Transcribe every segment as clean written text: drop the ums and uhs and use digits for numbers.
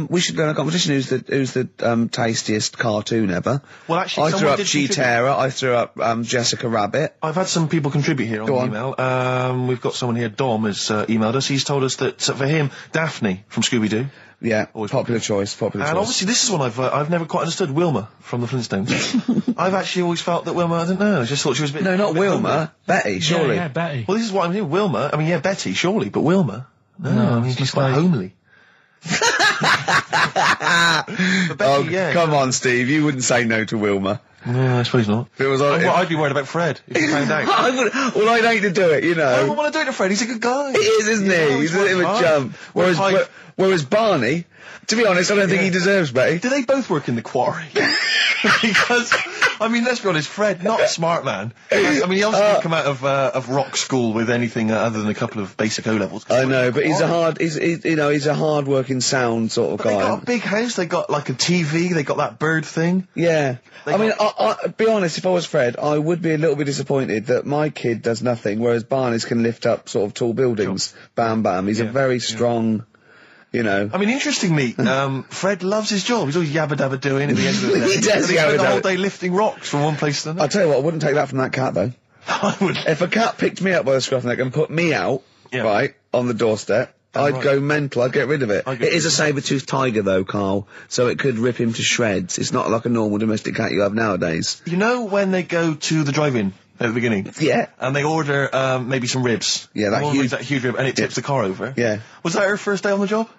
we should go in a competition. Who's the tastiest cartoon ever? Well, actually, I threw up contribute. Cheetara. I threw up Jessica Rabbit. I've had some people contribute here on the email. We've got someone here. Dom has emailed us. He's told us that for him, Daphne from Scooby-Doo. Yeah, popular choice. And obviously, this is one I've never quite understood. Wilma from the Flintstones. I've actually always felt that Wilma. I don't know. I just thought she was a bit. No, not Wilma. Homely. Betty, surely. Yeah, Betty. Well, this is what I'm hearing. Wilma. I mean, yeah, Betty, surely, but Wilma. No, I mean, she's quite homely. But Betty, come on, Steve. You wouldn't say no to Wilma. No, I suppose not. It was. I'd be worried about Fred if he found out. I'd hate to do it, you know. I wouldn't want to do it to Fred. He's a good guy. He is, isn't he? He's a bit of a chump. Whereas Barney, to be honest, I don't think he deserves Betty. Do they both work in the quarry? Because, I mean, let's be honest, Fred, not a smart man. I mean, he obviously didn't come out of rock school with anything other than a couple of basic O-levels. I know, but he's a hard-working, sound sort of guy. They got a big house, they got like a TV, they got that bird thing. Yeah. I be honest, if I was Fred, I would be a little bit disappointed that my kid does nothing, whereas Barney's can lift up sort of tall buildings. Sure. Bam, bam. He's a very strong... You know. I mean, interestingly, Fred loves his job. He's always yabba-dabba doing at the end of the day. He does spent the whole day lifting rocks from one place to another. I'll tell you what, I wouldn't take that from that cat, though. I would. If a cat picked me up by the scruff neck and put me out, right, on the doorstep, I'd go mental. I'd get rid of it. It is a saber-toothed tiger, though, Carl, so it could rip him to shreds. It's not like a normal domestic cat you have nowadays. You know when they go to the drive-in at the beginning? Yeah. And they order, maybe some ribs. Yeah, that huge rib, and it tips the car over. Yeah. Was that her first day on the job?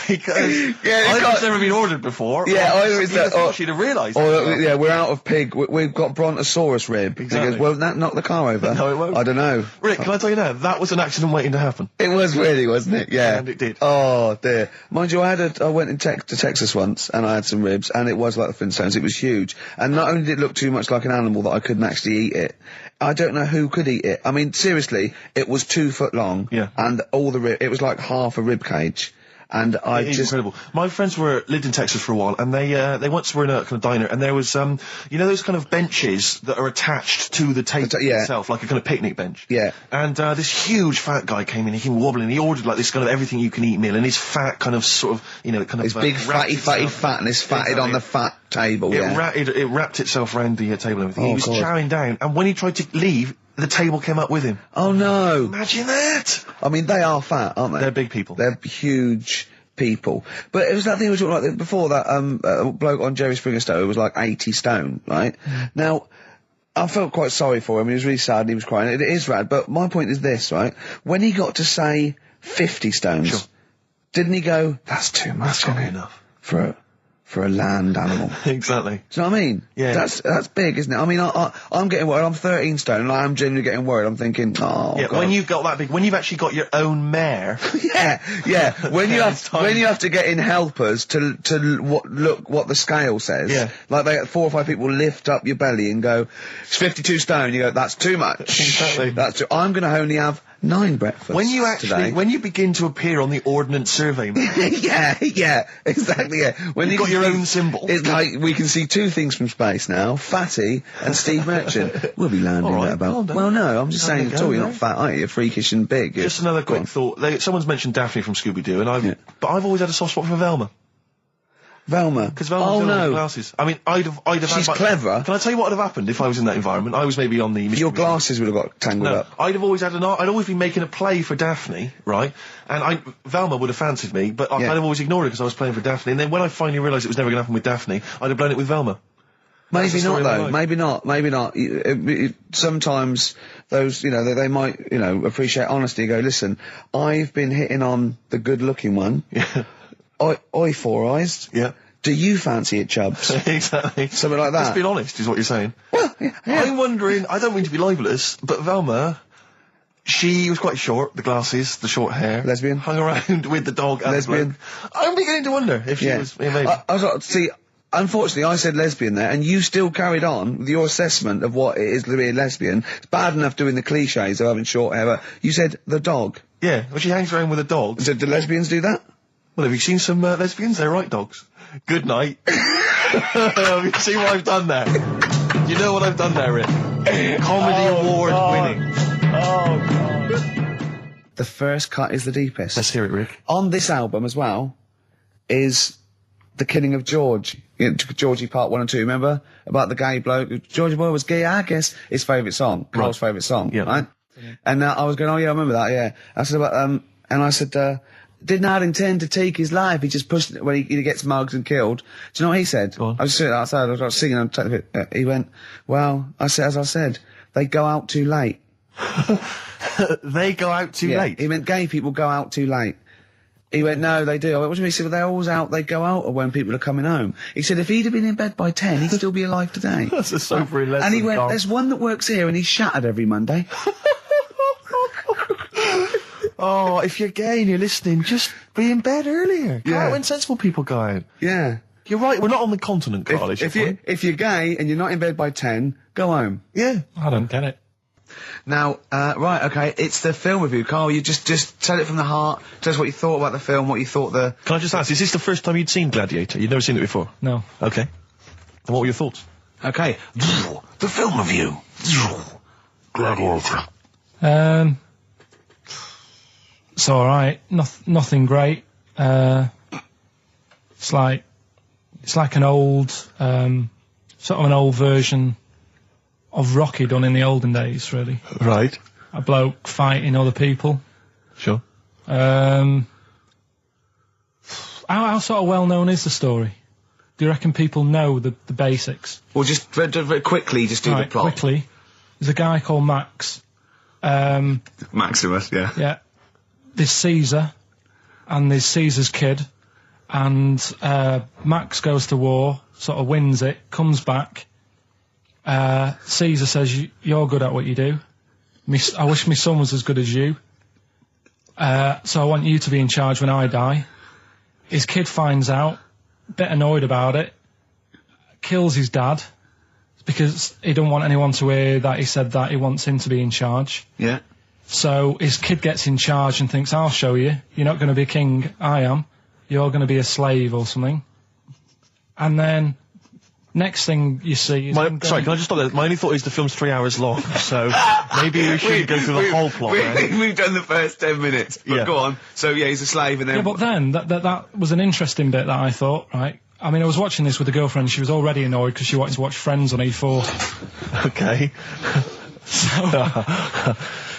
Because I've never been ordered before. Yeah, either it's that, she'd have realised. Yeah, we're out of pig. We've got Brontosaurus rib. Exactly. He goes, won't that knock the car over? No, it won't. I don't know. Rick, can I tell you now? That was an accident waiting to happen. It was really, wasn't it? Yeah. And it did. Oh, dear. Mind you, I went to Texas once, and I had some ribs, and it was like the Flintstones. It was huge. And not only did it look too much like an animal that I couldn't actually eat it, I don't know who could eat it. I mean, seriously, it was 2 foot long. Yeah. And all the it was like half a rib cage. And It's incredible. My friends lived in Texas for a while, and they once were in a kind of diner, and there was, you know those kind of benches that are attached to the table itself, like a kind of picnic bench? Yeah. And, this huge fat guy came in, he came wobbling, he ordered like this kind of everything you can eat meal, and his fat kind of sort of, you know, kind of... His big fatty fat, and his fatted on the fat table, It wrapped itself around the table and everything. He was chowing down, and when he tried to leave, the table came up with him. Oh no! Imagine that! I mean, they are fat, aren't they? They're big people. They're huge people. But it was that thing we were talking about before, that bloke on Jerry Springer Show who was like 80 stone, right? Now, I felt quite sorry for him. He was really sad and he was crying. It is rad, but my point is this, right? When he got to say 50 stones, didn't he go, that's too much, that's enough. For a land animal. Exactly. Do you know what I mean? Yeah. That's big, isn't it? I mean, I'm getting worried. I'm 13 stone, and I'm genuinely getting worried. I'm thinking, God. When you've got that big, when you've actually got your own mare. yeah. When you have to get in helpers to look what the scale says. Yeah. Like 4 or 5 people lift up your belly and go, it's 52 stone. You go, that's too much. Exactly. I'm going to only have 9 breakfasts when you begin to appear on the Ordnance Survey map. yeah, exactly, yeah. When you've got your own symbol. It's like, we can see 2 things from space now, Fatty and Steve Merchant. We'll be landing at about... Well, no, I'm just saying at all, you're not fat, are you? You're freakish and big. Just another quick thought. Someone's mentioned Daphne from Scooby-Doo, and but I've always had a soft spot for Velma. Velma? Because Velma's got glasses. I mean, I'd have She's clever. Can I tell you what would have happened if I was in that environment? I was maybe on the... Your glasses would have got tangled up. I'd always been making a play for Daphne, right? And Velma would have fancied me, but I'd have always ignored it because I was playing for Daphne. And then when I finally realised it was never going to happen with Daphne, I'd have blown it with Velma. Maybe not, though. Maybe not. Sometimes those, you know, they might, you know, appreciate honesty and go, listen, I've been hitting on the good-looking one. Yeah. Oi, Four Eyes. Yeah. Do you fancy it, Chubbs? Exactly. Something like that. Let's be honest, is what you're saying. Well, yeah. I'm wondering, I don't mean to be libelous, but Velma, she was quite short, the glasses, the short hair. Lesbian. Hung around with the dog and lesbian. The bloke. I'm beginning to wonder if she was... Yeah, maybe. I was like, see, unfortunately, I said lesbian there, and you still carried on with your assessment of what it is to be a lesbian. It's bad enough doing the cliches of having short hair, but you said the dog. Yeah, well, she hangs around with a dog. So do lesbians do that? Well, have you seen some lesbians? They're right dogs. Good night. Have you seen what I've done there? You know what I've done there, Rick? Comedy award winning. Oh, God. the first cut is the deepest. Let's hear it, Rick. On this album as well is The Killing of Georgie. Georgie Part 1 and 2, remember? About the gay bloke. Georgie boy was gay, I guess. His favourite song. Carl's favourite song, right? And I was going, oh yeah, I remember that, yeah. I said about, and I said, did not intend to take his life. He just pushed it when he gets mugged and killed. Do you know what he said? I was sitting outside, I was singing, he went, well, as I said, they go out too late. They go out too late? He meant gay people go out too late. He went, no, they do. I went, what do you mean? He said, well, they're always out, they go out when people are coming home. He said, if he'd have been in bed by 10, he'd still be alive today. That's a sobering lesson. And he went, there's one that works here and he's shattered every Monday. Oh, if you're gay and you're listening, just be in bed earlier. Go out when sensible people go out. Yeah. You're right, we're not on the continent, Carl. If you're gay and you're not in bed by 10, go home. Yeah. I don't get it. Now, right, okay, it's the film review. Carl, you just tell it from the heart. Tell us what you thought about the film, what you thought the... Can I just ask, is this the first time you'd seen Gladiator? You'd never seen it before? No. Okay. And what were your thoughts? Okay. The film review. Gladiator. It's alright. Nothing great. It's like an old, sort of an old version of Rocky done in the olden days, really. Right. A bloke fighting other people. Sure. How sort of well known is the story? Do you reckon people know the basics? Well, just very quickly, just do the plot. Quickly. There's a guy called Max. Maximus, yeah. Yeah. There's Caesar, and there's Caesar's kid, and Max goes to war, sort of wins it, comes back. Caesar says, you're good at what you do. I wish my son was as good as you. So I want you to be in charge when I die. His kid finds out, a bit annoyed about it, kills his dad, because he don't want anyone to hear that he said that he wants him to be in charge. Yeah. So his kid gets in charge and thinks, I'll show you. You're not going to be king, I am. You're going to be a slave or something. And then... next thing you see is... Sorry, can I just stop there? My only thought is the film's 3 hours long, so maybe we shouldn't go through the whole plot. We've done the first 10 minutes, but go on. So, yeah, he's a slave and then... Yeah, but then, that was an interesting bit that I thought, right? I mean, I was watching this with a girlfriend, she was already annoyed because she wanted to watch Friends on E4. Okay.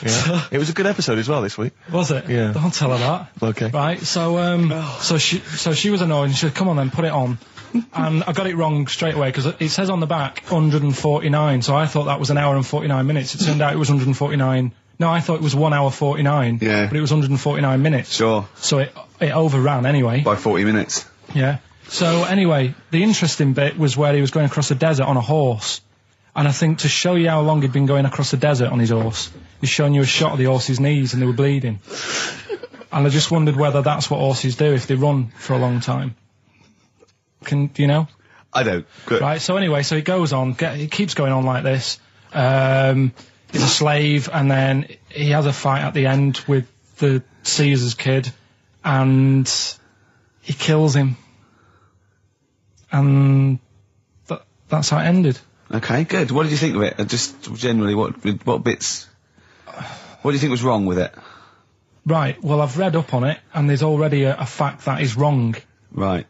Yeah. It was a good episode as well this week. Was it? Yeah. Don't tell her that. Okay. Right, so she was annoyed and she said, come on then, put it on. And I got it wrong straight away because it says on the back 149, so I thought that was an hour and 49 minutes. It turned out it was 149. No, I thought it was 1 hour 49. Yeah. But it was 149 minutes. Sure. So it overran anyway. By 40 minutes. Yeah. So anyway, the interesting bit was where he was going across the desert on a horse. And I think to show you how long he'd been going across the desert on his horse, he's showing you a shot of the horse's knees and they were bleeding. And I just wondered whether that's what horses do if they run for a long time. Do you know? I don't. Good. Right, so anyway, so he goes on, he keeps going on like this. He's a slave, and then he has a fight at the end with the Caesar's kid, and he kills him. And that's how it ended. Okay, good. What did you think of it? Just generally, what bits... what do you think was wrong with it? Right, well, I've read up on it, and there's already a fact that is wrong. Right.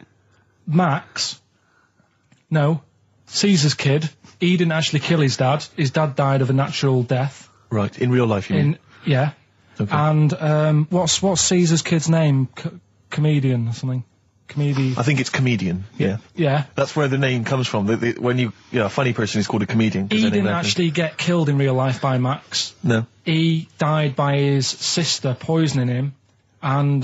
Caesar's kid, he didn't actually kill his dad. His dad died of a natural death. Right, in real life, you mean? Yeah. Okay. And, what's Caesar's kid's name? Comedian or something? I think it's comedian, yeah. Yeah. That's where the name comes from. When a funny person is called a comedian. He didn't actually get killed in real life by Max. No. He died by his sister poisoning him, and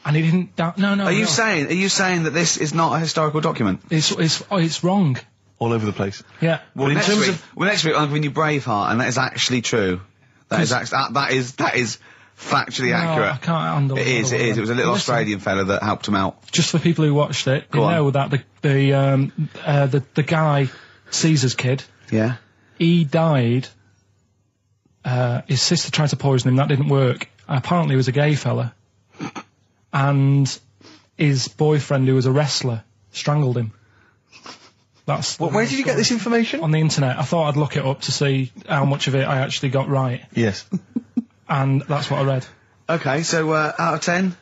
he didn't die. No. Are you saying that this is not a historical document? It's wrong. All over the place. Yeah. Well, next week I'm giving you Braveheart, and that is actually true. That is factually accurate. I can't handle it. It is. It was a little Australian fella that helped him out. Just for people who watched it, they know that the guy, Caesar's kid, yeah, he died. His sister tried to poison him. That didn't work. Apparently, he was a gay fella, and his boyfriend, who was a wrestler, strangled him. Where did you get this information? On the internet. I thought I'd look it up to see how much of it I actually got right. Yes. and that's what I read. Okay, so out of 10?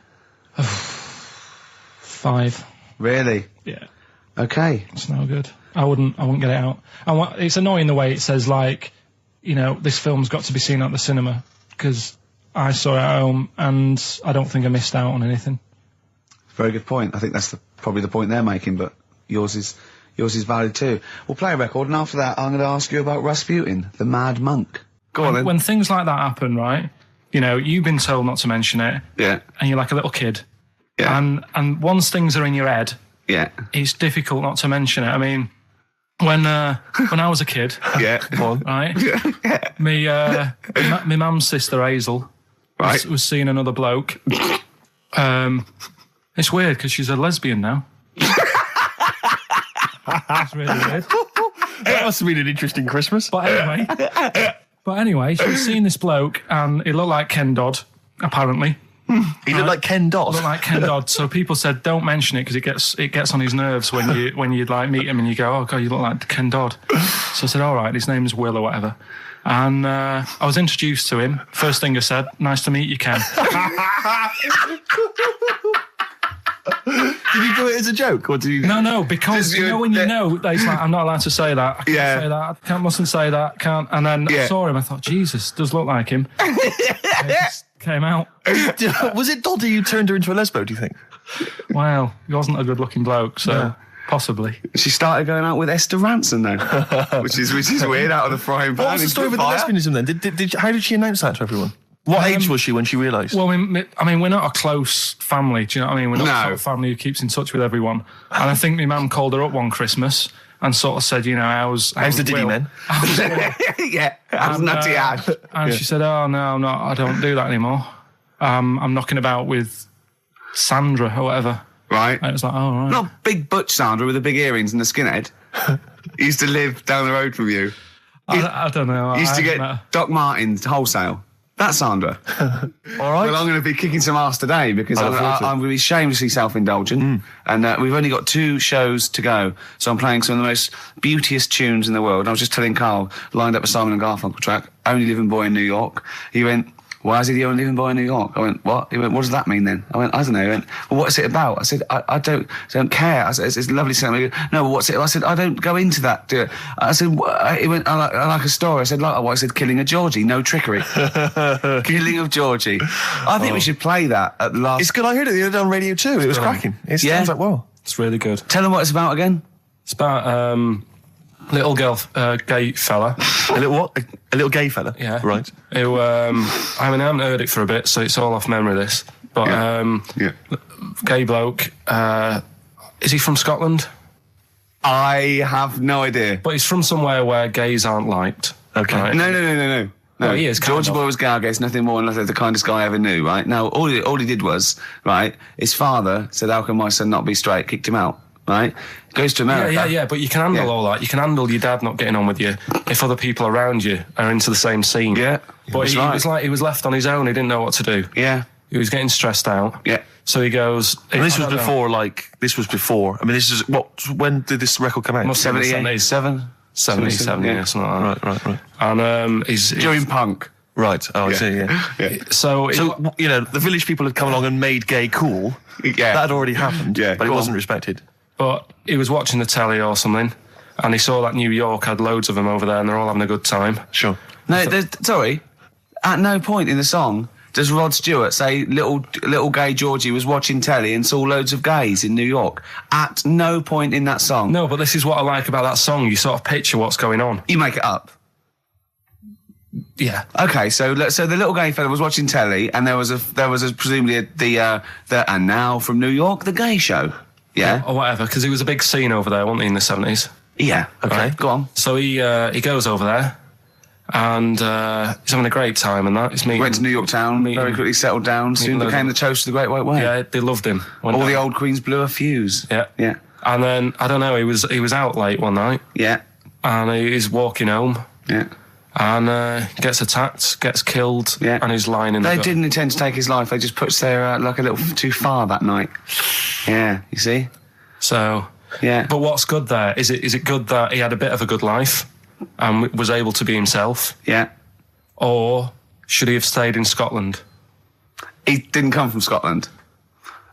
5. Really? Yeah. Okay. It's no good. I wouldn't get it out. It's annoying the way it says, like, you know, this film's got to be seen at the cinema, because I saw it at home and I don't think I missed out on anything. Very good point. I think that's probably the point they're making, but yours is valid too. We'll play a record, and after that I'm going to ask you about Rasputin, the Mad Monk. Go on then. When things like that happen, right, you know, you've been told not to mention it. Yeah. And you're like a little kid. Yeah. And once things are in your head, yeah, it's difficult not to mention it. I mean, when I was a kid, yeah, right, yeah. my mum's sister Hazel, right, was seeing another bloke. It's weird because she's a lesbian now. That's really weird. That must have been an interesting Christmas. But anyway, she was seeing this bloke, and he looked like Ken Dodd, apparently. He looked like Ken Dodd. Looked like Ken Dodd. So people said, don't mention it because it gets on his nerves when you like meet him and you go, oh god, you look like Ken Dodd. So I said, all right, his name's Will or whatever. And I was introduced to him. First thing I said, nice to meet you, Ken. Did you do it as a joke, or did you? No, because you know when you know that he's like, I'm not allowed to say that. I can't say that. I mustn't say that. Can't. And then I saw him. I thought, Jesus, does look like him. It just came out. Was it Doddy who turned her into a lesbo? Do you think? Well, he wasn't a good-looking bloke, so possibly. She started going out with Esther Ranson then, which is weird. Out of the frying pan. What was the story with the lesbianism then? How did she announce that to everyone? What age was she when she realised? Well, I mean, we're not a close family, do you know what I mean? We're not a sort of family who keeps in touch with everyone. And I think my mum called her up one Christmas and sort of said, you know, how's the Diddy men? Yeah, how's Nutty Ash? And she said, oh, no, I don't do that anymore. I'm knocking about with Sandra or whatever. Right. And it was like, oh, right. Not big butch Sandra with the big earrings and the skinhead. He used to live down the road from you. I don't know. He used to get Doc Martens wholesale. That's Sandra. All right. Well, I'm going to be kicking some ass today because I'm going to be shamelessly self-indulgent. And we've only got 2 shows to go. So I'm playing some of the most beauteous tunes in the world. I was just telling Carl, lined up a Simon & Garfunkel track, Only Living Boy in New York. He went, why is he the only living boy in New York? I went, what? He went, what does that mean then? I went, I don't know. He went, well, what's it about? I said, I don't care. I said, it's lovely song. He went, no, what's it? I said, I don't go into that. Do it. I said, he went, I like a story. I said, like what? I said, Killing of Georgie, no trickery. Killing of Georgie. I think we should play that at the last. It's good. I heard it the other day on Radio 2. It was cracking. It sounds like, well. It's really good. Tell them what it's about again. It's about little girl, gay fella. A little what? A little gay fella? Yeah. Right. Who, I haven't heard it for a bit, so it's all off memory, this. But, gay bloke. Is he from Scotland? I have no idea. But he's from somewhere where gays aren't liked. Okay. Right? No. No, he is. Georgie Boy was gay, I guess, nothing more than the kindest guy I ever knew, right? Now, all he did was, right, his father said, how can my son not be straight? Kicked him out. Right, goes to America. Yeah, but you can handle all that. You can handle your dad not getting on with you if other people around you are into the same scene. Yeah, but he was like he was left on his own. He didn't know what to do. Yeah, he was getting stressed out. Yeah, so he goes. And this was before. I mean, this is what? When did this record come out? 77, 77. Yeah, something like that. Right. And he's during punk. Right. Oh, I see. Yeah. So you know, the village people had come along and made gay cool. Yeah, that had already happened. Yeah, but it wasn't respected. But he was watching the telly or something, and he saw that New York had loads of them over there, and they're all having a good time. Sure. No, sorry. At no point in the song does Rod Stewart say little gay Georgie was watching telly and saw loads of gays in New York. At no point in that song. No, but this is what I like about that song. You sort of picture what's going on. You make it up. Yeah. Okay, so the little gay fella was watching telly, and there was presumably the and now from New York, the gay show. Yeah, or whatever, because it was a big scene over there, wasn't he, in the 70s? Yeah. Okay, right. Go on. So he goes over there, and he's having a great time, and that. He's meeting. Went to New York town, very quickly settled down. Soon became the toast of the Great White Way. Yeah, they loved him. All the old queens blew a fuse. Yeah. And then I don't know. He was out late one night. Yeah. And he's walking home. Yeah. And gets attacked, gets killed, and he's lying in the They didn't intend to take his life. They just pushed their luck a little too far that night. Yeah, you see? So, yeah. But what's good there? Is it good that he had a bit of a good life and was able to be himself? Yeah. Or should he have stayed in Scotland? He didn't come from Scotland.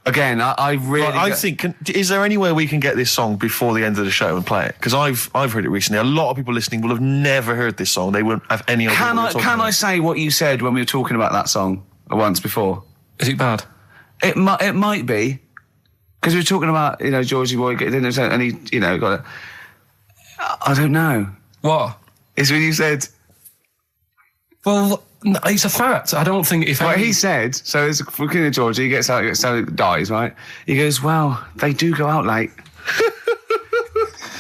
Again, I really... Well, I think, is there any way we can get this song before the end of the show and play it? Because I've heard it recently. A lot of people listening will have never heard this song. They won't have any idea what we're talking about. I say what you said when we were talking about that song once before? Is it bad? It might be. Because we were talking about, Georgie Boy, and he, got it. I don't know. What? It's when you said... Well, no, it's a fact. I don't think if... Well, he said, so it's Killing of Georgie, he gets out, dies, right? He goes, well, they do go out late.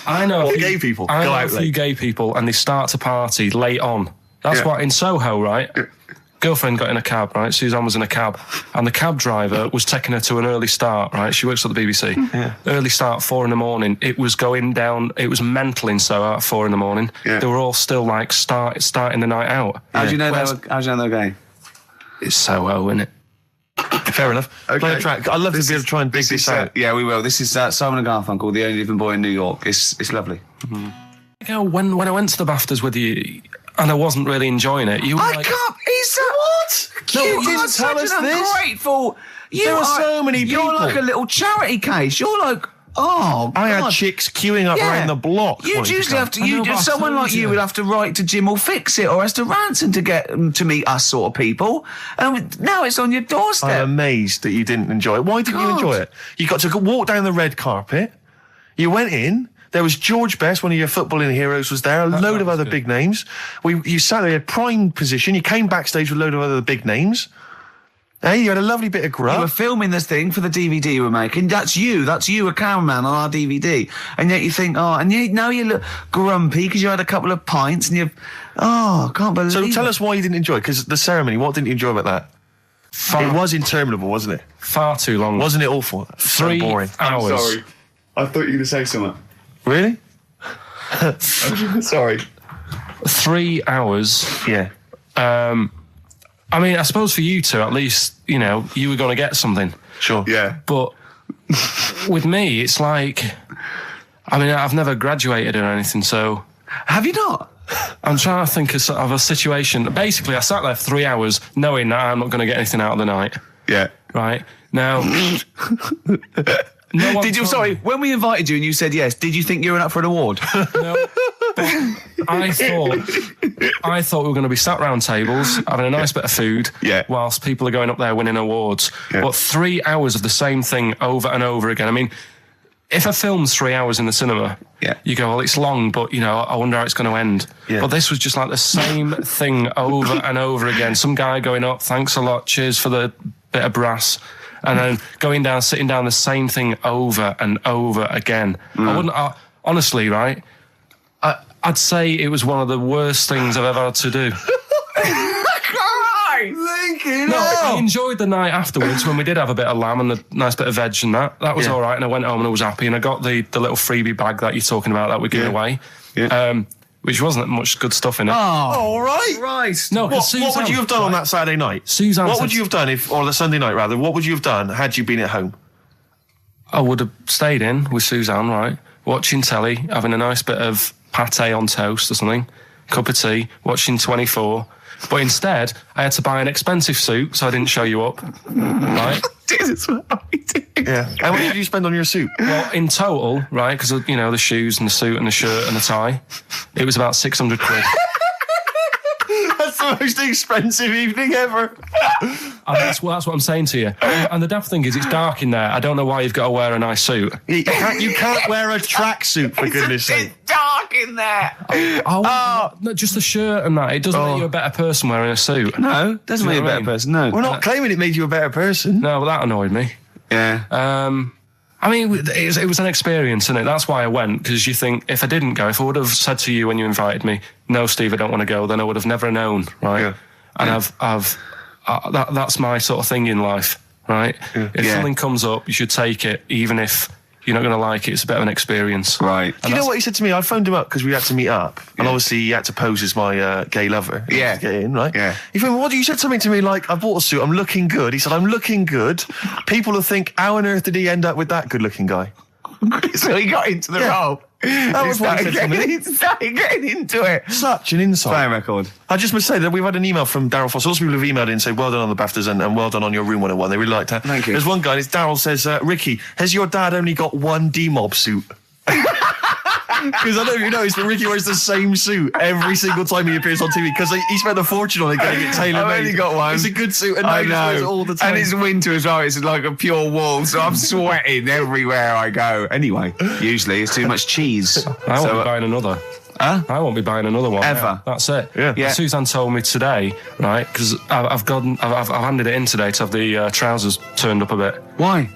I know. Gay people I go know out a few late. gay people, and they start to party late on. That's why in Soho, right? Girlfriend got in a cab, right? Suzanne was in a cab, and the cab driver was taking her to an early start, right? She works at the BBC. Yeah. Early start, 4 a.m. It was going down. It was mental in Soho at 4 a.m. Yeah. They were all still like starting the night out. How do you know they're gay? It's Soho, isn't it? Fair enough. Play a track. I'd love to be able to try and dig this out. Yeah, we will. This is Simon & Garfunkel, The Only Living Boy in New York. It's lovely. When I went to the BAFTAs with you, and I wasn't really enjoying it, you were like... What? No, You you are didn't tell such us an this. ungrateful... There are so many people. You're like a little charity case. You're like... Oh, I had God. chicks queuing up around the block. You'd wanting usually come. have to... Someone like you would have to write to Jim or Fix It or Esther Ranson to get them to meet us sort of people. And now it's on your doorstep. I'm amazed that you didn't enjoy it. Why didn't you enjoy it? You got to walk down the red carpet. You went in. There was George Best, one of your footballing heroes, was there. A load of other big names. You sat there in prime position. You came backstage with a load of other big names. Hey, you had a lovely bit of grub. You were filming this thing for the DVD you were making. That's you, a cameraman on our DVD. And yet you think, now you look grumpy because you had a couple of pints and you... I can't believe So it. tell us why you didn't enjoy it, because the ceremony, what didn't you enjoy about that? It was interminable, wasn't it? Far too long. Wasn't it awful? 3 so boring. hours. I thought you were going to say something. Really? Sorry. 3 hours. Yeah. I mean, I suppose for you two, at least, you were going to get something. Sure. Yeah. But with me, it's like... I mean, I've never graduated or anything, so... Have you not? I'm trying to think of a situation. Basically, I sat there for 3 hours knowing that I'm not going to get anything out of the night. Yeah. Right? Now... No one Did you? told Sorry, me. when we invited you and you said yes, did you think you were up for an award? No, but I thought we were going to be sat round tables having a nice bit of food, whilst people are going up there winning awards. Yeah. But 3 hours of the same thing over and over again. I mean, if a film's 3 hours in the cinema, you go, well, it's long, but I wonder how it's going to end. Yeah. But this was just like the same thing over and over again. Some guy going up, thanks a lot, cheers for the bit of brass. And then going down, sitting down, the same thing over and over again. Honestly, right? I'd say it was one of the worst things I've ever had to do. Lincoln, I enjoyed the night afterwards when we did have a bit of lamb and a nice bit of veg and that. That was all right, and I went home and I was happy, and I got the little freebie bag that you're talking about that we're giving away. Yeah. Which wasn't much good stuff in it. Oh, all right. Right. No, What would you have done on that Saturday night? Suzanne What said- would you have done or the Sunday night rather? What would you have done had you been at home? I would have stayed in with Suzanne, right? Watching telly, having a nice bit of pate on toast or something, cup of tea, watching 24. But instead, I had to buy an expensive suit so I didn't show you up, right? Yeah. How much did you spend on your suit? Well, in total, right, because, the shoes and the suit and the shirt and the tie, it was about 600 quid. That's the most expensive evening ever. And that's what I'm saying to you. And the daft thing is, it's dark in there. I don't know why you've got to wear a nice suit. You can't wear a tracksuit, for goodness sake. It's dark in there. No, just the shirt and that. It doesn't make you a better person wearing a suit. No, doesn't Do make you you know a what I better mean? person. No. We're not claiming it made you a better person. No, but that annoyed me. Yeah. I mean, it was an experience, innit? That's why I went, because you think, if I didn't go, if I would have said to you when you invited me, no, Steve, I don't want to go, then I would have never known, right? Yeah. And that's my sort of thing in life, right? Yeah. If something comes up, you should take it, even if you're not going to like it. It's a bit of an experience. Right. Do you know what he said to me? I phoned him up because we had to meet up, and obviously he had to pose as my gay lover. Yeah. To get in, right? Yeah. He phoned me, you said something to me like, I bought a suit, I'm looking good. He said, I'm looking good. People will think, how on earth did he end up with that good-looking guy? So he got into the role. That was what he said to me. He started getting into it. Such an insight. Play a record. I just must say that we've had an email from Daryl Foss. Lots of people have emailed in and said, well done on the BAFTAs and well done on your Room 101. They really liked that. Thank you. There's one guy, and it's Daryl says, Ricky, has your dad only got one D-Mob suit? Because I don't know if you noticed, but Ricky wears the same suit every single time he appears on TV because he spent a fortune on it getting it tailor-made. I've only got one. It's a good suit, and I he wears it know. all the time. And it's winter as well. It's like a pure wool, so I'm sweating everywhere I go. Anyway, usually it's too much cheese. I won't be buying another. Huh? I won't be buying another one. Ever. Yeah, that's it. Yeah. Suzanne told me today, right, because I've handed it in today to have the trousers turned up a bit. Why?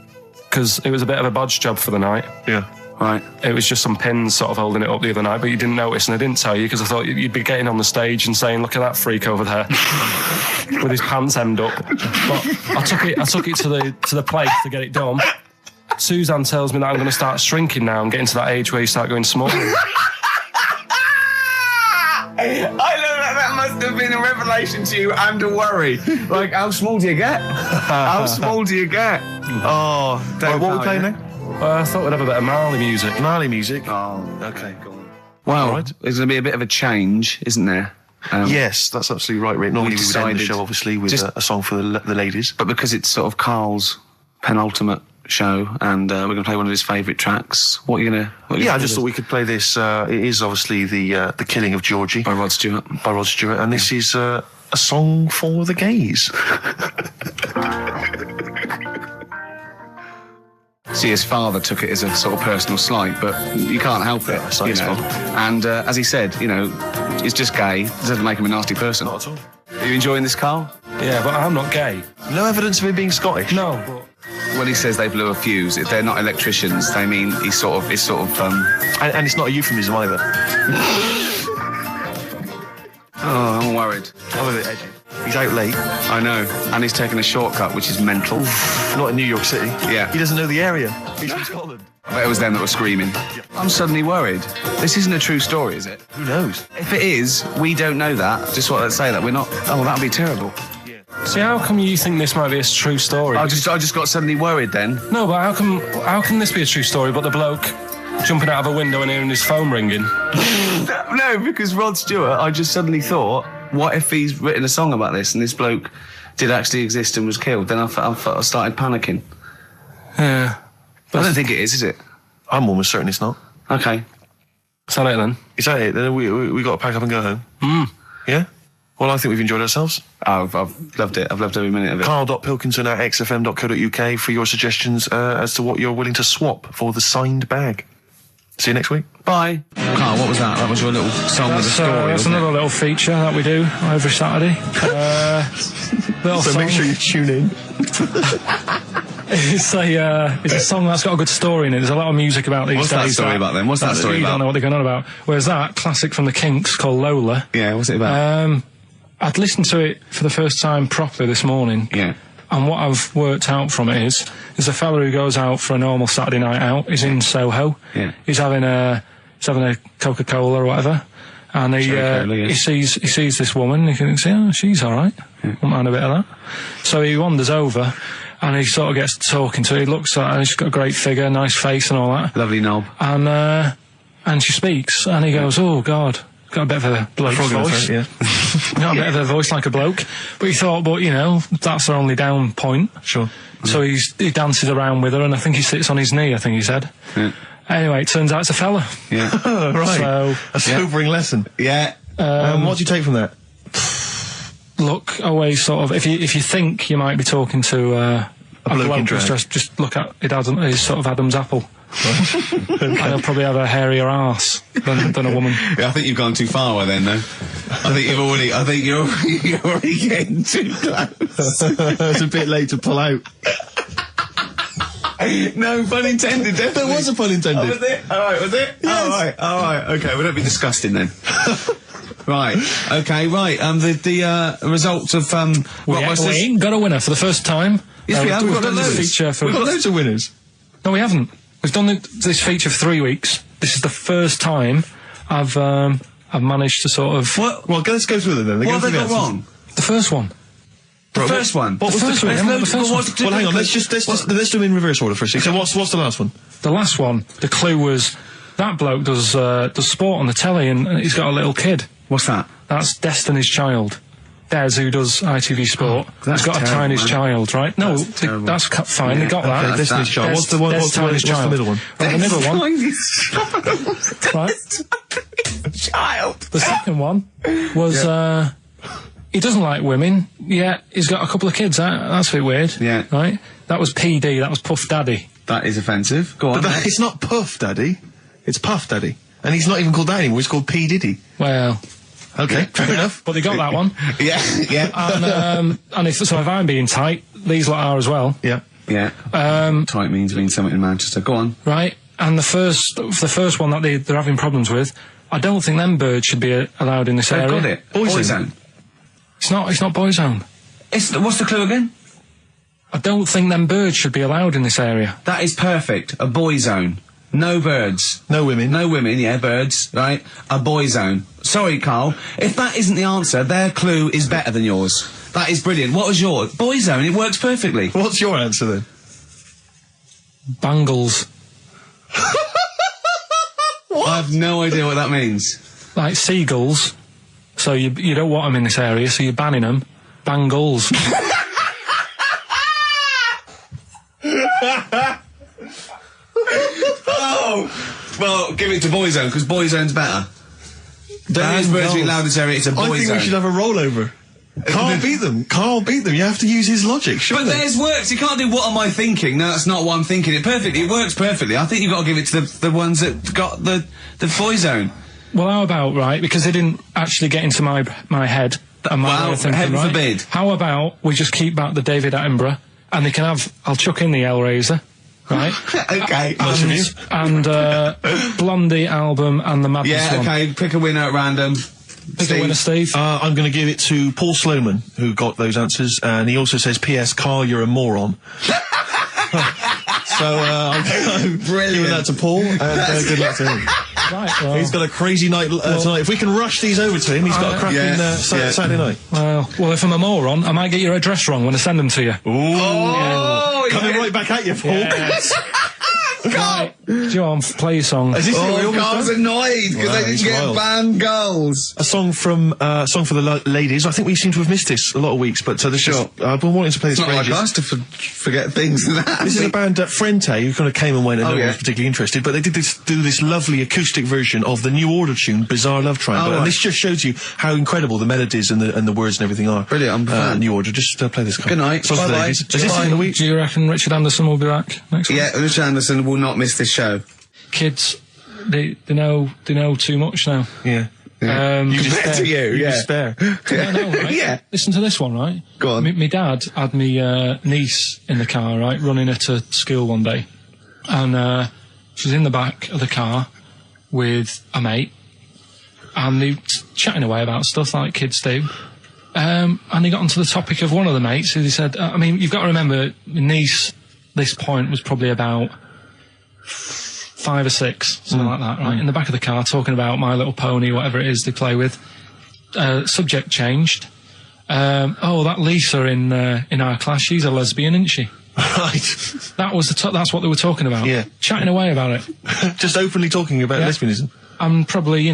Because it was a bit of a bodge job for the night. Yeah. Right. It was just some pins sort of holding it up the other night, but you didn't notice, and I didn't tell you because I thought you'd be getting on the stage and saying, "Look at that freak over there with his pants hemmed up." But I took it to the place to get it done. Suzanne tells me that I'm going to start shrinking now and getting to that age where you start going smaller. I love that must have been a revelation to you and a worry. Like, how small do you get? How small do you get? Oh, Right, what are we playing now? I thought we'd have a bit of Marley music. Marley music. Oh, Okay, go on. well, All right. there's going to be a bit of a change, isn't there? Yes, that's absolutely right, Rick. Normally we would end the decided show, obviously, with just- a song for the ladies. But because it's sort of Karl's penultimate show, and we're going to play one of his favourite tracks, what are you going to... Yeah, I just thought we could play this. It is obviously the Killing of Georgie By Rod Stewart. by Rod Stewart, and this is a song for the gays. See, his father took it as a sort of personal slight, but you can't help it, it's not you his know. fault. And as he said, you know, it's just gay. It doesn't make him a nasty person. Not at all. Are you enjoying this, Karl? Yeah, but I'm not gay. No evidence of him being Scottish. No, but When he says they blew a fuse, if they're not electricians, they mean and it's And it's not a euphemism either. oh, I'm worried. I'm a bit edgy. He's out late. I know. And he's taken a shortcut, which is mental. Not in New York City. Yeah. He doesn't know the area. He's from Scotland. I bet it was them that were screaming. I'm suddenly worried. This isn't a true story, is it? Who knows? If it is, we don't know that. Just want to say that we're not... Oh, that'd be terrible. see, how come you think this might be a true story? I just got suddenly worried then. No, but how can this be a true story? But the bloke jumping out of a window and hearing his phone ringing. No, because Rod Stewart, I just suddenly thought, what if he's written a song about this and this bloke did actually exist and was killed? Then I started panicking. Yeah. I don't think it is it? I'm almost certain it's not. Okay. Is that it then? Is that it? Then we got to pack up and go home. Yeah? Well, I think we've enjoyed ourselves. Oh, I've loved it. I've loved every minute of it. Karl.Pilkington at xfm.co.uk for your suggestions as to what you're willing to swap for the signed bag. See you next week. Bye. Karl, what was that? That was your little song with a story, That's wasn't another little feature that we do every Saturday. Little So make song. sure you tune in. It's a song that's got a good story in it. There's a lot of music about these What's days. that story about then? What's that story you about? don't know what they're going on about. Whereas that, classic from the Kinks, called Lola, Yeah, what's it about? I'd listened to it for the first time properly this morning. Yeah. And what I've worked out from it is a fella who goes out for a normal Saturday night out. He's in Soho. Yeah. He's having a Coca-Cola or whatever. And Cherry-Cola, yeah. he sees this woman. He thinks, oh, she's all right. Won't mind a bit of that. So he wanders over, and he sort of gets talking to her. He looks at her. She's got a great figure, nice face, and all that. Lovely knob. And she speaks, and he goes, "Oh God." Got a bit of a bloke's voice. Yeah. Got a bit of a voice like a bloke. But he thought, but, you know, that's her only down point. Sure. So he dances around with her, and I think he sits on his knee, I think he said. Yeah. Anyway, it turns out it's a fella. Yeah. Right. So, A sobering lesson. Yeah. What do you take from that? look, always sort of, if you think you might be talking to a bloke in drag. just look at his sort of Adam's apple. And he'll probably have a hairier arse than a woman. Yeah, I think you've gone too far then, though. I think you're already getting too close. It's a bit late to pull out. No pun intended, definitely. There was a pun intended. Oh, was it? Alright, was it? Yes. Alright, okay, we don't be disgusting then. Right, okay, right, the results of, We Rockbusters. ain't got a winner for the first time. Yes, we have. We've got done this loads. feature for... We've got loads of winners. No, we haven't. We've done this feature for 3 weeks. This is the first time I've managed to sort of... What? Well, let's go through them then. What have they got wrong? The first one. The first one? What was The first one, the the first one. Well, hang on. Let's do them in reverse order for a second. So what's the last one? The last one, the clue was That bloke does sport on the telly, and he's got a little kid. What's that? That's Destiny's Child. Des, who does ITV Sport, that's has got terrible, a Tiny's man. Child, right? No, That's terrible. that's fine. They got that. Okay, Destiny's Child. Des- What's the one? Des What's the Tiny's Child. middle one? Right, the middle one. Right. Child. The second one was he doesn't like women. Yeah, he's got a couple of kids. That's a bit weird. Yeah. Right. That was PD. That was Puff Daddy. That is offensive. Go on. But it's not Puff Daddy. It's Puff Daddy. And he's not even called that anymore. He's called P. Diddy. Well, Okay, fair enough. but they got that one. yeah. And if I'm being tight, these lot are as well. Yeah. Yeah. Tight means something in Manchester. Go on. Right. And the first one that they're having problems with, I don't think them birds should be allowed in this They've area. got it. Boyzone. It's not Boyzone. What's the clue again? I don't think them birds should be allowed in this area. That is perfect. A boy zone. No birds. No women. No women, yeah, birds, right? A boy zone. Sorry, Carl. If that isn't the answer, their clue is better than yours. That is brilliant. What was yours? Boy zone, it works perfectly. What's your answer then? Bangles. I have no idea what that means. Like seagulls. So you don't want them in this area, so you're banning them. Bangles. Oh! Well, give it to boy zone, because boy zone's better. Don't use birds to be allowed in this area, it's a boy I think zone. we should have a rollover. Carl beat them. Carl beat them. You have to use his logic, But surely. theirs works. You can't do what am I thinking. No, that's not what I'm thinking. It perfectly. It works perfectly. I think you've got to give it to the ones that got the boy zone. Well, how about, right, because they didn't actually get into my head and my Well, way of thinking, heaven right? forbid. How about we just keep back the David Attenborough, and they can have, I'll chuck in the Hellraiser, right? Okay. and Blondie album and the Madness Yeah, one. okay. Pick a winner at random. Pick a winner, Steve. I'm going to give it to Paul Sloman, who got those answers, and he also says, P.S. Carl, you're a moron. So, I'm giving that to Paul, and good luck to him. Right, well, He's got a crazy night tonight. If we can rush these over to him, he's got a cracking Saturday night. well, if I'm a moron, I might get your address wrong when I send them to you. Oh, Coming right back at you, Paul. Yes. Right, John, play your song. Is this what we Oh, almost Carl's done? annoyed because Wow, they didn't he's get wild. banned goals. A song from song for the ladies. I think we seem to have missed this a lot of weeks, but this Sure. is, I've been wanting to play this It's for not like ages. us to forget things like that. This is a band, Frente, who kind of came and went and no one yeah. was particularly interested, but they did do this lovely acoustic version of the New Order tune, Bizarre Love Triangle, Oh, and right. this just shows you how incredible the melodies and the words and everything are. Brilliant, I'm a fan. New Order, just play this. Good night. Songs for the Bye-bye. ladies. Is this Bye. in the week? Do you reckon Richard Anderson will be back next week? Yeah, Richard Anderson will not miss this show. Kids, they know too much now. Yeah. You Compared to you, yeah. Despair. I know, right? Yeah. Listen to this one, right? Go on. My dad had me niece in the car, right, running her to school one day, and she was in the back of the car with a mate, and they were chatting away about stuff like kids do. And they got onto the topic of one of the mates, who they said, I mean, you've got to remember, my niece, this point was probably about 5 or 6, something like that, right? In the back of the car, talking about My Little Pony, whatever it is they play with. Subject changed. That Lisa in our class, she's a lesbian, isn't she? Right. That was that's what they were talking about. Yeah. Chatting away about it. Just openly talking about Yeah. lesbianism. And probably,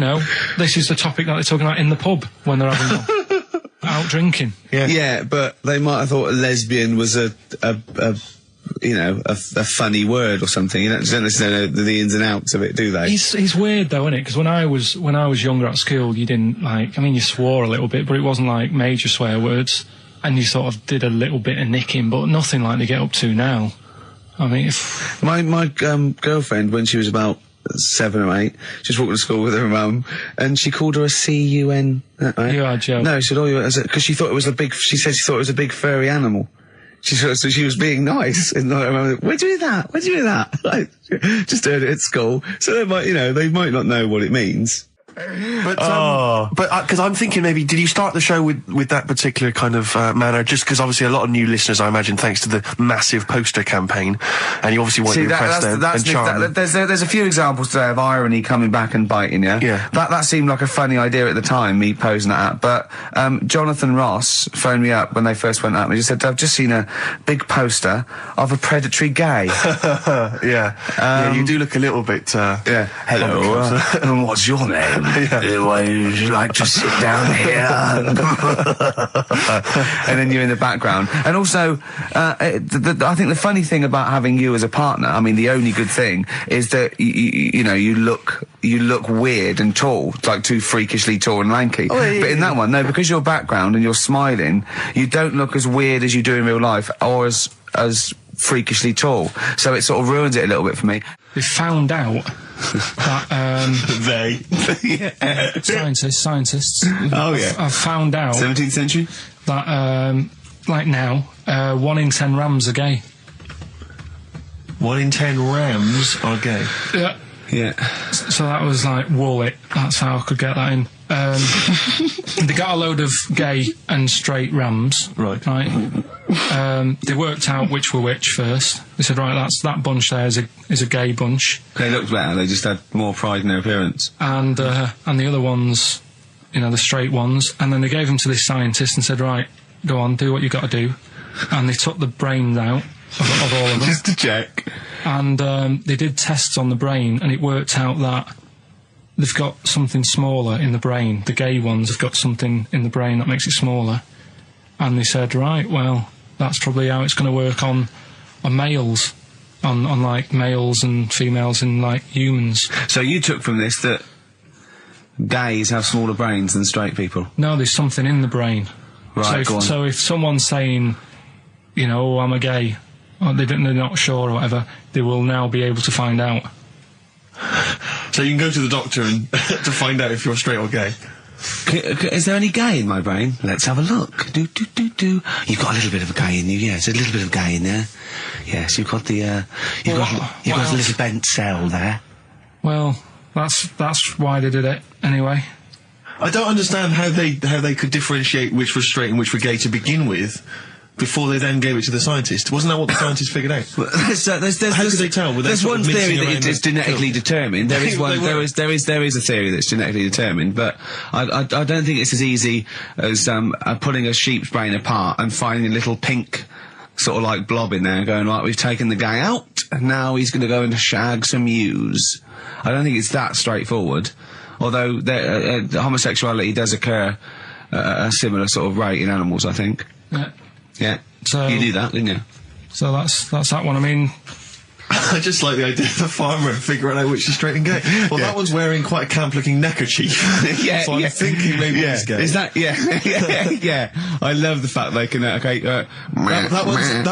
this is the topic that they're talking about in the pub when they're having out drinking. Yeah. Yeah, but they might have thought a lesbian was a funny word or something. You don't necessarily know the ins and outs of it, do they? It's weird though, isn't it? Because when I was younger at school, you didn't you swore a little bit, but it wasn't like major swear words, and you sort of did a little bit of nicking, but nothing like they get up to now. I mean, if My girlfriend, when she was about 7 or 8, she was walking to school with her mum, and she called her a C-U-N. Right? You are joking. No, she said, because she thought it was she said she thought it was a big furry animal. So she was being nice, and I remember, where'd you do that? Where'd you do that? Like, just heard it at school. So they might not know what it means. But because I'm thinking maybe, did you start the show with that particular kind of manner? Just because obviously a lot of new listeners, I imagine, thanks to the massive poster campaign, and you obviously want to impress them and charm them. There's a few examples today of irony coming back and biting you. Yeah. That seemed like a funny idea at the time, me posing that. But Jonathan Ross phoned me up when they first went up and he just said, I've just seen a big poster of a predatory gay. Yeah, you do look a little bit. Yeah. Hello. What's your name? Would you like to sit down here? And then you're in the background. And also, I think the funny thing about having you as a partner, I mean, the only good thing is that you know, you look weird and tall, like too freakishly tall and lanky. But in that one, no, because your background and you're smiling, you don't look as weird as you do in real life, or as freakishly tall. So it sort of ruins it a little bit for me. They found out that scientists. Oh yeah. I've found out 17th century that like now, 1 in 10 rams are gay. 1 in 10 rams are gay. Yeah. Yeah. So that was like Wallet. That's how I could get that in. They got a load of gay and straight rams. Right. They worked out which were which first. They said, right, that bunch there is a gay bunch. They looked better. They just had more pride in their appearance. And the other ones, you know, the straight ones. And then they gave them to this scientist and said, right, go on, do what you got to do. And they took the brains out of all of them. Just to check. And they did tests on the brain, and it worked out that they've got something smaller in the brain. The gay ones have got something in the brain that makes it smaller. And they said, right, well, that's probably how it's going to work on males, on like males and females and like humans. So you took from this that gays have smaller brains than straight people? No, there's something in the brain. Right, go on. So if someone's saying, you know, oh, I'm a gay, or they're not sure or whatever, they will now be able to find out. So you can go to the doctor and to find out if you're straight or gay. Is there any gay in my brain? Let's have a look. Do. You've got a little bit of a gay in you, yes. A little bit of gay in there. Yes, you've got the, you've got a little bent cell there. Well, that's why they did it, anyway. I don't understand how they could differentiate which was straight and which were gay to begin with, before they then gave it to the scientist. Wasn't that what the scientists figured out? How could they tell? There's one theory that it's genetically determined. There is one. There is a theory that's genetically determined, but I don't think it's as easy as pulling a sheep's brain apart and finding a little pink sort of like blob in there and going, right, we've taken the guy out and now he's going to go and shag some ewes. I don't think it's that straightforward. Although homosexuality does occur at a similar sort of rate in animals, I think. Yeah. Yeah. So you knew that, didn't you? So that's that one. I mean, I just like the idea of the farmer figuring out which is straight and gay. Well, that one's wearing quite a camp-looking neckerchief. So I'm thinking maybe he's gay. Is that? Yeah. I love the fact they can. That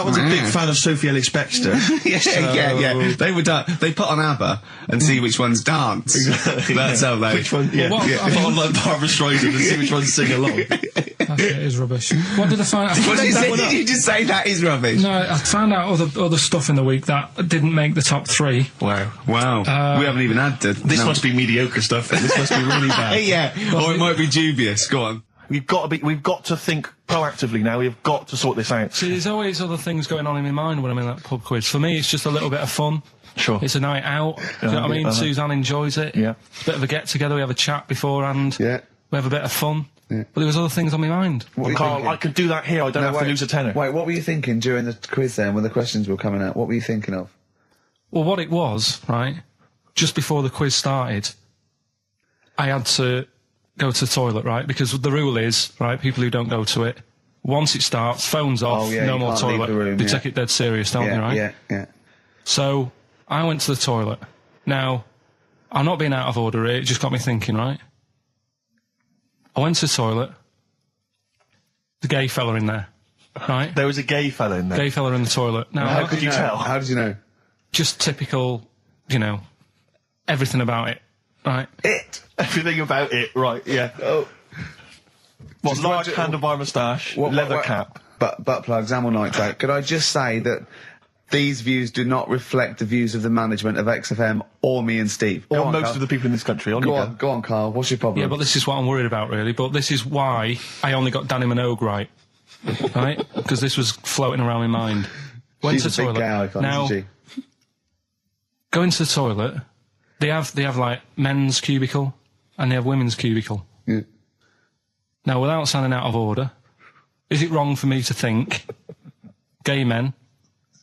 one's a big fan of Sophie Ellis-Bextor. Yeah. They would. They put on ABBA and see which ones dance. Exactly. That's how they. Which one? Yeah. Put on like Barbra Streisand and see which ones sing along. That is rubbish. What did I find out? Did you just say that is rubbish? No, I found out other stuff in the week that didn't make the top 3. Wow. We haven't even had to. This must be mediocre stuff. This must be really bad. Yeah. Or it might be dubious. Go on. We've got to think proactively now. We've got to sort this out. See, there's always other things going on in my mind when I'm in that pub quiz. For me, it's just a little bit of fun. Sure. It's a night out. You know what I mean? Suzanne enjoys it. Yeah. It's a bit of a get-together. We have a chat beforehand. Yeah. We have a bit of fun. Yeah. But there was other things on my mind. Well, Carl, I could do that here. I don't have to lose a tenner. Wait, what were you thinking during the quiz then, when the questions were coming out? What were you thinking of? Well, what it was, right, just before the quiz started, I had to go to the toilet, right, because the rule is, right, people who don't go to it, once it starts, phones off, no more toilet. They take it dead serious, don't they, right? Yeah. So, I went to the toilet. Now, I'm not being out of order here, it just got me thinking, right? I went to the toilet, the gay fella in there, right? There was a gay fella in there. Gay fella in the toilet. Now, how could you tell? How did you know? Just typical, you know, everything about it, right? Everything about it, right, yeah. Oh. What, large handlebar moustache, leather cap. Butt plugs, amyl nitrate. Could I just say that These views do not reflect the views of the management of XFM or me and Steve. Or Go on, most Carl. of the people in this country. Go on, Carl. What's your problem? Yeah, but this is what I'm worried about, really. But this is why I only got Danny Minogue right. Right? Because this was floating around my mind. Went She's to a the big toilet. gay icon, Now, isn't she? go into the toilet. They have like men's cubicle and they have women's cubicle. Yeah. Now, without sounding out of order, is it wrong for me to think gay men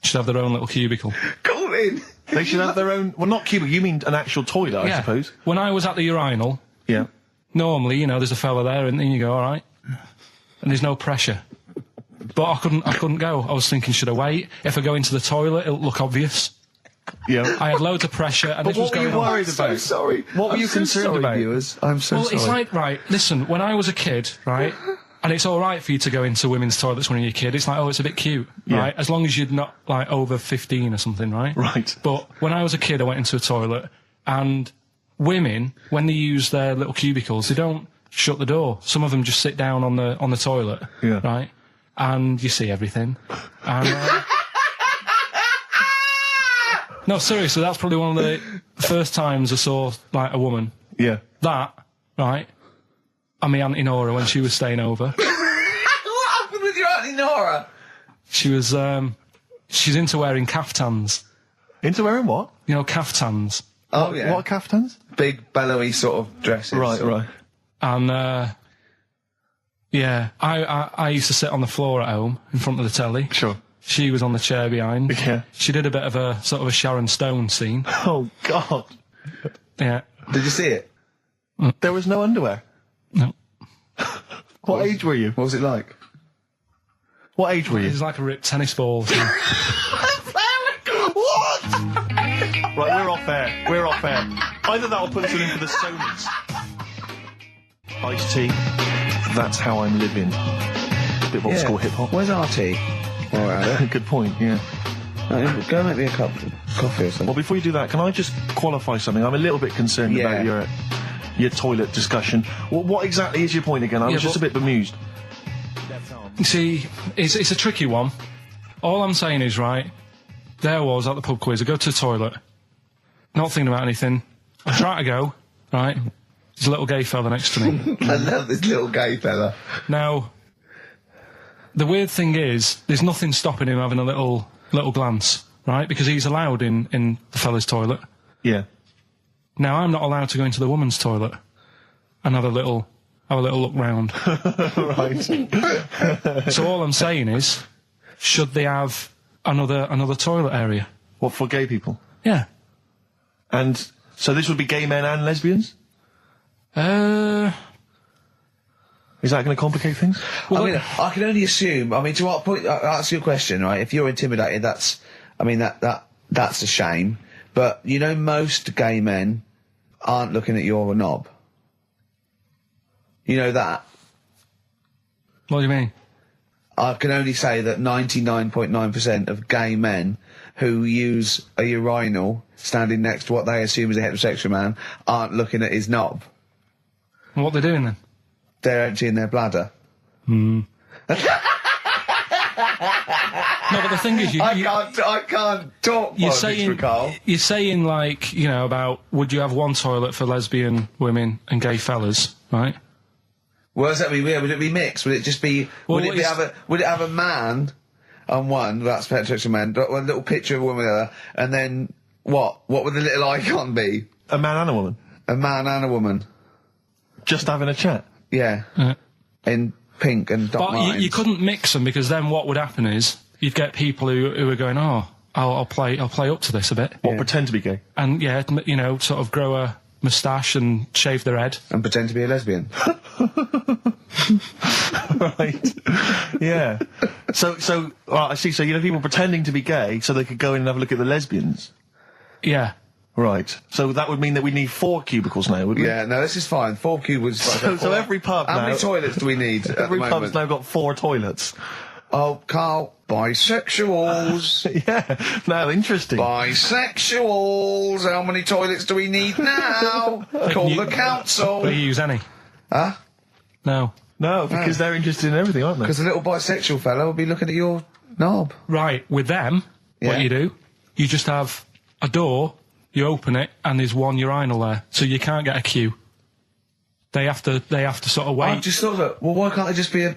should have their own little cubicle? Call in. They should have their own... Well, not cubicle. You mean an actual toilet, I suppose. When I was at the urinal, Yeah. normally, you know, there's a fella there and then you go, all right. And there's no pressure. But I couldn't go. I was thinking, should I wait? If I go into the toilet, it'll look obvious. Yeah. I had loads of pressure and this was what were going you on. worried about? I'm so sorry. What were I'm you so concerned sorry, about? viewers? I'm so Well, sorry. it's like, right, listen, when I was a kid, right, and it's all right for you to go into women's toilets when you're a kid, it's like, oh, it's a bit cute, Yeah. right, as long as you're not, like, over 15 or something, right? Right. But when I was a kid, I went into a toilet, and women, when they use their little cubicles, they don't shut the door. Some of them just sit down on the toilet, Yeah. right, and you see everything. And, no, seriously, that's probably one of the first times I saw, like, a woman. Yeah. That, right, and my Auntie Nora when she was staying over. What happened with your Auntie Nora? She was, she's into wearing caftans. Into wearing what? You know, caftans. Oh, yeah. What are caftans? Big, bellowy sort of dresses. Right. And, yeah, I used to sit on the floor at home in front of the telly. Sure. She was on the chair behind. Yeah. She did a bit of a sort of a Sharon Stone scene. Oh, God. Yeah. Did you see it? There was no underwear. No. What age were you? What was it like? What age were It you? was like a ripped tennis ball. What? Right, we're off air. We're off air. Either that or put us in for the Sonys. Ice-T. That's how I'm living. Bit of old school hip-hop. Where's RT? All right. Good point, yeah. Go make me a cup of coffee or something. Well, before you do that, can I just qualify something? I'm a little bit concerned Yeah. about your toilet discussion. Well, what exactly is your point again? I was just a bit bemused. You see, it's a tricky one. All I'm saying is, right, there I was at the pub quiz. I go to the toilet, not thinking about anything. I try to go, right, there's a little gay fella next to me. I love this little gay fella. Now, the weird thing is, there's nothing stopping him having a little glance, right, because he's allowed in the fella's toilet. Yeah. Now, I'm not allowed to go into the woman's toilet and have a little look round. Right. So all I'm saying is, should they have another toilet area? What, for gay people? Yeah. And so this would be gay men and lesbians? Is that going to complicate things? I mean, I can only assume. I mean, to what point? I'll ask you a question, right? If you're intimidated, that's a shame. But you know, most gay men aren't looking at your knob. You know that. What do you mean? I can only say that 99.9% of gay men who use a urinal standing next to what they assume is a heterosexual man aren't looking at his knob. What they're doing then? They're emptying their bladder. No, but the thing is, I can't talk you're politics saying, for Carl. you're saying, like, you know, about would you have one toilet for lesbian women and gay fellas, right? What does that mean? Would it be mixed? Would it just be? Well, would it have a man on one? That's heterosexual man. One little picture of a woman on the other, and then what? What would the little icon be? A man and a woman? A man and a woman. Just having a chat? Yeah. In pink and dot But lines. you couldn't mix them because then what would happen is you'd get people who are going, oh, I'll play up to this a bit, What, pretend to be gay? and yeah, you know, sort of grow a moustache and shave their head. And pretend to be a lesbian. Right. Yeah. So, well, I see. So, you know, people pretending to be gay so they could go in and have a look at the lesbians. Yeah. Right. So that would mean that we need 4 cubicles now, would we? Yeah, no, this is fine. 4 cubicles. So every pub How now... many toilets do we need at Every the pub's moment? now got 4 toilets. Oh, Carl, bisexuals. Yeah. Now, interesting. Bisexuals. How many toilets do we need now? Call the council. Do you use any? Huh? No. No, because they're interested in everything, aren't they? Because the little bisexual fellow will be looking at your knob. Right, with them, What you do, you just have a door, you open it, and there's one urinal there, so you can't get a queue. They have to sort of wait. I just thought that, well, why can't there just be a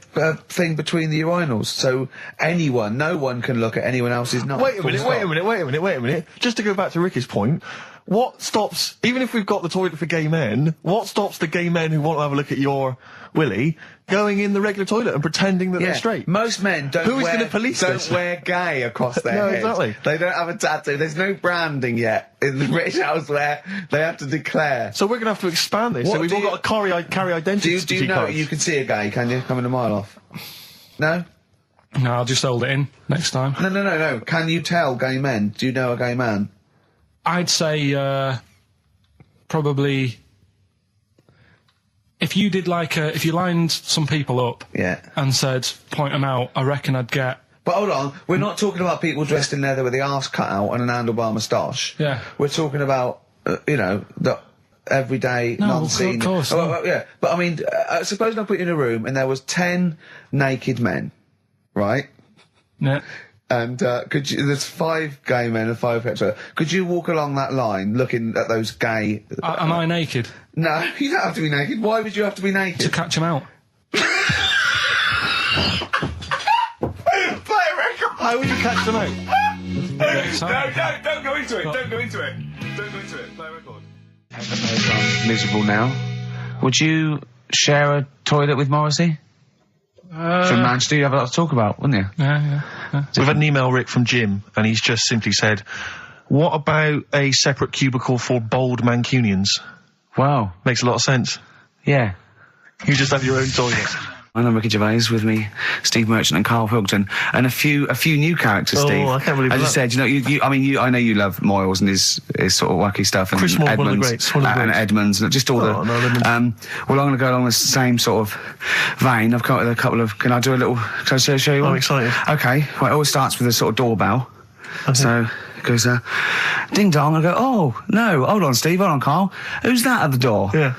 thing between the urinals so no one can look at anyone else's knob? Wait a minute. Just to go back to Ricky's point, what stops, even if we've got the toilet for gay men, what stops the gay men who want to have a look at your willy going in the regular toilet and pretending that they're straight? Most men don't wear gay across their head. Exactly. They don't have a tattoo. There's no branding yet in the British house where they have to declare. So we're going to have to expand this. What So we've all got to carry identity Do you know cards. you can see a gay, can you? Coming a mile off. No? No, I'll just hold it in next time. No. Can you tell gay men? Do you know a gay man? I'd say probably if you did if you lined some people up and said point them out, I reckon I'd get. But hold on, we're not talking about people dressed in leather with the arse cut out and an handlebar moustache. Yeah. We're talking about the everyday non-seen. Of course. Yeah, but I mean, suppose I put you in a room and there was 10 naked men, right? Yeah. And there's 5 gay men and 5 hetero. Could you walk along that line looking at those gay... Am I naked? No, you don't have to be naked. Why would you have to be naked? To catch them out. Play a record! How would you catch them out? No, don't go into it. Don't go into it. Play a record. I'm miserable now. Would you share a toilet with Morrissey? From Manchester, you'd have a lot to talk about, wouldn't you? Yeah. We've had an email, Rick, from Jim, and he's just simply said, what about a separate cubicle for bold Mancunians? Wow. Makes a lot of sense. Yeah. You just have your own toilet. I'm Ricky Gervais, with me, Steve Merchant and Karl Pilkington, and a few new characters, Steve. I can't believe As that. you said, I know you love Moyles and his sort of wacky stuff, and Chris Moyles, Edmonds, one of the greats, one of the and greats. Edmonds, and just all Edmonds. well, I'm going to go along the same sort of vein. I've come up with a couple of. Can I show you one? I'm excited. Okay. Well, it always starts with a sort of doorbell. Okay. So it goes, ding dong. I go, oh no, hold on, Steve, hold on, Karl. Who's that at the door? Yeah.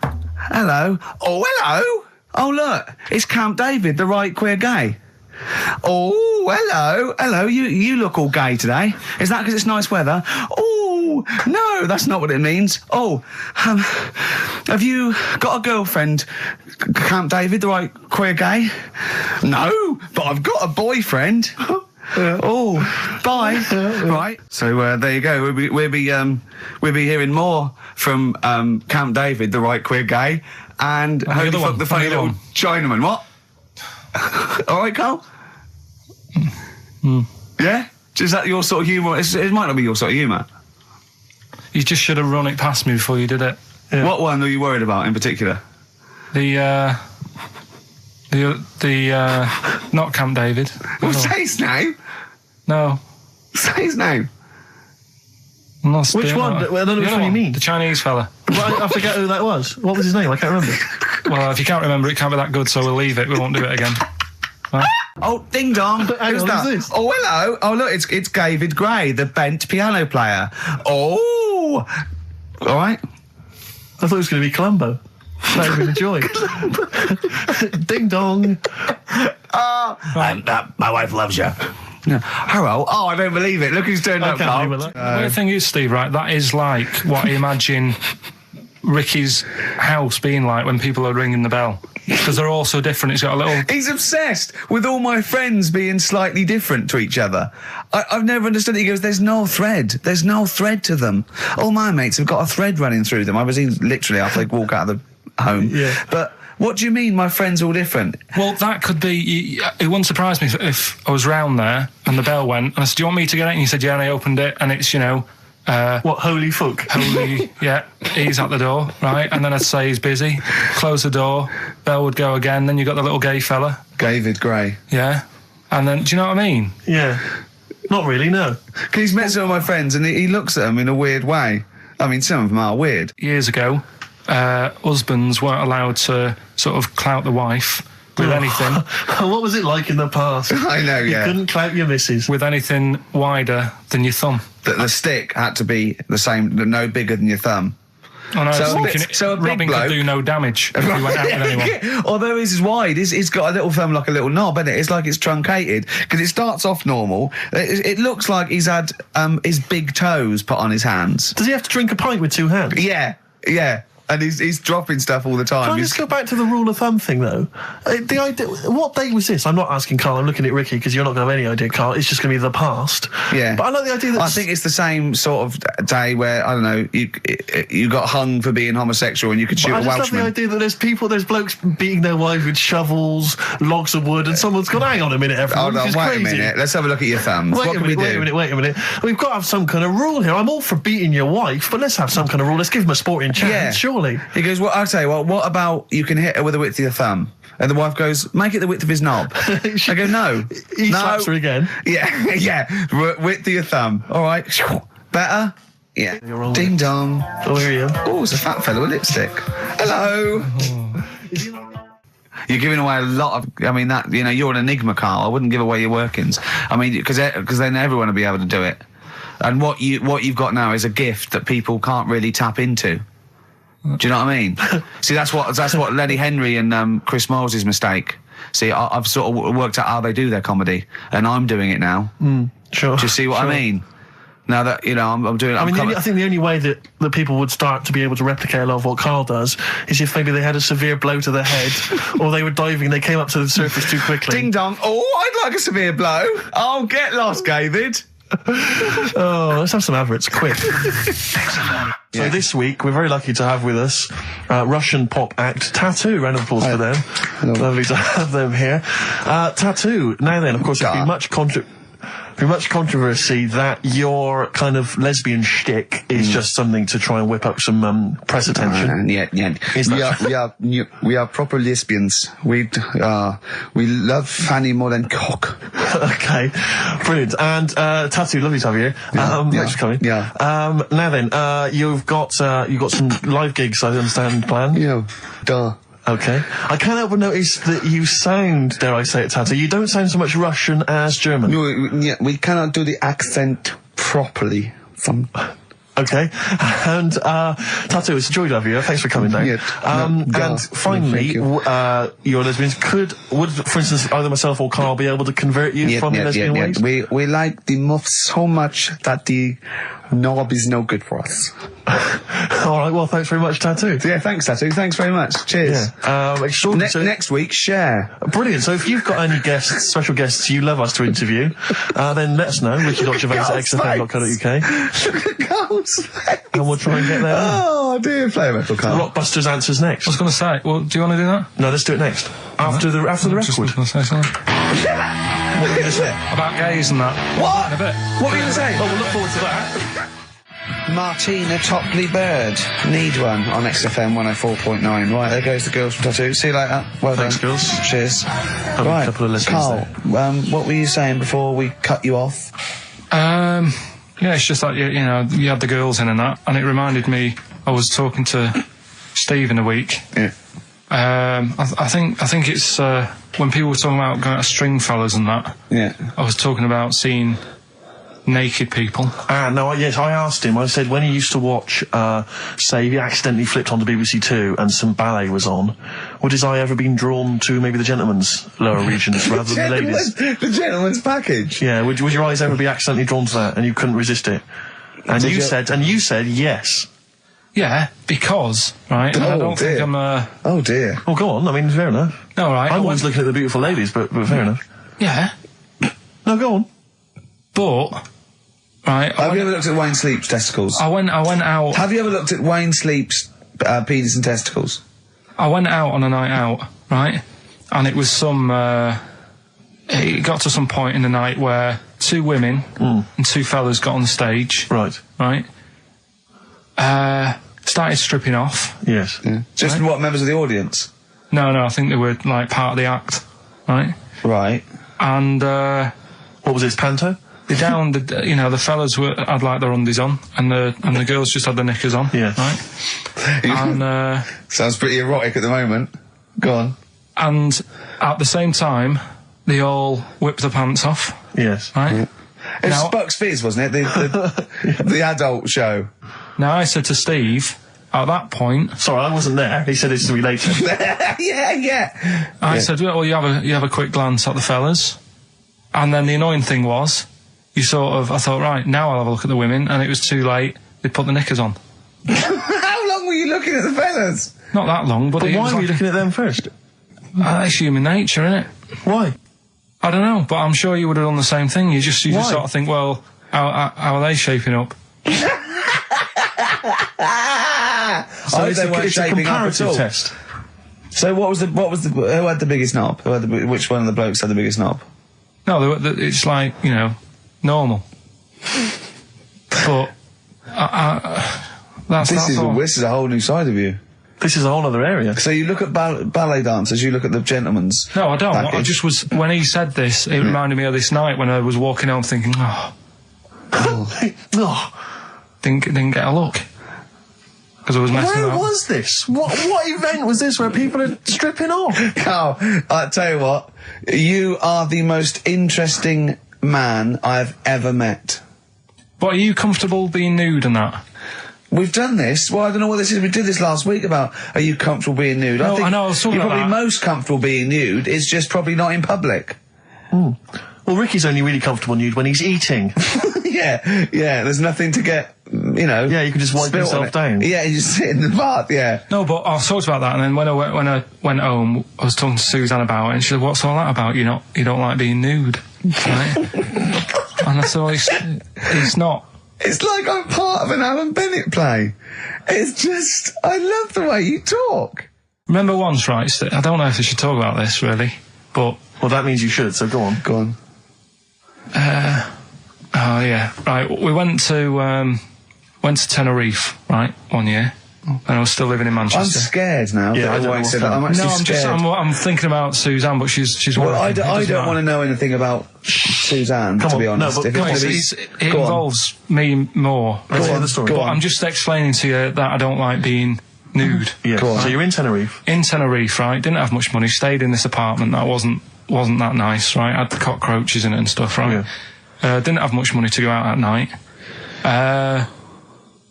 Hello. Oh, hello. Oh, look, it's Camp David, the right queer gay. Oh, hello, you look all gay today. Is that because it's nice weather? Oh, no, that's not what it means. Oh, have you got a girlfriend, Camp David, the right queer gay? No, but I've got a boyfriend. Oh, bye. Right. So there you go. We'll be hearing more from Camp David, the right queer gay, and Holy Fuck the Funny Little Chinaman. What? All right, Karl. Yeah. Is that your sort of humour? It might not be your sort of humour. You just should have run it past me before you did it. Yeah. What one are you worried about in particular? The not Camp David. Well, say his name. No. Say his name. I'm not Which doing one? that. Well, I don't know The which other one you mean. The Chinese fella. Well, I forget who that was. What was his name? I can't remember. Well, if you can't remember, it can't be that good, so we'll leave it. We won't do it again. Right? Oh, ding dong. Hang Who's on, that? who's this? Oh, hello. Oh, look, it's David Gray, the bent piano player. Oh. All right. I thought it was going to be Columbo. That would have been a joy. Ding dong. My wife loves you. No. Hello. Oh, I don't believe it. Look who's turned up, can't Karl. believe it. The weird thing is, Steve, right, that is like what I imagine Ricky's house being like when people are ringing the bell. Because they're all so different. It's got a little... He's obsessed with all my friends being slightly different to each other. I've never understood it. He goes, there's no thread. There's no thread to them. All my mates have got a thread running through them. I was in literally after they walk out of the home. Yeah. But what do you mean my friends are all different? Well, that could be... It wouldn't surprise me if I was round there and the bell went, and I said, do you want me to get it? And he said, yeah, and I opened it, and it's, What, holy fuck? holy, yeah, he's at the door, right? And then I'd say he's busy, close the door, bell would go again, then you got the little gay fella, David Gray. yeah? And then, do you know what I mean? Yeah. Not really, no. Because he's met some of my friends and he looks at them in a weird way. I mean, some of them are weird. Years ago, husbands weren't allowed to sort of clout the wife with anything, What was it like in the past? I know, You yeah. couldn't clout your missus. with anything wider than your thumb. The stick had to be the same, no bigger than your thumb. I know, So I was a thinking bit- so a big Robin bloke- could do no damage if he went out with anyone. Although his is wide, he's got a little thumb like a little knob, isn't it? It's like it's truncated because it starts off normal. It looks like he's had his big toes put on his hands. Does he have to drink a pint with two hands? Yeah. And he's dropping stuff all the time. Can I just go back to the rule of thumb thing, though? The idea, what date was this? I'm not asking Carl, I'm looking at Ricky, because you're not going to have any idea, Carl. It's just going to be the past. Yeah. But I like the idea that... I think it's the same sort of day where, I don't know, you got hung for being homosexual and you could shoot a I just love Welshman. the idea that there's blokes beating their wives with shovels, logs of wood, and someone's gone, hang on a minute, everyone, Hold on, this is wait crazy. a minute. Let's have a look at your thumbs. What can we do? Wait a minute. We've got to have some kind of rule here. I'm all for beating your wife, but let's have some kind of rule. Let's give him a sporting chance, surely. He goes, well, I'll tell you what about you can hit her with the width of your thumb? And the wife goes, make it the width of his knob. I go, no. He slaps her again. Yeah. Width of your thumb. All right. Better? Yeah. You're wrong. Ding dong. Oh, here you are. Oh, it's a fat fella with lipstick. Hello. You're giving away a lot of. I mean, that you're an enigma, Carl. I wouldn't give away your workings. I mean, because then everyone will be able to do it. And what you've got now is a gift that people can't really tap into. Do you know what I mean? See, that's what Lenny Henry and Chris Miles' mistake. See, I've sort of worked out how they do their comedy, and I'm doing it now. Sure. Do you see what I mean? Now that I'm doing it. I think the only way that people would start to be able to replicate a lot of what Carl does is if maybe they had a severe blow to the head, or they were diving and they came up to the surface too quickly. Ding dong. Oh, I'd like a severe blow. Oh, get lost, David. Oh, let's have some adverts, quick. So this week, we're very lucky to have with us Russian pop act Tattoo. Round of applause for them. Hello. Lovely to have them here. Tattoo. Now then, of course, there's been much controversy that your kind of lesbian shtick is just something to try and whip up some press attention. We are proper lesbians. We love fanny more than cock. Okay, brilliant. And Tattoo, lovely to have you here. Thanks for coming. Yeah. Now then, you've got some live gigs, I understand, planned. Yeah. Duh. Okay. I can't help but notice that you sound, dare I say it, Tattoo, you don't sound so much Russian as German. No, we cannot do the accent properly. Okay. And Tattoo, it's a joy to have you. Thanks for coming down. And finally, your lesbians would, for instance, either myself or Carl be able to convert you from your lesbian ways? We like the muff so much that the knob is no good for us. All right, well, thanks very much, Tattoo. Yeah, thanks, Tattoo. Thanks very much. Cheers. Extraordinary. Next week, share. Brilliant. So if you've got any guests, special guests you love us to interview, then let us know. Ricky.Gervais at XFM.co.uk. Look at Carl's face. And we'll try and get there. Oh, dear. Play a metal, Carl. Rockbusters answers next. I was going to say, well, do you want to do that? No, let's do it next. After the Just record. was going to say something. What were you going to say? About gays and that. What? In a bit. What were you going to say? Oh, we'll look forward to that. Martina Topley Bird. Need one on XFM 104.9. Right, there goes the girls from Tattoo. See you later. Well Thanks, done. girls. Cheers. A Right, couple of listeners Carl, what were you saying before we cut you off? Yeah, it's just like, you had the girls in and that, and it reminded me, I was talking to Steve in a week. Yeah. I think it's, when people were talking about going to Stringfellas and that, Yeah. I was talking about seeing naked people. Yes, I asked him, I said, when he used to watch, say, he accidentally flipped onto BBC Two and some ballet was on, would his eye ever been drawn to maybe the gentleman's lower regions rather than the ladies? The gentleman's package. Yeah, would your eyes ever be accidentally drawn to that and you couldn't resist it? And you said yes. Yeah, because, right, I don't think I'm, Oh, dear. Well, go on, I mean, fair enough. no, right. I'm always looking at the beautiful ladies, but fair enough. Yeah, No, go on. but, right, Have you ever looked at Wayne Sleep's testicles? I went out. Have you ever looked at Wayne Sleep's penis and testicles? I went out on a night out, right? And it was it got to some point in the night where two women and two fellas got on the stage. Right. Started stripping off. Yes. Yeah. Just what, members of the audience? No, I think they were, like, part of the act, right? Right. And, What was this, panto? the fellas had, like, their undies on, and the girls just had their knickers on. Yes. Right? And, Sounds pretty erotic at the moment. Go on. and at the same time, they all whipped their pants off, Yes. right? It was Now- Bucks Fizz, wasn't it? The adult show. Now, I said to Steve, at that point, Sorry, I wasn't there. He said it's to be later. yeah. I said, well, you have a quick glance at the fellas. And then the annoying thing was, I thought, right, now I'll have a look at the women, and it was too late. They put the knickers on. How long were you looking at the fellas? Not that long, but it Why was were you like, looking at them first? that's human nature, innit? Why? I don't know, but I'm sure you would have done the same thing. You just sort of think, well, how are they shaping up? So they weren't it's a shaping up at comparative all. test. So who had the biggest knob? Which one of the blokes had the biggest knob? No, it's like, normal. But This is a whole new side of you. This is a whole other area. So you look at ballet dancers, you look at the gentlemen's. No, I don't. package. I just was, when he said this, it reminded me of this night when I was walking home thinking, didn't get a look. Because I was messing Where up. was this? What event was this where people are stripping off? Carl, I tell you what, you are the most interesting man I've ever met. But are you comfortable being nude and that? We've done this. Well, I don't know what this is. We did this last week about, are you comfortable being nude? No, I know, I was talking you're about probably that. most comfortable being nude. It's just probably not in public. Well, Ricky's only really comfortable nude when he's eating. yeah. There's nothing to get, Yeah, you can just wipe spilt on yourself it. down. Yeah, you just sit in the bath, yeah. No, but I talked about that, and then when I went home, I was talking to Suzanne about it, and she said, "What's all that about? You don't like being nude, right?" And I said, well, it's not. It's like I'm part of an Alan Bennett play. It's just, I love the way you talk. Remember once, right? I don't know if I should talk about this really, but Well, that means you should, so go on. Go on. oh yeah, right. We went to Tenerife, right, one year, and I was still living in I'm Manchester. scared now. Yeah, that I don't know Wayne said what's that. I'm No, actually scared. I'm thinking about Suzanne, but she's Well, working. I don't want to know anything about Suzanne, Come to on, be no, honest. but If come on, it's gonna It be- Go on. involves me more. Let's hear on, the story. go But on. I'm just explaining to you that I don't like being nude. Yeah. Go on. So you're in Tenerife. In Tenerife, right? Didn't have much money. Stayed in this apartment that wasn't that nice, right? Had the cockroaches in it and stuff, right? Didn't have much money to go out at night.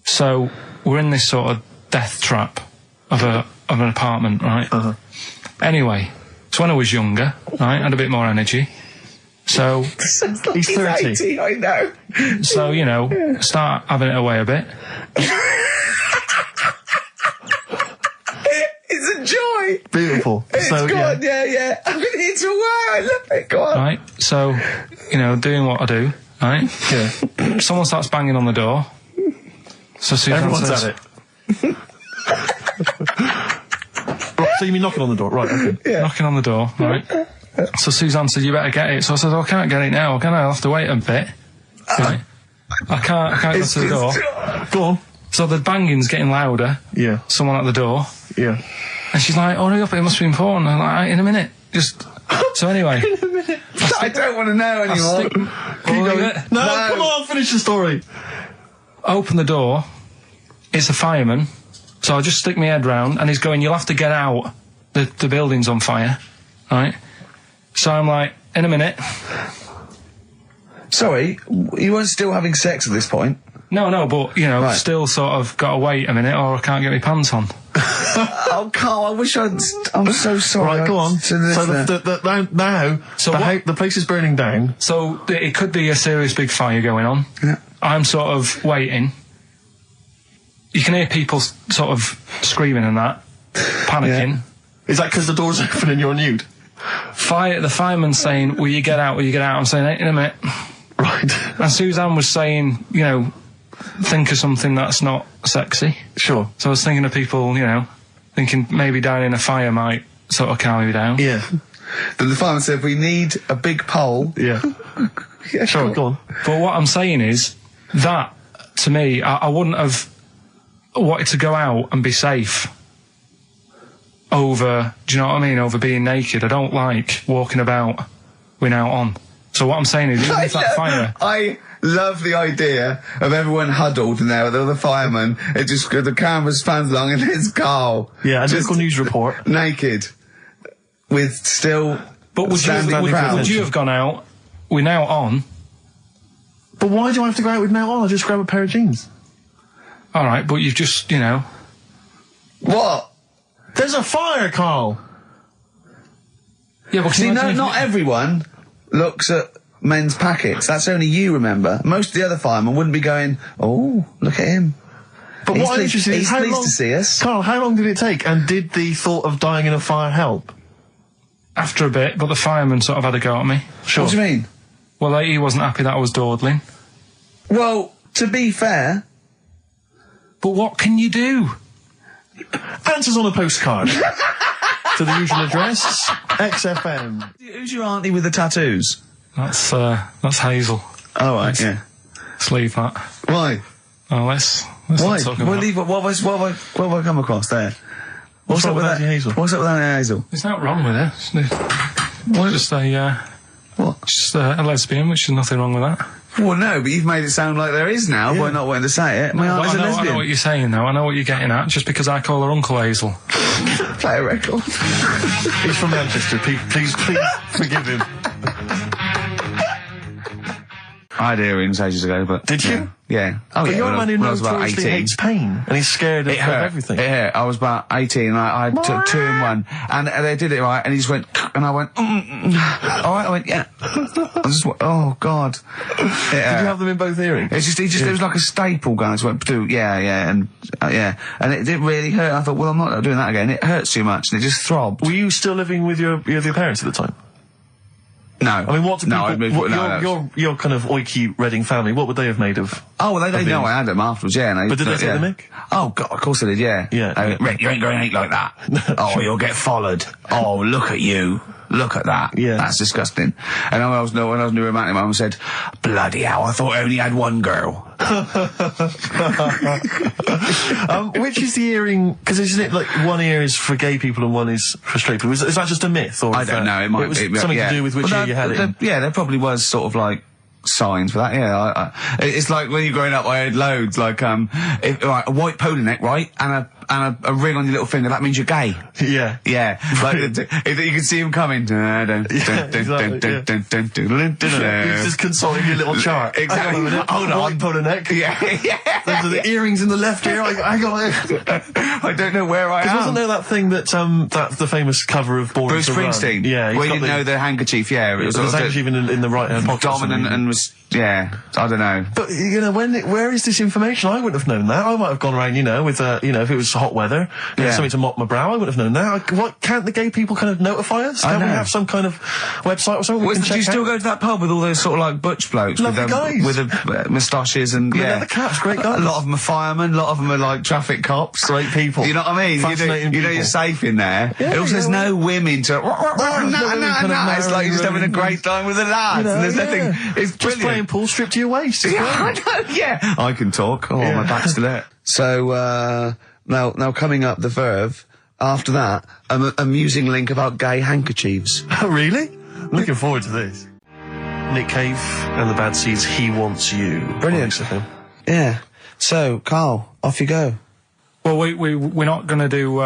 So we're in this sort of death trap of an apartment, right? Uh-huh. Anyway, so when I was younger, right, had a bit more energy. So He's 30. 80, I know. so start having it away a bit. It's a joy. Beautiful. It's so, good, yeah. I'm going to hit it away. I love it. Go on. Right, so doing what I do, right? Yeah. Someone starts banging on the door. So Suzanne Everyone's says, at it. Right, so you mean knocking on the door? Right, okay. knocking on the door, right? So Suzanne said, "You better get it." So I said, "I can't get it now. Can I? I'll have to wait a bit." Right? I can't go to the door. Go on. So the banging's getting louder. Yeah. Someone at the door, Yeah. and she's like, "Hurry up! It must be important." I'm like, "In a minute." Just so anyway. I don't want to know anymore. Keep going. No, come on, finish the story. Open the door. It's a fireman. So I just stick my head round, and he's going, "You'll have to get out. The building's on fire." Right? So I'm like, "In a minute." Sorry, you weren't still having sex at this point? No, but, Right. still sort of got to wait a minute or I can't get my pants on. Oh, Carl, I wish I'm so sorry. Right, go on. So So now, So the place is burning down. So it could be a serious big fire going on. Yeah. I'm sort of waiting. You can hear people sort of screaming and that, panicking. Is that because the door's open and you're nude? The fireman saying, "Will you get out? Will you get out?" I'm saying, "In a minute." Right. And Suzanne was saying, think of something that's not sexy. Sure. So I was thinking of people, thinking maybe down in a fire might sort of calm me down. Yeah. Then the fireman said, we need a big pole. Yeah. Yeah, Sure, go on. But what I'm saying is that, to me, I wouldn't have wanted to go out and be safe over, do you know what I mean, over being naked. I don't like walking about without on. So what I'm saying is, even if that fire... I love the idea of everyone huddled in there with all the firemen. It just, the camera's fans along and there's Carl. Yeah, a just local news report. naked. With still But would standing crowd. you have gone out without on? But why do I have to go out with now on? I'll just grab a pair of jeans. All right, but you've just, What? There's a fire, Carl. Yeah, but See, not everyone looks at men's packets. That's only you, remember. Most of the other firemen wouldn't be going, oh, look at him. But what I'm interested in is he's pleased to see us. Carl, how long did it take? And did the thought of dying in a fire help? After a bit, but the fireman sort of had a go at me. Sure. What do you mean? Well, he wasn't happy that I was dawdling. Well, to be fair... But what can you do? Answers on a postcard. To the usual address, XFM. Who's your auntie with the tattoos? That's Hazel. Oh, right, yeah. Let's leave that. Why? Oh, let's Why? not talk Well, about leave it. What have I come across there? What's up with that? Auntie Hazel? What's up with Auntie Hazel? There's nothing wrong with it. It's just What? just a lesbian, which is nothing wrong with that. Well, no, but you've made it sound like there is now by not wanting to say it. My auntie's a I lesbian. know what you're saying now. I know what you're getting at. Just because I call her Uncle Hazel. Play a record. He's from Manchester. Please forgive him. I had earrings ages ago, but... Did you? Yeah. Oh, But yeah, you're a when man who when I was about notoriously 18. hates pain, and he's scared of everything. It hurt. I was about 18 and I took 2 in 1 and they did it right and he just went and I went alright, I went yeah. I just went, oh god. Did you have them in both earrings? It's just it was like a staple gun. I just went yeah and it didn't really hurt. I thought, well, I'm not doing that again. It hurts too much and it just throbbed. Were you still living with your parents at the time? No. I mean, what do people... your kind of oiky Reading family, what would they have made of... Oh, well, they know I had them afterwards, yeah. But did they take the mick? Oh, God, of course they did, yeah. Yeah. Rick, you ain't going to eat like that. Oh, you'll get followed. Oh, look at you. Look at that. Yeah. That's disgusting. And when I was new romantic, my mum said, bloody hell, I thought I only had one girl. Which is the earring... Because isn't it like one ear is for gay people and one is for straight people? Is that just a myth? Or I don't know, it might be. something to do with which ear you had it in? Yeah, there probably was sort of like signs for that, yeah. It's like when you're growing up, I had loads, like, a white polo neck, right? And a ring on your little finger, that means you're gay. Yeah. Yeah. Like, you can see him coming. You're just consulting your little chart. Exactly. Hold on. White polo neck. Yeah. Those are the earrings in the left ear. I got it. I don't know where I am. Wasn't there that thing that the famous cover of Born Bruce to Run? Springsteen? Yeah. Well, you didn't know the handkerchief, yeah. It was handkerchief in the right hand pocket. Dominant and was, yeah, I don't know. But, where is this information? I wouldn't have known that. I might have gone around, with, if it was hot weather, something to mop my brow, I wouldn't have known that. What, can't the gay people kind of notify us? Can't we have some kind of website or something we can check out? Do you still go to that pub with all those sort of like butch blokes? Lovely guys. With the moustaches and, yeah. The caps, great guys. A lot of them are firemen, a lot of them are like traffic cops. Great people. You know what I mean? Fascinating You know you're safe in there. Yeah, and also there's no women to... It's like you're just having a great time with the lads. And there's nothing... It's just brilliant. playing pool stripped to your waist. Yeah, I know, yeah. I can talk. Oh, my back's to that. So, now coming up the Verve, after that, an amusing link about gay handkerchiefs. Oh, really? Looking forward to this. Nick Cave and the Bad Seeds, He Wants You. Brilliant. Yeah. So, Carl, off you go. Well, we're not going to do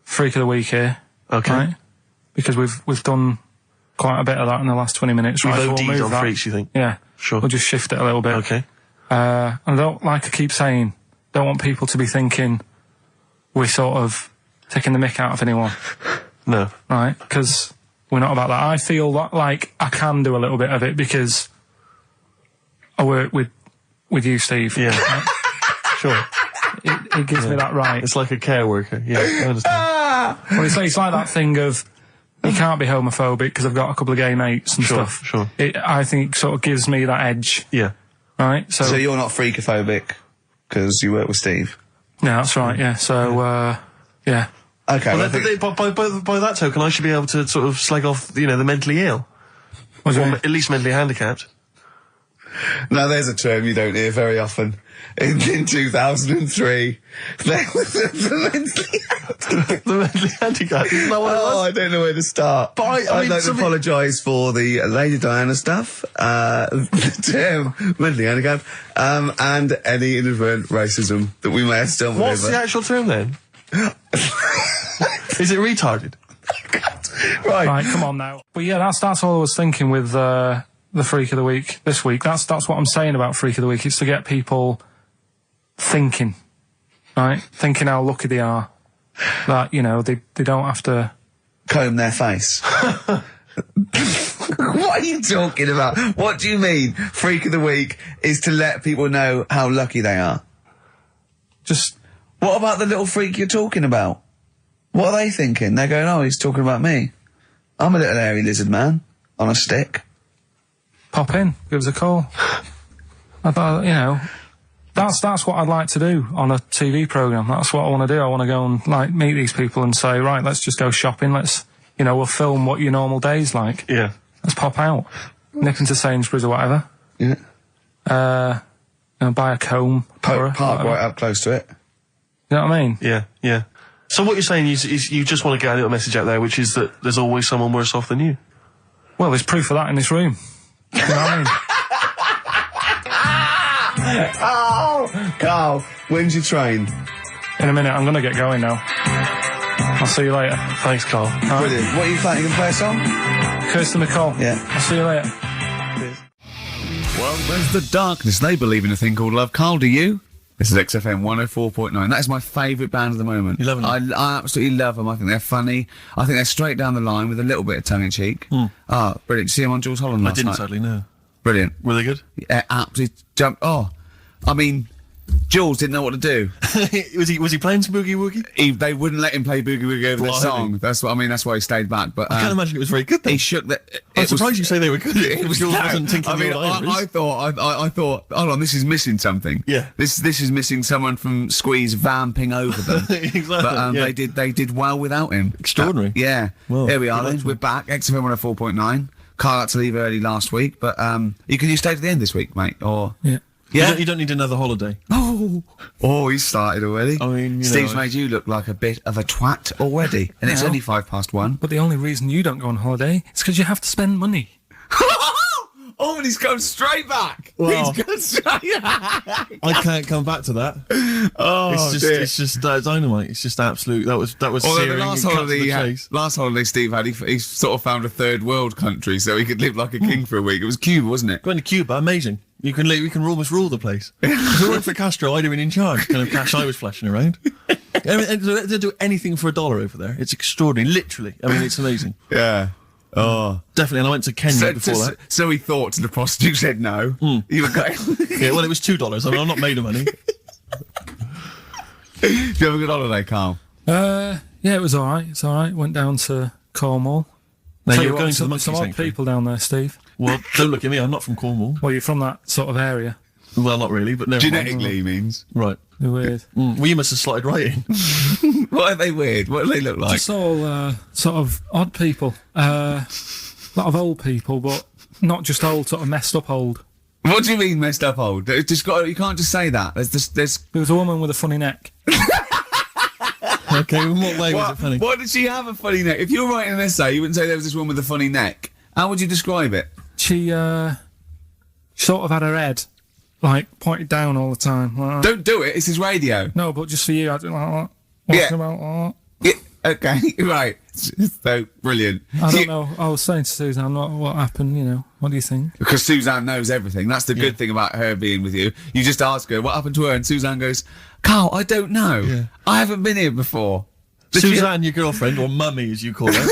Freak of the Week here. Okay. Right? Because we've done quite a bit of that in the last 20 minutes. We've right, OD'd on freaks, you think? Yeah. Sure. We'll just shift it a little bit. Okay. And I don't, like I keep saying, don't want people to be thinking we're sort of taking the mick out of anyone. No. Right? Because we're not about that. I feel that, like, I can do a little bit of it because I work with you, Steve. Yeah. Right? Sure. It gives me that right. It's like a care worker. Yeah, I understand. Well, it's like that thing of you can't be homophobic because I've got a couple of gay mates and stuff. Sure. I think it sort of gives me that edge. Yeah. Right? So you're not freakophobic because you work with Steve? Yeah, that's right, yeah. So, yeah. Okay. Well, by that token, I should be able to sort of slag off, the mentally ill. Or at least mentally handicapped. Now, there's a term you don't hear very often. In 2003, there was the mentally handicapped. Isn't that what it was? I don't know where to start. But I'd like to apologise for the Lady Diana stuff, the term mentally handicapped, and any inadvertent racism that we may have stumbled over. What's the actual term then? Is it retarded? Right, come on now. But yeah, that's all I was thinking with the Freak of the Week this week. That's what I'm saying about Freak of the Week. It's to get people thinking. right? Thinking how lucky they are that, you know, they don't have to comb their face. What are you talking about? What do you mean? Freak of the week is to let people know how lucky they are. just. What about the little freak you're talking about? What are they thinking? They're going, oh, he's talking about me. I'm a little hairy lizard man on a stick. Pop in, give us a call. I thought, you know, that's what I'd like to do on a TV programme. That's what I want to do. I want to go and, like, meet these people and say, right, let's just go shopping. Let's, you know, we'll film what your normal day's like. Yeah. Let's pop out. Nip into Sainsbury's or whatever. Yeah. You know, buy a comb. Park right up close to it. You know what I mean? Yeah, yeah. So what you're saying is you just want to get a little message out there, which is that there's always someone worse off than you. Well, there's proof of that in this room. You know what I mean? Oh, Carl, when's your train? In a minute, I'm going to get going now. I'll see you later. Thanks, Carl. Brilliant. What are you playing? You can play a song? Kirsten McCall. Yeah. I'll see you later. Well, there's the darkness. They believe in a thing called love. Carl, do you? This is XFM 104.9. That is my favourite band at the moment. You love them? I absolutely love them. I think they're funny. I think they're straight down the line with a little bit of tongue-in-cheek. Ah, brilliant. See them on Jules Holland last night? I didn't, sadly, no. Brilliant. Were they good? Yeah, absolutely jump. Oh, I mean, Jules didn't know what to do. was he playing some Boogie Woogie? They wouldn't let him play Boogie Woogie over their song. That's what I mean. That's why he stayed back. But I can't imagine it was very good, though. he shook the. I'm surprised you say they were good. It was Jules no, wasn't tinkling I mean, the old ivories. I thought, hold on, this is missing something. Yeah. This is missing someone from Squeeze vamping over them. Exactly. But yeah. they did well without him. Extraordinary. Yeah. Well, here we are. good Then. We're back. XFM 104.9. Carl had to leave early last week, but you stay to the end this week, mate? Or Yeah. yeah. You don't need another holiday. Oh, he started already. I mean, you Steve's know, made you look like a bit of a twat already, and it's No. only 1:05. But the only reason you don't go on holiday is because you have to spend money. Oh, and he's gone straight back. Well, He's gone straight back. I can't come back to that. Oh, It's just dynamite. It's just absolute. That was Although searing. the last and cut to holiday, the he had, chase. last holiday Steve had, he sort of found a third world country so he could live like a king for a week. It was Cuba, wasn't it? Going to Cuba, amazing. You can almost rule the place. If it weren't for Castro, I'd have been in charge. Kind of cash I was flashing around. I mean, they'll do anything for $1 over there. It's extraordinary, literally. I mean, it's amazing. Yeah. Oh. Definitely, and I went to Kenya before that. So he thought, to the prostitute said no. You were going. Yeah, well, it was $2. I mean, I'm not made of money. Did you have a good holiday, Carl? Yeah, it was all right. It's all right. Went down to Cornwall. Now, Tell you you were what, going to the some monkey odd sanctuary. people down there, Steve. Well, don't look at me. I'm not from Cornwall. Well, you're from that sort of area. Well, not really, but never mind. Genetically, he means. Right. They're weird. Well, you must have slotted right in. What are they weird? What do they look like? Just all sort of odd people. A lot of old people, but not just old, sort of messed up old. What do you mean messed up old? It's just you can't just say that. There's There was a woman with a funny neck. Okay, in what way was it funny? Why did she have a funny neck? If you were writing an essay, you wouldn't say there was this woman with a funny neck. How would you describe it? She sort of had her head like pointed down all the time. Like that. Don't do it. It's his radio. No, but just for you, I didn't like that. Yeah. Walking about like Yeah. Okay. Right. So brilliant. that. I don't know. I was saying to Suzanne, what happened? You know, what do you think? Because Suzanne knows everything. That's the good thing about her being with you. You just ask her what happened to her, and Suzanne goes, "Carl, I don't know. Yeah. I haven't been here before." Suzanne, your girlfriend, or mummy as you call her.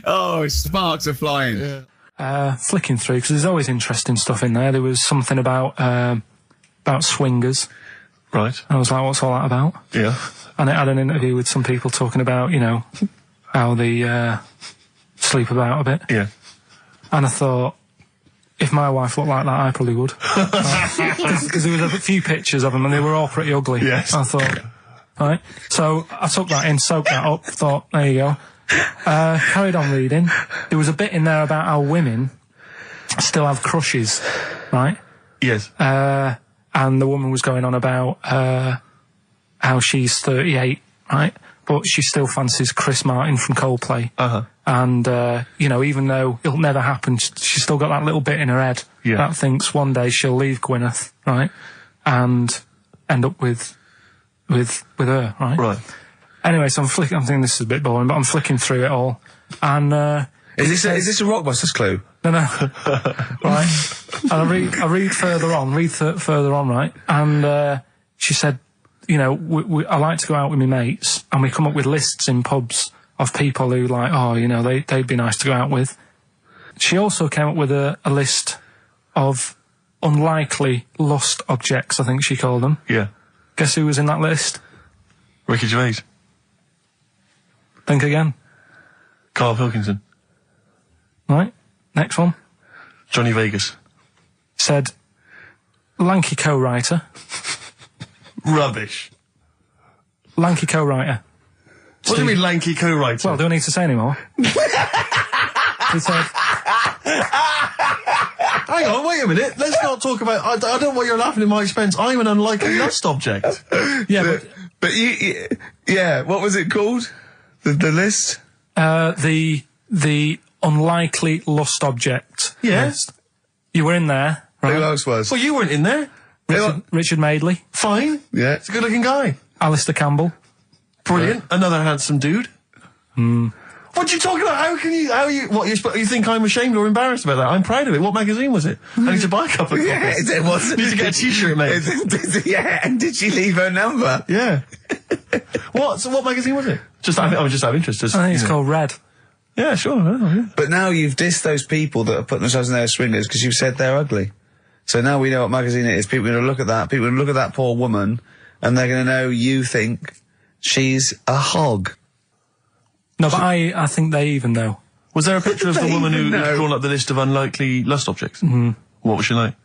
Oh, sparks are flying. Yeah. Flicking through because there's always interesting stuff in there. There was something about swingers. Right. I was like, what's all that about? Yeah. And it had an interview with some people talking about, you know, how they sleep about a bit. Yeah. And I thought, if my wife looked like that, I probably would. Because there was a few pictures of them and they were all pretty ugly. Yes. I thought, right. So I took that in, soaked that up, thought, there you go. Carried on reading. There was a bit in there about how women still have crushes, right? Yes. And the woman was going on about how she's 38, right? But she still fancies Chris Martin from Coldplay. Uh-huh. And, you know, even though it'll never happen, she's still got that little bit in her head that thinks one day she'll leave Gwyneth, right? And end up with her, right? Right. Anyway, so I'm thinking this is a bit boring, but I'm flicking through it all. And, Is this a Rockbusters clue? No. Right. And I read further on, right? And she said, you know, I like to go out with my mates, and we come up with lists in pubs of people who like, oh, you know, they'd be nice to go out with. She also came up with a list of unlikely lost objects, I think she called them. Yeah. Guess who was in that list? Ricky Gervais. Think again. Karl Pilkington. Right. Next one. Johnny Vegas. Said, lanky co-writer. Rubbish. Lanky co-writer. What do you mean lanky co-writer? Well, do I need to say any more? He said... Hang on, wait a minute. Let's not talk about... I don't know why you're laughing at my expense. I'm an unlikely lust object. Yeah, but yeah, what was it called? The list? The unlikely lost object Yes. list. You were in there, right? Who else was? Well, you weren't in there. Richard Madeley, Fine. Yeah. He's a good-looking guy. Alistair Campbell. Brilliant. Another handsome dude. What are you talking about? You think I'm ashamed or embarrassed about that? I'm proud of it. What magazine was it? I need to buy a couple of copies. It was. Need to get a t-shirt made. Yeah, and did she leave her number? Yeah. What magazine was it? I was just out of interest. I think it's called Red. Yeah, sure. Yeah. But now you've dissed those people that are putting themselves in their swingers because you've said they're ugly. So now we know what magazine it is. People are going to look at that. People are going to look at that poor woman, and they're going to know you think she's a hog. No, but I think they even know. Was there a picture of the woman who'd know. drawn up the list of unlikely lust objects? Mm-hmm. What was she like?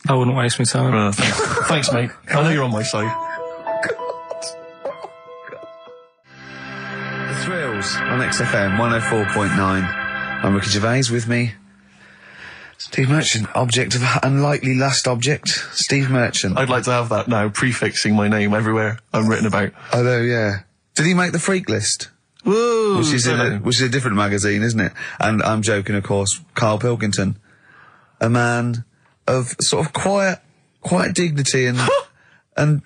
I wouldn't waste my time. Thanks, mate. I know you're on my side. The Thrills on XFM 104.9. I'm Ricky Gervais, with me Steve Merchant, object of unlikely lust object. Steve Merchant. I'd like to have that now, prefixing my name everywhere I'm written about. I know, yeah. Did he make the freak list? Whoa! Which is a different magazine, isn't it? And I'm joking, of course. Karl Pilkington, a man of sort of quiet dignity and and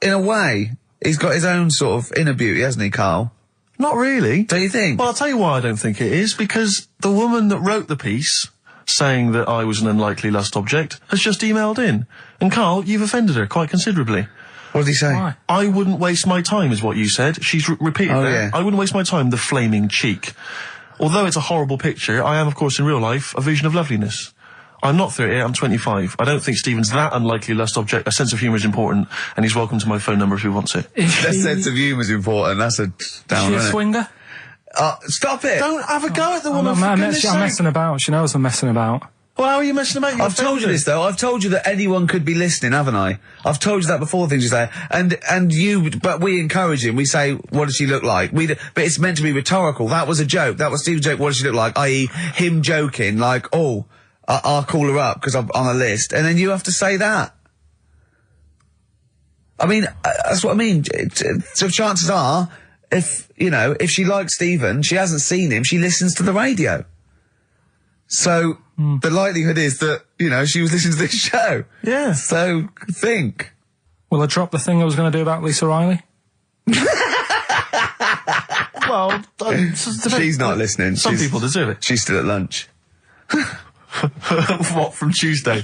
in a way, he's got his own sort of inner beauty, hasn't he, Karl? Not really. Do you think? Well, I'll tell you why I don't think it is, because the woman that wrote the piece saying that I was an unlikely lust object has just emailed in. And Karl, you've offended her quite considerably. What did he say? Why? I wouldn't waste my time, is what you said. She's repeated that. Yeah. I wouldn't waste my time, the flaming cheek. Although it's a horrible picture, I am, of course, in real life, a vision of loveliness. I'm not 38, I'm 25. I don't think Stephen's that unlikely lust object. A sense of humour is important, and he's welcome to my phone number if he wants it. That sense of humour is important. That's a Is down, she a isn't it? swinger? Stop it! Don't have a go at the woman, I'm for goodness sake. messing about. She knows I'm messing about. Well, how are you messing about? I've told you this though. I've told you that anyone could be listening, haven't I? I've told you that before. Things you say, but we encourage him. We say, "What does she look like?" But it's meant to be rhetorical. That was a joke. That was Steve's joke. What does she look like? I.e., him joking, like, "Oh, I'll call her up because I'm on a list," and then you have to say that. I mean, that's what I mean. So chances are, if she likes Stephen, she hasn't seen him. She listens to the radio. So the likelihood is that, she was listening to this show. Yeah. So think. Will I drop the thing I was going to do about Lisa Riley? Well, She's not listening. Some people deserve it. She's still at lunch. What, from Tuesday?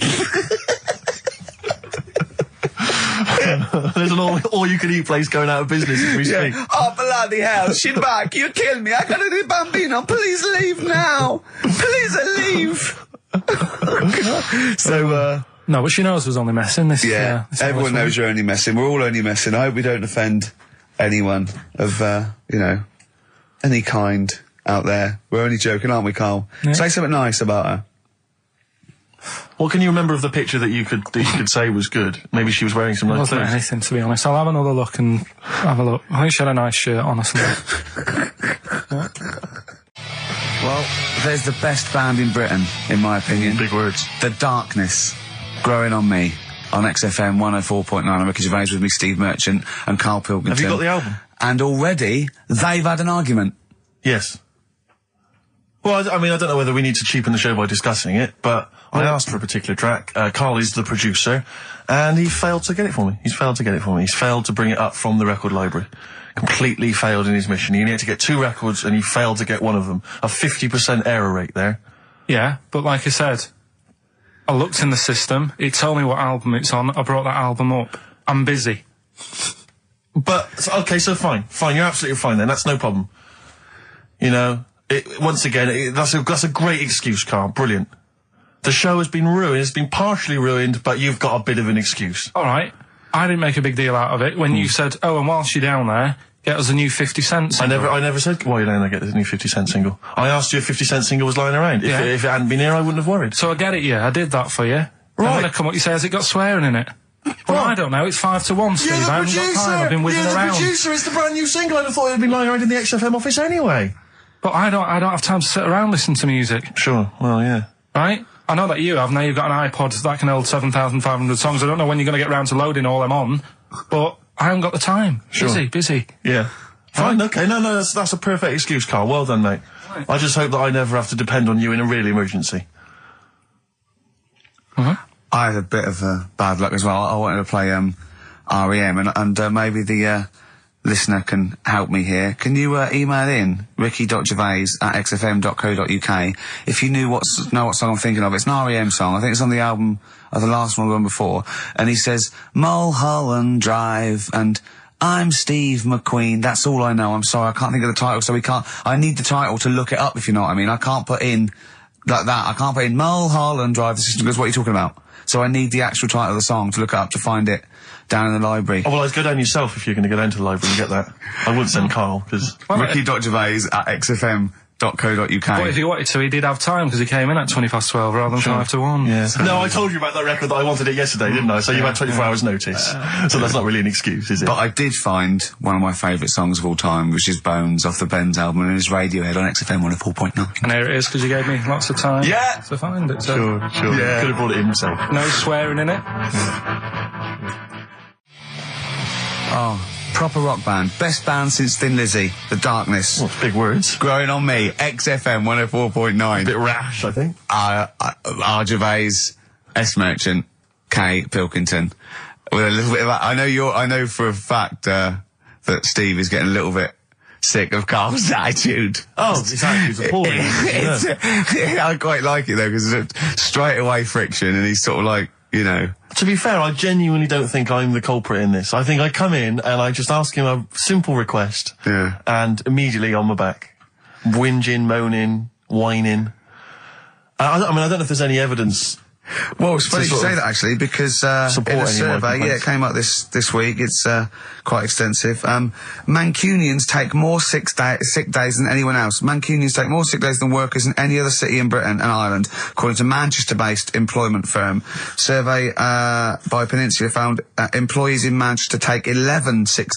There's an all-you-can-eat place going out of business as we speak. Oh, bloody hell, she's back. You killed me. I gotta do Bambino. Please leave now. Please leave. So, No, but she knows I was only messing. This everyone knows you're only messing. We're all only messing. I hope we don't offend anyone of, any kind out there. We're only joking, aren't we, Karl? Yeah. Say something nice about her. What can you remember of the picture that you could say was good? Maybe she was wearing some It nice wasn't clothes. anything, to be honest. I'll have another look and have a look. I think she had a nice shirt, honestly. Well, there's the best band in Britain, in my opinion. Big words. The Darkness, Growing on Me, on XFM 104.9. I'm Ricky Gervais, with me, Steve Merchant and Karl Pilkington. Have you got the album? And already, they've had an argument. Yes. Well, I mean, I don't know whether we need to cheapen the show by discussing it, but I asked for a particular track. Karl is the producer, and he failed to get it for me. He's failed to bring it up from the record library. Completely failed in his mission. He needed to get 2 records, and he failed to get one of them. A 50% error rate there. Yeah, but like I said, I looked in the system, it told me what album it's on, I brought that album up. I'm busy. But, okay, so fine, you're absolutely fine then, that's no problem. You know, once again, that's a great excuse, Karl, brilliant. The show has been ruined, it's been partially ruined, but you've got a bit of an excuse. Alright, I didn't make a big deal out of it when you said, oh, and whilst you're down there, get us a new 50 Cent single. I never said, why you don't get this new 50 Cent single. I asked you if 50 Cent single was lying around. If it hadn't been here, I wouldn't have worried. So I get it, I did that for you. Right. And when I come up, you say, has it got swearing in it? Well, I don't know, it's 5 to 1, Steve. You're the I haven't got time, I've been whizzing You're around. the producer, it's the brand new single. I'd have thought it had been lying around in the XFM office anyway. But I don't have time to sit around listening to music. Sure, well, yeah. Right? I know that you have. Now you've got an iPod that can hold 7,500 songs. I don't know when you're going to get round to loading all them on, but I haven't got the time. Sure. Busy. Yeah. Fine, okay. No, that's a perfect excuse, Karl. Well done, mate. Right. I just hope that I never have to depend on you in a real emergency. I had a bit of bad luck as well. I wanted to play REM, and maybe the listener can help me here. Can you email in ricky.gervais@xfm.co.uk if you know what song I'm thinking of? It's an REM song. I think it's on the album of the last one before. And he says, Mulholland Drive, and I'm Steve McQueen. That's all I know. I'm sorry, I can't think of the title, so I need the title to look it up, if you know what I mean. I can't put in like that. I can't put in Mulholland Drive. The system goes, what are you talking about? So I need the actual title of the song to look it up to find it down in the library. Oh, well, I'd go down yourself if you're going to go down to the library and get that. I wouldn't send Karl, because... ricky.gervais@xfm.co.uk. But if he wanted to, he did have time, because he came in at 12 rather than 5 to 1. Yeah. No, I told you about that record that I wanted it yesterday, didn't I? So you had 24 hours notice. So that's not really an excuse, is it? But I did find one of my favourite songs of all time, which is Bones off the Benz album, and it's Radiohead on XFM 104.9. And here it is, because you gave me lots of time to find it. So. Sure. Yeah. Could have brought it in himself. No swearing in it. Oh, proper rock band. Best band since Thin Lizzy. The Darkness. Well, big words. Growing on me. XFM 104.9. A bit rash, I think. R. Gervais, S. Merchant, K. Pilkington. With a little bit of that. I know for a fact, that Steve is getting a little bit sick of Karl's attitude. Oh, his attitude's appalling. I quite like it though, because it's straight away friction, and he's sort of like, you know. To be fair, I genuinely don't think I'm the culprit in this. I think I come in and I just ask him a simple request. Yeah. And immediately on my back. Whinging, moaning, whining. I don't know if there's any evidence. Well, it's funny you say that actually, because in a survey, it came up this week. It's quite extensive. Mancunians take more sick days than anyone else. Mancunians take more sick days than workers in any other city in Britain and Ireland, according to Manchester-based employment firm. Survey by Peninsula found employees in Manchester take 11 sick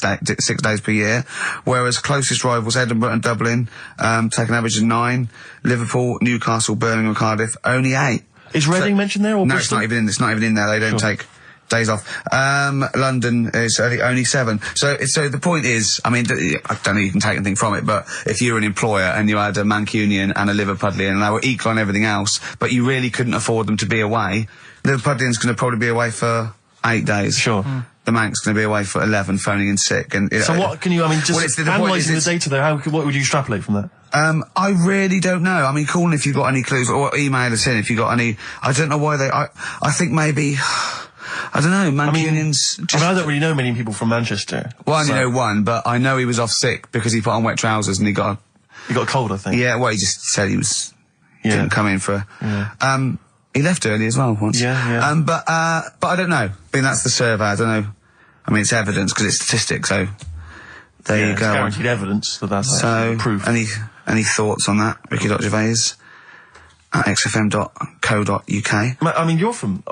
days per year, whereas closest rivals Edinburgh and Dublin take an average of 9. Liverpool, Newcastle, Birmingham, and Cardiff only 8. Is Reading mentioned there, or no? Bristol? It's not even in there. They don't take days off. London is only 7. So the point is, I mean, I don't know you can take anything from it, but if you're an employer and you had a Mancunian and a Liverpudlian and they were equal on everything else, but you really couldn't afford them to be away, Liverpudlian's going to probably be away for 8 days. Sure. The Manc's going to be away for 11, phoning in sick. And so what can you? I mean, just analysing the data there. What would you extrapolate from that? I really don't know. I mean, call in if you've got any clues, or email us in if you've got any. I don't know why I think maybe. I don't know. Mancunians. I don't really know many people from Manchester. Well, I only know one, but I know he was off sick because he put on wet trousers and he got a cold, I think. Yeah. Well, he just said he was. Didn't come in for. Yeah. He left early as well once. Yeah. But I don't know. I mean, that's the survey. I don't know. I mean, it's evidence because it's statistics. So there you go. It's guaranteed evidence that that's proof. Any thoughts on that? Ricky.Gervais at xfm.co.uk. I mean,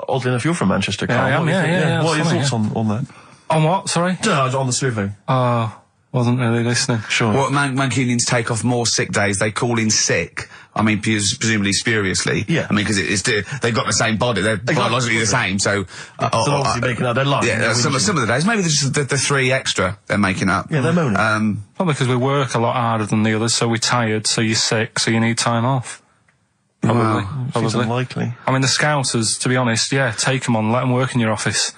oddly enough, you're from Manchester, Karl. Yeah, I am, yeah. What are your thoughts on that? On what, sorry? On the survey. Wasn't really listening. Sure. Well, Mancunians take off more sick days. They call in sick. I mean, presumably spuriously. Yeah. I mean, because they've got the same body. They're biologically the same, so... they're obviously making up their life. Yeah, some of the days. Maybe there's just the 3 extra they're making up. Yeah, they're moaning. Probably because we work a lot harder than the others, so we're tired, so you're sick, so you need time off. Probably. Seems unlikely. I mean, the Scousers, to be honest, take them on, let them work in your office.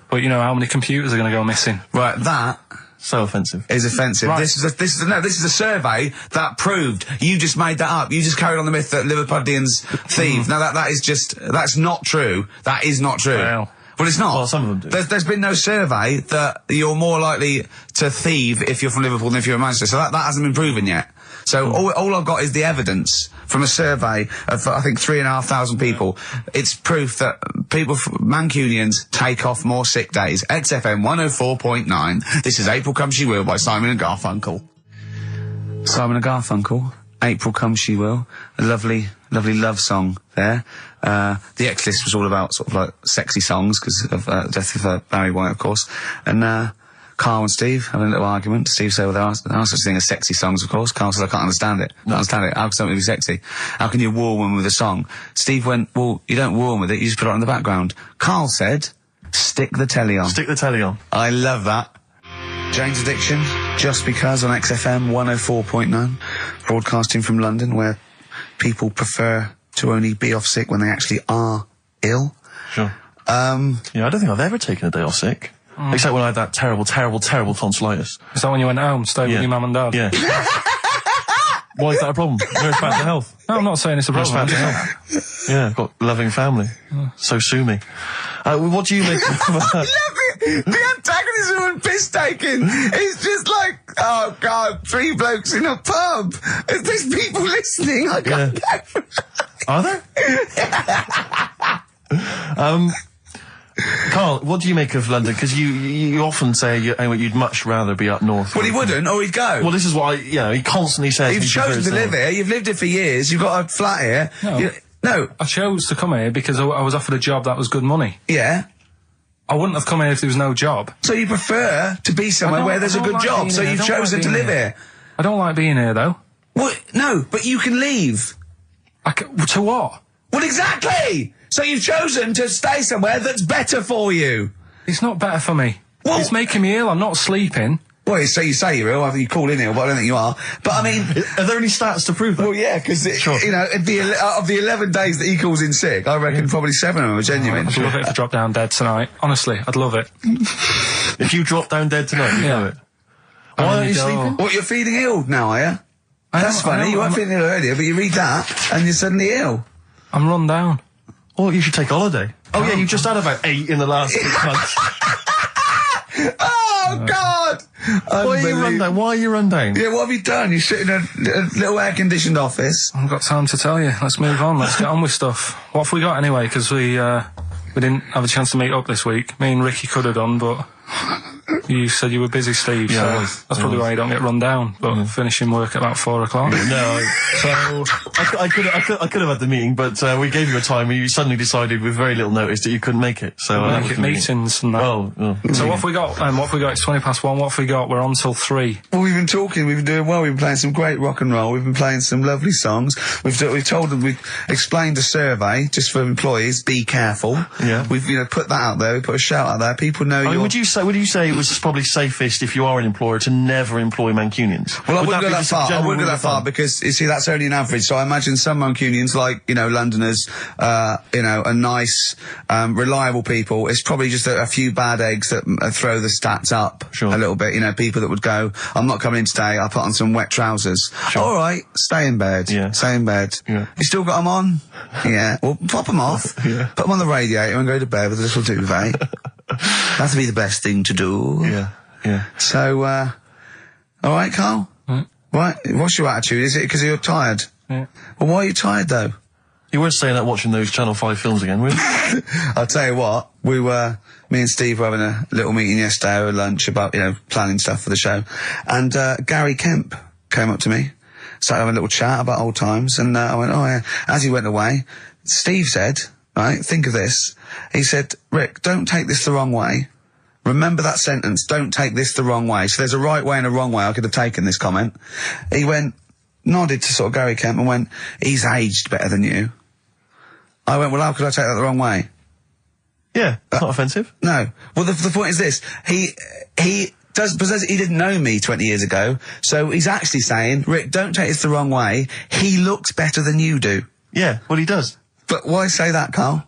But you know how many computers are going to go missing? Right, that So offensive. Is offensive. Right. This is a survey that proved you just made that up. You just carried on the myth that Liverpudlians thieve. Now that's not true. That is not true. Well, it's not. Well, some of them do. There's been no survey that you're more likely to thieve if you're from Liverpool than if you're a Manchester. So that hasn't been proven yet. So all I've got is the evidence from a survey of, I think, 3,500 people. It's proof that Mancunians take off more sick days. XFM 104.9. This is April Come She Will by Simon and Garfunkel. Simon and Garfunkel, April Come She Will. A lovely love song there. The X list was all about sort of like sexy songs because of death of Barry White, of course. And Karl and Steve having a little argument. Steve said, well, there are such a thing as sexy songs, of course. Karl said, I can't understand it. How can something be sexy? How can you woo a woman with a song? Steve went, well, you don't woo them with it, you just put it on the background. Karl said, stick the telly on. Stick the telly on. I love that. Jane's Addiction, Just Because on XFM 104.9, broadcasting from London, where people prefer to only be off sick when they actually are ill. Sure. Yeah, I don't think I've ever taken a day off sick. Except when I had that terrible tonsillitis. Is that when you went home, stayed with your mum and dad? Yeah. Why is that a problem? Where's back to health? No, I'm not saying it's a Where's problem. back to health? Yeah, I've got a loving family. So sue me. What do you make of... I love it! The antagonism and piss-taking is just like, oh God, 3 blokes in a pub. There's people listening. I can't go. Are there? Karl, what do you make of London? Because you often say you'd much rather be up north. Well, he wouldn't, or he'd go. Well, this is what he constantly says. You've chosen to live here, you've lived here for years, you've got a flat here. No. I chose to come here because I was offered a job that was good money. Yeah. I wouldn't have come here if there was no job. So you prefer to be somewhere where there's a good job, so you've chosen to live here. I don't like being here, though. Well, no, but you can leave. To what? Well, exactly! So you've chosen to stay somewhere that's better for you. It's not better for me. Well, it's making me ill. I'm not sleeping. Well, so you say you're ill, I think you call in ill, but I don't think you are. But I mean... Are there any stats to prove that? Well, yeah, because, you know, of the 11 days that he calls in sick, I reckon probably 7 of them are genuine. I'd love it if I dropped down dead tonight. Honestly, I'd love it. If you drop down dead tonight, you know it. Why aren't you sleeping? What, you're feeling ill now, are you? That's funny, you weren't feeling ill earlier, but you read that, and you're suddenly ill. I'm run down. Oh, you should take a holiday. Oh, yeah, you just had about 8 in the last 6 months. Oh, God! Why are you run down? Why are you run down? Yeah, what have you done? You sit in a little air-conditioned office. I haven't got time to tell you. Let's move on. Let's get on with stuff. What have we got anyway? Because we didn't have a chance to meet up this week. Me and Ricky could have done, but you said you were busy, Steve. Yeah, so that's probably why you don't get run down. But finishing work at about 4 o'clock. No, so I could have had the meeting, but we gave you a time and you suddenly decided with very little notice that you couldn't make it. So make it meetings and that. So what have we got? What have we got? It's 1:20. What have we got? We're on till 3. Well, we've been talking. We've been doing well. We've been playing some great rock and roll. We've been playing some lovely songs. We've told them. We've explained a survey just for employees. Be careful. Yeah. We've put that out there. We put a shout out there. People know. Would you say it was probably safest if you are an employer to never employ Mancunians? Well, I wouldn't go that far. I wouldn't go that far because you see that's only an average. So I imagine some Mancunians, like Londoners, are nice, reliable people. It's probably just a few bad eggs that throw the stats up a little bit. People that would go, I'm not coming in today. I'll put on some wet trousers. Sure. All right, stay in bed. Yeah. Stay in bed. Yeah. You still got them on? Yeah. Well, pop them off. Yeah. Put them on the radiator and go to bed with a little duvet. That'd be the best thing to do. Yeah. Yeah. So, all right, Karl? Right. What's your attitude? Is it because you're tired? Yeah. Well, why are you tired, though? You weren't staying up watching those Channel 5 films again, were you? I'll tell you what, me and Steve were having a little meeting yesterday over lunch about, planning stuff for the show. And, Gary Kemp came up to me, started having a little chat about old times, and, I went, oh yeah. As he went away, Steve said, right, think of this. He said, Rick, don't take this the wrong way. Remember that sentence, don't take this the wrong way. So there's a right way and a wrong way. I could have taken this comment. He nodded to sort of Gary Kemp and went, he's aged better than you. I went, well, how could I take that the wrong way? Yeah, it's not offensive. No. Well, the point is this. He didn't know me 20 years ago, so he's actually saying, Rick, don't take this the wrong way. He looks better than you do. Yeah, well, he does. But why say that, Karl?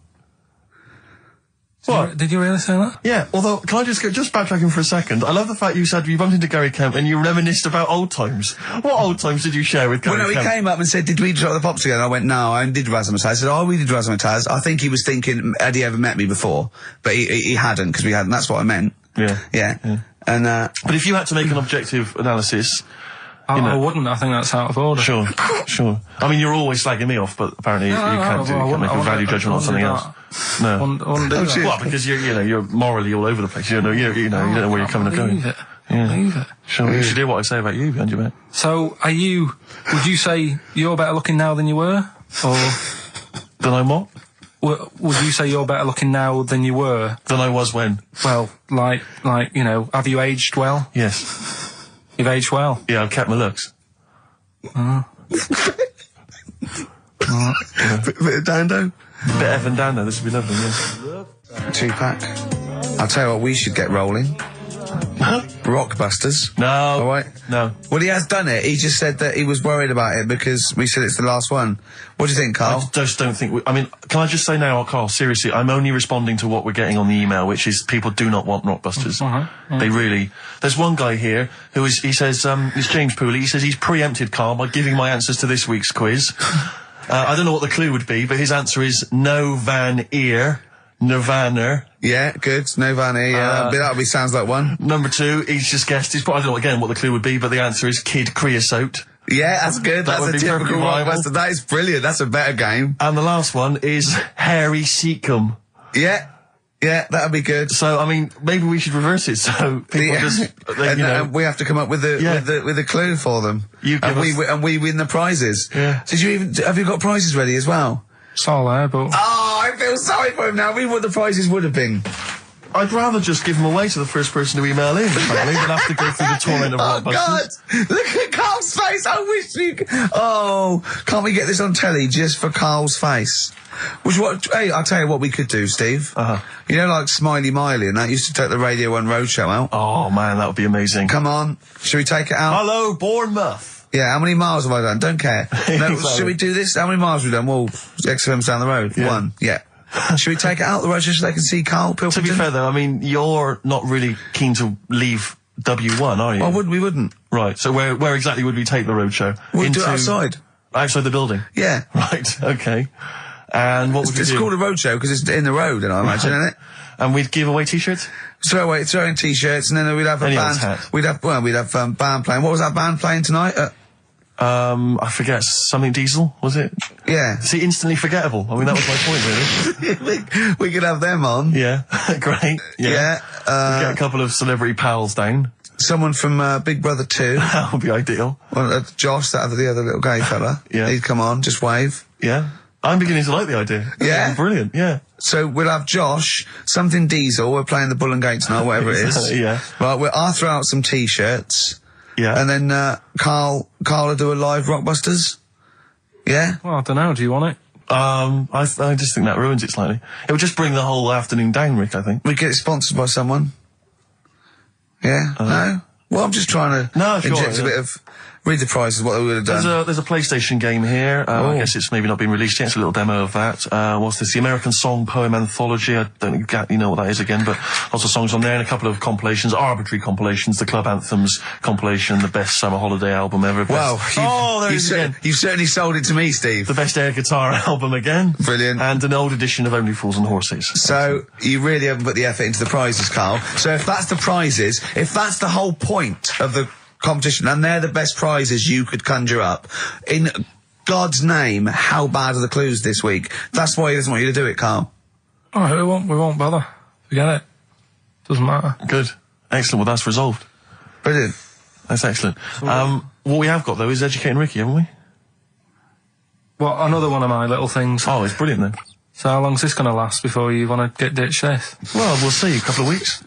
What? Did you really say that? Yeah, although, can I just backtracking for a second? I love the fact you said you bumped into Gary Kemp and you reminisced about old times. What old times did you share with Gary Well, no, Kemp? he came up and said, did we drop the pops together? I went, no, I did Razzmatazz. I said, oh, we did Razzmatazz. I think he was thinking, had he ever met me before? But he hadn't, because we hadn't. That's what I meant. Yeah. Yeah. And, But if you had to make an objective analysis... I wouldn't. I think that's out of order. Sure. I mean, you're always slagging me off, but apparently you can't make a value judgment on something else. No. I wouldn't do that. Well, because you're morally all over the place. You don't know where you're coming and going. Leave it. Sure, you should hear what I say about you, behind your back. So, would you say you're better looking now than you were? Or Than I'm what? would you say you're better looking now than you were? Than I was when? Well, like, have you aged well? Yes. You've aged well. Yeah, I've kept my looks. bit of Dando? Bit Evan Dando, this would be lovely, yeah. 2-pack. I'll tell you what, we should get rolling. Rockbusters. No. All right. No. Well, he has done it. He just said that he was worried about it because we said it's the last one. What do you think, Carl? I just don't think... I mean, can I just say now, Carl, seriously, I'm only responding to what we're getting on the email, which is people do not want Rockbusters. They really... There's one guy here he says, it's James Pooley, he says he's preempted Carl by giving my answers to this week's quiz. I don't know what the clue would be, but his answer is no van ear, Nirvana. Yeah, good. No Vanny. That sounds like one. Number 2, he's just guessed. I don't know again what the clue would be, but the answer is Kid Creosote. Yeah, that's good. That That's would a be typical perfectly viable. Rockbuster. That is brilliant. That's a better game. And the last one is Harry Seacombe. Yeah, that'd be good. So, I mean, maybe we should reverse it so people and we have to come up with the clue for them. And we win the prizes. Yeah. Have you got prizes ready as well? It's all there, but... Oh, I feel sorry for him now. I mean, what the prizes would have been. I'd rather just give them away to the first person to email in, frankly, than have to go through the torrent of Oh, God. Rockbusters. Look at Carl's face. I wish you could... Oh, can't we get this on telly just for Carl's face? Hey, I'll tell you what we could do, Steve. You know, like Smiley Miley and that used to take the Radio 1 Roadshow out? Oh, man, that would be amazing. Come on. Should we take it out? Hello, Bournemouth. Yeah, how many miles have I done? Don't care. No, Exactly. should we do this? How many miles have we done? Well, XFM's down the road. Yeah. 1. Yeah. Should we take it out the road just so they can see Karl Pilkington? To be fair, though, I mean, you're not really keen to leave W1, are you? Well, we wouldn't. Right, so where exactly would we take the roadshow? We'll do it outside. Outside the building? Yeah. Right, okay. And what would we It's do? called a roadshow because it's in the road, and I imagine, isn't it? And we'd give away T-shirts? Throw in T-shirts, and then we'd have a Anyone's band. hat. We'd have band playing. What was that band playing tonight? I forget, something Diesel, was it? Yeah. See, instantly forgettable. I mean, that was my point, really. we could have them on. Yeah, great. Yeah. We'd get a couple of celebrity pals down. Someone from Big Brother 2. That would be ideal. Well, Josh, the other little gay fella. Yeah. He'd come on, just wave. Yeah. I'm beginning to like the idea. Yeah? Brilliant, yeah. So we'll have Josh, something Diesel, we're playing the Bull and Gates tonight, whatever it is. Yeah. Right, I'll throw out some T-shirts. Yeah. And then, Carl will do a live Rockbusters. Yeah? Well, I don't know. Do you want it? I just think that ruins it slightly. It would just bring the whole afternoon down, Rick, I think. We get it sponsored by someone. Yeah? No? Well, I'm just trying to No, sure, inject a bit of... Read the prizes, what they would have done. There's a PlayStation game here. I guess it's maybe not been released yet. It's a little demo of that. What's this? The American Song Poem Anthology. I don't exactly know what that is again, but lots of songs on there and a couple of compilations, arbitrary compilations, the Club Anthems compilation, the best summer holiday album ever. Wow. There it is again. You've certainly sold it to me, Steve. The best air guitar album again. Brilliant. And an old edition of Only Fools and Horses. So, you really haven't put the effort into the prizes, Carl. So if that's the prizes, if that's the whole point of the competition, and they're the best prizes you could conjure up, in God's name, how bad are the clues this week? That's why he doesn't want you to do it, Carl. Oh, we won't bother. Forget it. Doesn't matter. Good. Excellent. Well, that's resolved. Brilliant. That's excellent. What we have got, though, is Educating Ricky, haven't we? Well, another one of my little things. Oh, it's brilliant, then. So how long's this going to last before you want to get ditch this? Well, we'll see. A couple of weeks.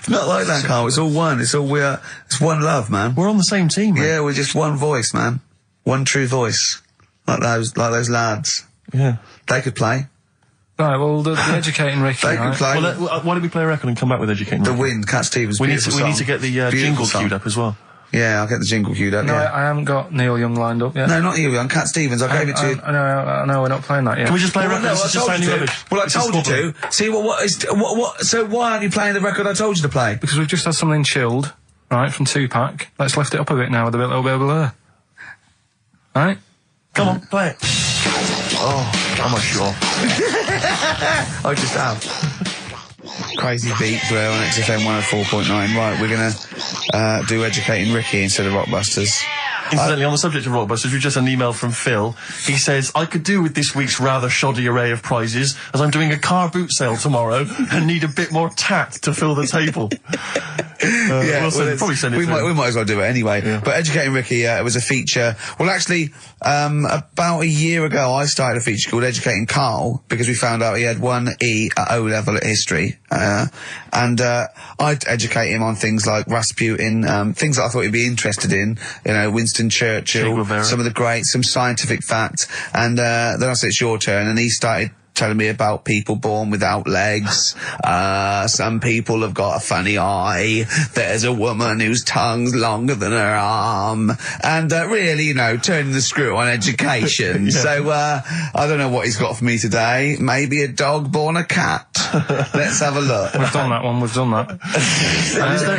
Not like that, Carl. It's all one. It's one love, man. We're on the same team, man. Yeah, we're just one voice, man. One true voice. Like those lads. Yeah. They could play. Right, well, the Educating Ricky, They could right? play. Well, why don't we play a record and come back with Educating The Ricky? Wind, Cat Stevens. We need beautiful to get the Beautiful jingle song. queued up as well. Yeah, I'll get the jingle queued up. No, yeah. I haven't got Neil Young lined up yet. No, not you, on Cat Stevens. I gave it to you. I know, we're not playing that yet. Can we just play a record? This is just sounding rubbish. Well, I told you to. See, so why aren't you playing the record I told you to play? Because we've just had something chilled, right, from Tupac. Let's lift it up a bit now with a little bit of blur. Right? Come on, play it. Oh, I'm not sure. I just have. Crazy beat there on XFM 104.9. Right, we're gonna do Educating Ricky instead of Rockbusters. Incidentally, on the subject of Rockbusters, we've just had an email from Phil. He says, I could do with this week's rather shoddy array of prizes, as I'm doing a car boot sale tomorrow and need a bit more tact to fill the table. Probably send it we might as well do it anyway. Yeah. But Educating Ricky, it was a feature. Well, actually, about a year ago, I started a feature called Educating Karl, because we found out he had 1 E at O level at history. And I'd educate him on things like Rasputin, things that I thought he'd be interested in, Winston Churchill, some of the greats, some scientific facts. And then I said, it's your turn, and he started telling me about people born without legs. Some people have got a funny eye. There's a woman whose tongue's longer than her arm. And really, turning the screw on education. Yeah. So I don't know what he's got for me today. Maybe a dog born a cat. Let's have a look. We've done that one, we've done that.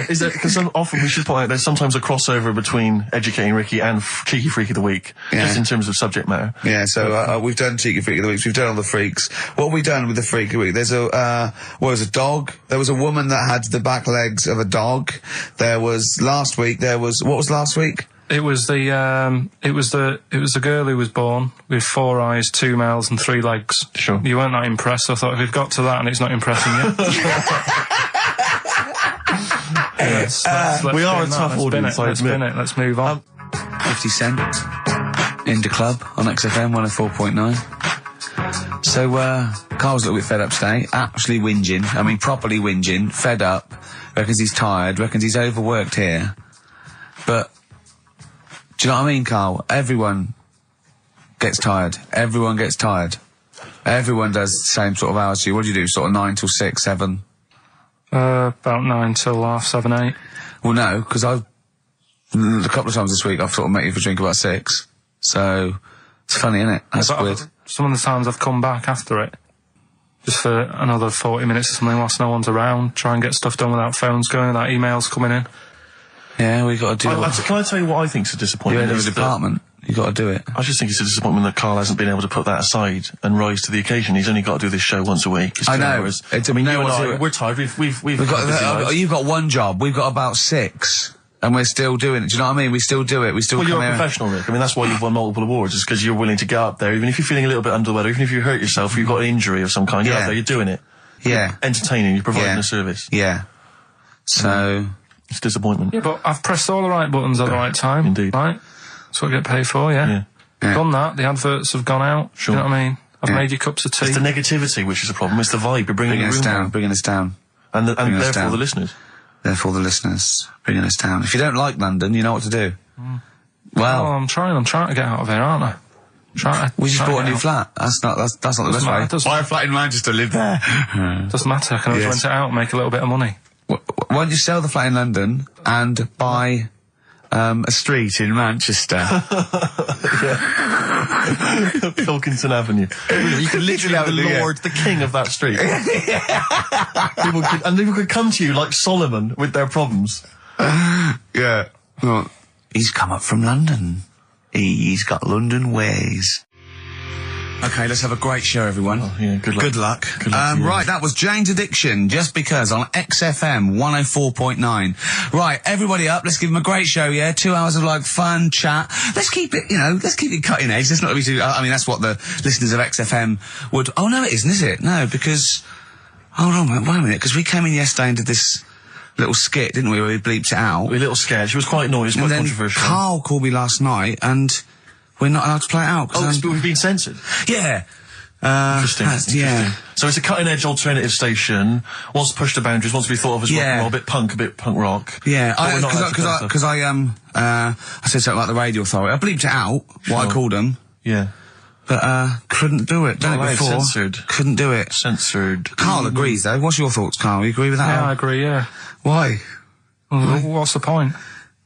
Is there, because often we should point out there's sometimes a crossover between Educating Ricky and Cheeky Freak of the Week, just in terms of subject matter. Yeah, so we've done Cheeky Freak of the Week, we've done all the freaks. What have we done with the Freak of the Week? There's a dog. There was a woman that had the back legs of a dog. What was last week? It was the girl who was born with 4 eyes, 2 mouths and 3 legs. Sure. You weren't that impressed, so I thought if we've got to that and it's not impressing you. We are a tough audience, I admit. Let's move on. 50 Cent. Indie Club on XFM 104.9. So, Carl's a little bit fed up today. Actually whinging. I mean, properly whinging. Fed up. Reckons he's tired. Reckons he's overworked here. But, do you know what I mean, Karl? Everyone gets tired. Everyone gets tired. Everyone does the same sort of hours to you. What do you do? Sort of 9 till 6, 7? About 9 till 7, 8. Well, no, because a couple of times this week I've sort of met you for a drink about 6. So, it's funny, isn't it? That's weird. Some of the times I've come back after it, just for another 40 minutes or something whilst no one's around, try and get stuff done without phones going, without emails coming in. Yeah, we got to do it. Can I tell you what I think's a disappointment? You're in a department. You got to do it. I just think it's a disappointment that Karl hasn't been able to put that aside and rise to the occasion. He's only got to do this show once a week. I know. You and I, we're tired. We've got you've got one job. We've got about 6. And we're still doing it. Do you know what I mean? We still do it. We still Well, come you're a professional, Rick. I mean, that's why you've won multiple awards, is because you're willing to get up there, even if you're feeling a little bit under the weather, even if you hurt yourself, or you've got an injury of some kind, you're up there, you're doing it. Yeah. You're entertaining, you're providing a service. Yeah. So... It's disappointment. Yeah, but I've pressed all the right buttons at the right time. Indeed. Right? That's what I get paid for, yeah. Done that. The adverts have gone out. Sure. You know what I mean? I've made you cups of tea. It's the negativity which is a problem. It's the vibe. You're bringing us down. Bringing us down. And therefore the listeners. Therefore the listeners bringing us down. If you don't like London, you know what to do. Well, I'm trying to get out of here, aren't I? We just bought a new flat. That's not the best way. Buy a flat in Manchester, live there. Doesn't matter. I can always rent it out and make a little bit of money. Why don't you sell the flat in London and buy a street in Manchester? Pilkington Avenue. You could literally have the king of that street. People could come to you like Solomon with their problems. Yeah. Well, he's come up from London. He's got London ways. Okay, let's have a great show, everyone. Oh, yeah, good luck. Good luck. Good luck right, that was Jane's Addiction, Just Because, on XFM 104.9. Right, everybody up, let's give them a great show, yeah? 2 hours of, fun, chat. Let's keep it, let's keep it cutting edge. Let's not be too... I mean, that's what the listeners of XFM would... Oh, no, it isn't, is it? No, because... Hold on, wait a minute, because we came in yesterday and did this little skit, didn't we, where we bleeped it out. A little sketch. It was quite noisy, quite controversial. Karl called me last night, and... We're not allowed to play it out. We've been censored? Yeah. Interesting. Yeah. So it's a cutting-edge alternative station. Wants to push the boundaries, wants to be thought of as rock and roll, a bit punk rock. Yeah, because I said something about the radio authority. I bleeped it out, what I called them. Yeah. But, couldn't do it. Done it before. Censored. Couldn't do it. Censored. Carl agrees, though. What's your thoughts, Karl? You agree with that? Yeah, I agree, yeah. Why? Well, what's the point?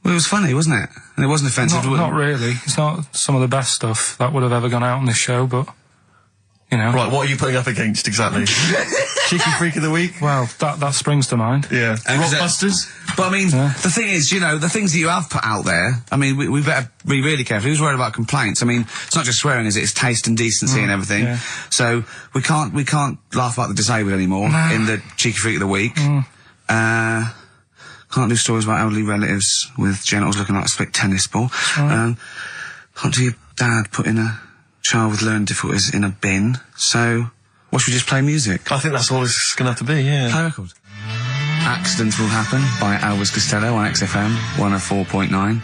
Well, it was funny, wasn't it? And it wasn't offensive. Not really. It's not some of the best stuff that would have ever gone out on this show, but, you know. Right, what are you putting up against exactly? Cheeky Freak of the Week? Well, that springs to mind. Yeah. Rockbusters? But I mean, the thing is, you know, the things that you have put out there, I mean, we better be really careful. Who's worried about complaints? I mean, it's not just swearing, is it? It's taste and decency and everything. Yeah. So we can't laugh about the disabled anymore in the Cheeky Freak of the Week. Can't do stories about elderly relatives with genitals looking like a split tennis ball. Can't do your dad putting a child with learning difficulties in a bin. So, what should we just play music? I think that's all it's going to have to be, yeah. Play a record. Accidents Will Happen by Elvis Costello on XFM 104.9.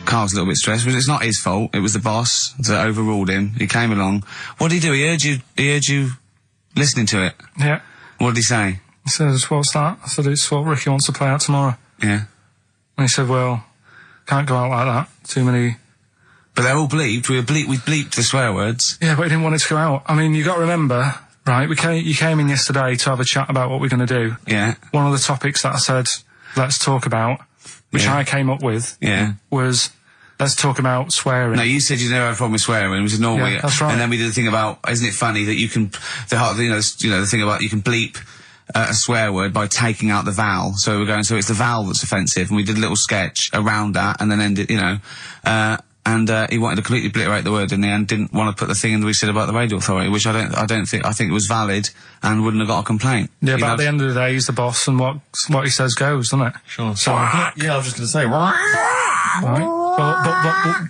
Carl's a little bit stressed, but it's not his fault. It was the boss that overruled him. He came along. What did he do? He heard you listening to it. Yeah. What did he say? He says, what's that? I said, it's what Ricky wants to play out tomorrow. Yeah. And he said, well, can't go out like that. Too many... But they're all bleeped. We bleeped the swear words. Yeah, but he didn't want it to go out. I mean, you got to remember, right, you came in yesterday to have a chat about what we're going to do. Yeah. One of the topics that I said, let's talk about, which I came up with, was... Let's talk about swearing. No, you said you never had a problem with swearing. We said normally, yeah, that's right. And then we did the thing about, isn't it funny that you can, the thing about you can bleep a swear word by taking out the vowel. So we're going, so it's the vowel that's offensive, and we did a little sketch around that, and then ended, he wanted to completely obliterate the word in the end, didn't want to put the thing in that we said about the radio authority, which I think it was valid and wouldn't have got a complint. Yeah, but at the end of the day, he's the boss, and what he says goes, doesn't it? Sure. So, yeah, I was just going to say, right.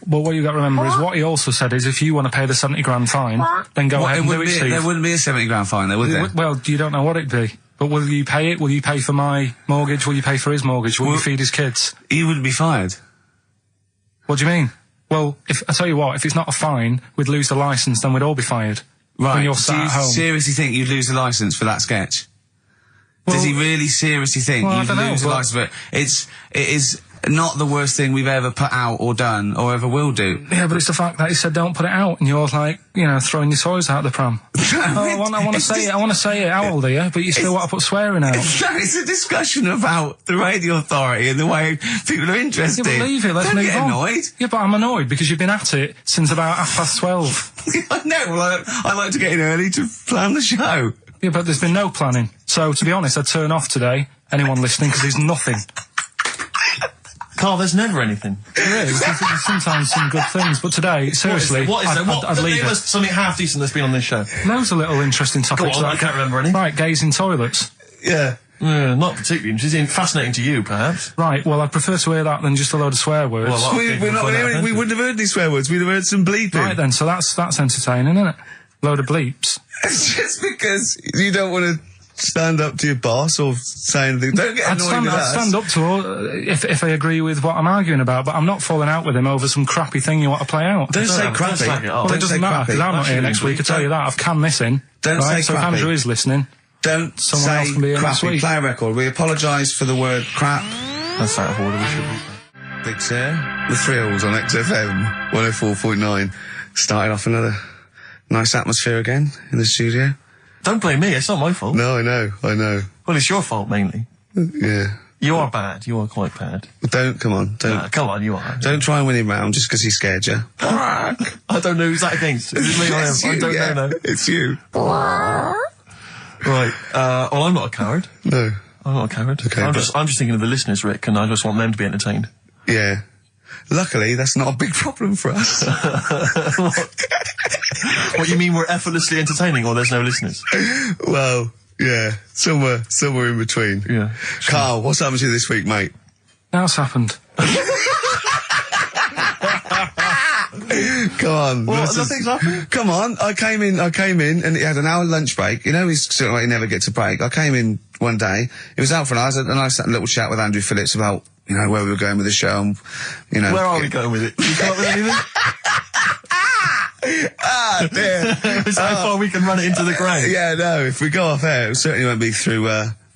But what you got to remember is what he also said is if you want to pay the 70 grand fine, then go ahead and do it, Steve. There wouldn't be a 70 grand fine there, would there? Well, you don't know what it'd be. But will you pay it? Will you pay for my mortgage? Will you pay for his mortgage? Will you feed his kids? He wouldn't be fired. What do you mean? Well, I tell you what, if it's not a fine, we'd lose the licence, then we'd all be fired. Right. When you're sat at home. Do you seriously think you'd lose the licence for that sketch? Well, does he really seriously think you'd lose the licence for it? It is not the worst thing we've ever put out or done or ever will do. Yeah, but it's the fact that he said don't put it out, and you're like, throwing your toys out the pram. I want to say it. I want to say it. How old are you? But you still want to put swearing out. It's a discussion about the radio authority and the way people are interested. Yeah, but leave it. Let's move on. Don't get annoyed. Yeah, but I'm annoyed because you've been at it since about 12:30. I know. Well, I like to get in early to plan the show. Yeah, but there's been no planning. So, to be honest, I'd turn off today, anyone listening, because there's nothing. Carl, there's never anything. There is. There's sometimes some good things, but today, seriously, what is there? I'd leave it. Something half decent that's been on this show. Loads of little interesting topics. Go on, I can't remember any. Right, gays in toilets. Yeah. Not particularly interesting. Fascinating to you, perhaps. Right, well, I'd prefer to hear that than just a load of swear words. Well, we wouldn't have heard any swear words. We'd have heard some bleeping. Right then, so that's entertaining, isn't it? Load of bleeps. It's just because you don't want to stand up to your boss or say anything. Don't get annoyed with us. I'd stand up to her if I agree with what I'm arguing about, but I'm not falling out with him over some crappy thing you want to play out. Don't say crappy. Well, it doesn't matter, because I'm not here next week, I tell you that. I've canned this in. Don't say so crappy. if Andrew is listening, someone else can be here next crappy. week. Play a record. We apologise for the word crap. That's out of order, we should be. Big Sir, The Thrills on XFM 104.9. Started off another nice atmosphere again in the studio. Don't blame me, it's not my fault. No, I know. Well, it's your fault, mainly. Yeah. You are bad. You are quite bad. Come on. Come on, you are. Don't try and win him round just because he scared you. I don't know who's that against. Is it me or him? I don't know. It's you. Right. Well, I'm not a coward. No. I'm not a coward. Okay, I'm just thinking of the listeners, Rick, and I just want them to be entertained. Yeah. Luckily, that's not a big problem for us. What, you mean we're effortlessly entertaining, or there's no listeners? Well, yeah, somewhere in between. Yeah. Carl, what's happened to you this week, mate? What's happened? Come on. What, nothing's happened? Come on, I came in, and he had an hour lunch break. You know, he's sort of like he never gets a break. I came in one day, he was out for an hour, and I had a little chat with Andrew Phillips about, where we were going with the show, and, Where are we going with it? You come up with anything? Dear. It's how far we can run it into the ground. Yeah, no, if we go off air, it certainly won't be through,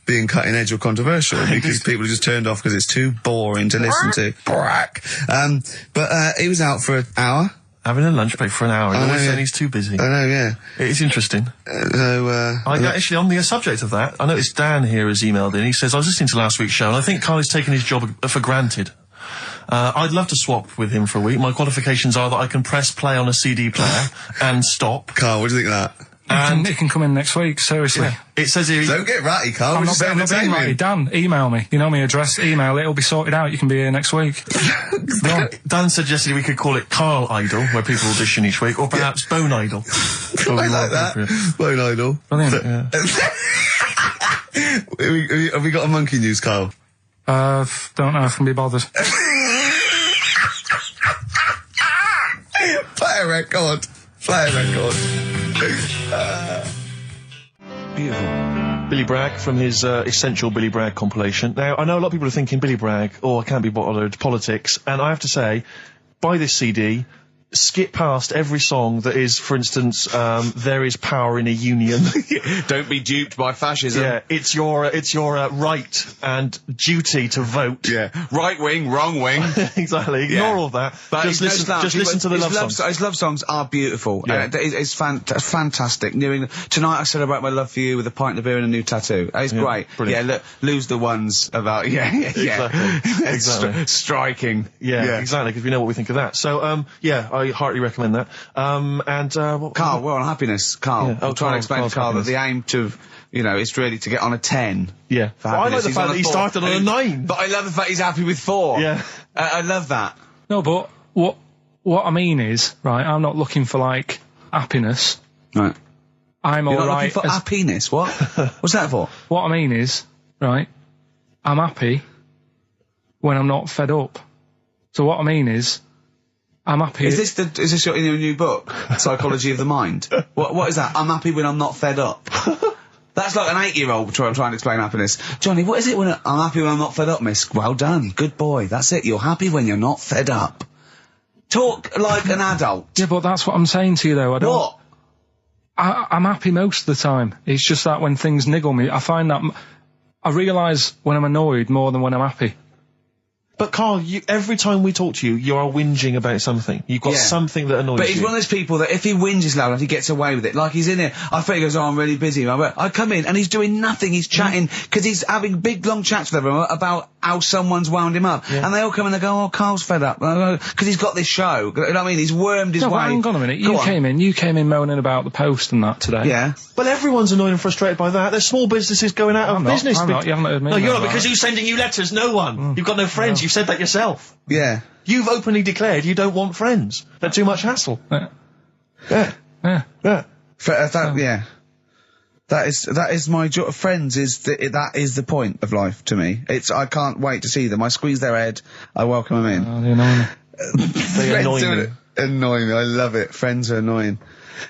being cutting edge or controversial, because people are just turned off because it's too boring to listen to. But he was out for an hour. Having a lunch break for an hour, and always saying he's too busy. I know, yeah. It's interesting. Actually, on the subject of that, I noticed Dan here has emailed in. He says, I was listening to last week's show, and I think Carl is taking his job for granted. I'd love to swap with him for a week. My qualifications are that I can press play on a CD player and stop. Carl, what do you think of that? And it can come in next week, seriously. It says here... Don't get ratty, Carl. I'm not being ratty. Dan, email me. You know my address, email it, it'll be sorted out. You can be here next week. Dan suggested we could call it Carl Idol, where people audition each week, or perhaps Bone Idol. I like that. Bone Idol. Brilliant. Have we got a monkey news, Carl? Don't know if I can be bothered. Play a record. Beautiful. Billy Bragg from his Essential Billy Bragg compilation. Now, I know a lot of people are thinking Billy Bragg, I can't be bothered, politics, and I have to say, buy this CD, skip past every song that is, for instance, there is power in a union. Don't be duped by fascism. Yeah, it's your right and duty to vote. Yeah. Right wing, wrong wing. Exactly. Ignore all that. But Just listen to the love songs. His love songs are beautiful. Yeah. It's fantastic. Tonight I celebrate my love for you with a pint of beer and a new tattoo. It's great. Brilliant. Yeah, lose the ones about, Exactly. Striking. Yeah, exactly, because we know what we think of that. So, I heartily recommend that. Carl, we're on happiness. Carl, Yeah. I'm trying to explain to Carl that the aim to, is really to get on a 10. Yeah. For I like happiness. the He's fact on that he 4. started on a 9. But I love the fact he's happy with 4. Yeah. I love that. No, but what I mean is, right, I'm not looking for, like, happiness. Right. I'm You're not alright. looking for happiness. What? What's that for? What I mean is, right, I'm happy when I'm not fed up. So what I mean is, I'm happy... Is this your new book? Psychology of the Mind? What is that? I'm happy when I'm not fed up. That's like an 8-year-old trying to explain happiness. Johnny, what is it when I'm happy when I'm not fed up, miss? Well done. Good boy. That's it. You're happy when you're not fed up. Talk like an adult. Yeah, but that's what I'm saying to you, though. What? I'm happy most of the time. It's just that when things niggle me, I find that... I realise when I'm annoyed more than when I'm happy. But Carl, every time we talk to you, you are whinging about something. You've got something that annoys you. But he's one of those people that if he whinges loud enough, he gets away with it. Like he's in here, I think he goes, I'm really busy. I come in and he's doing nothing. He's chatting, because he's having big, long chats with everyone about how someone's wound him up. Yeah. And they all come in and they go, Carl's fed up. Because he's got this show. You know what I mean? He's wormed his way. Hang on a minute. You came in moaning about the Post and that today. Yeah. Well, everyone's annoyed and frustrated by that. There's small businesses going out of business. I'm not. You haven't heard me. No, you're not, because who's sending you letters? No one. You've got no friends. You've said that yourself. Yeah. You've openly declared you don't want friends. They're too much hassle. Yeah. That is my joy. Friends that is the point of life to me. I can't wait to see them. I squeeze their head. I welcome them in. Oh, they annoy me. They annoy me. Annoy me. I love it. Friends are annoying.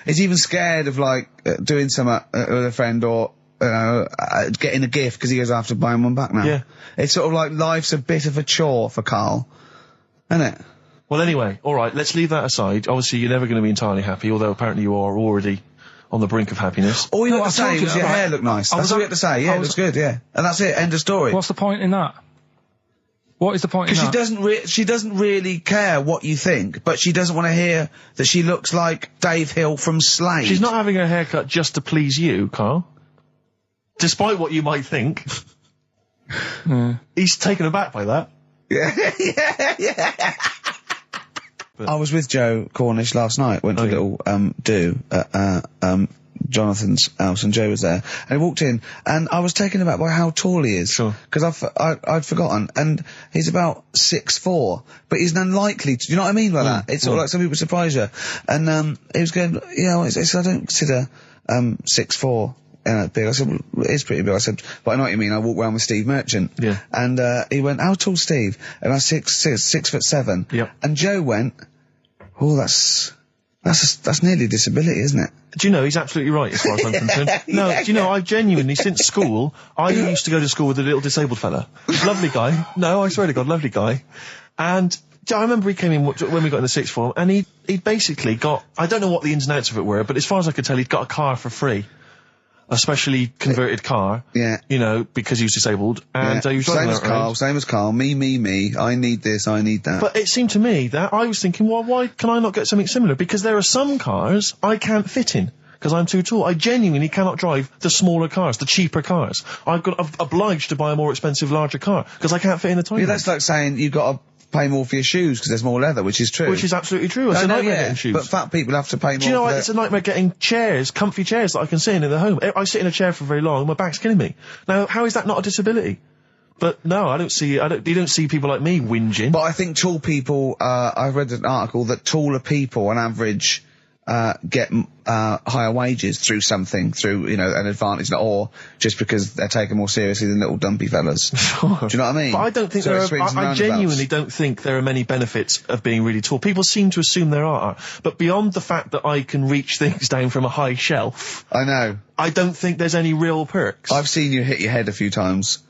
He's even scared of doing something with a friend or getting a gift because he goes after buying one back now. Yeah. It's sort of like life's a bit of a chore for Carl, isn't it? Well, anyway, all right, let's leave that aside. Obviously, you're never going to be entirely happy, although apparently you are already on the brink of happiness. All you have to say is your hair looked nice. That's all you have to say. Yeah, it looks good, yeah. And that's it, end of story. What's the point in that? What is the point in that? Because she doesn't really care what you think, but she doesn't want to hear that she looks like Dave Hill from Slade. She's not having her haircut just to please you, Carl. Despite what you might think. He's taken aback by that. Yeah. I was with Joe Cornish last night, went to a little do at Jonathan's house, and Joe was there, and he walked in, and I was taken aback by how tall he is. Sure. Because I'd forgotten, and he's about 6'4", but he's unlikely to, you know what I mean by that? It's sort of like some people surprise you. And he was going, I don't consider 6'4", big. I said, well, it is pretty big. I said, but I know what you mean. I walk around with Steve Merchant. Yeah. And he went, how tall's Steve? And I was 6'7". Yep. And Joe went, oh, that's nearly a disability, isn't it? Do you know, he's absolutely right as far as I'm concerned. No, do you know, I genuinely, since school, I used to go to school with a little disabled fella. Lovely guy. No, I swear to God, lovely guy. And I remember he came in when we got in the sixth form, and he'd basically got, I don't know what the ins and outs of it were, but as far as I could tell, he'd got a car for free. A specially converted car. Yeah. You know, because he was disabled. And he was driving that around. Same as Carl. Me. I need this, I need that. But it seemed to me that I was thinking, well, why can I not get something similar? Because there are some cars I can't fit in. Because I'm too tall. I genuinely cannot drive the smaller cars, the cheaper cars. I'm obliged to buy a more expensive, larger car. Because I can't fit in the toilet. Yeah, that's like saying you've got pay more for your shoes because there's more leather, which is true. Which is absolutely true. It's a nightmare getting shoes. But fat people have to pay more. Do you know for what? It's a nightmare getting chairs, comfy chairs that I can sit in the home. I sit in a chair for very long, my back's killing me. Now, how is that not a disability? But no, you don't see people like me whinging. But I think tall people, I read an article that taller people on average, get higher wages through an advantage, or just because they're taken more seriously than little dumpy fellas. Sure. Do you know what I mean? But I don't think I genuinely don't think there are many benefits of being really tall. People seem to assume there are, but beyond the fact that I can reach things down from a high shelf, I know. I don't think there's any real perks. I've seen you hit your head a few times.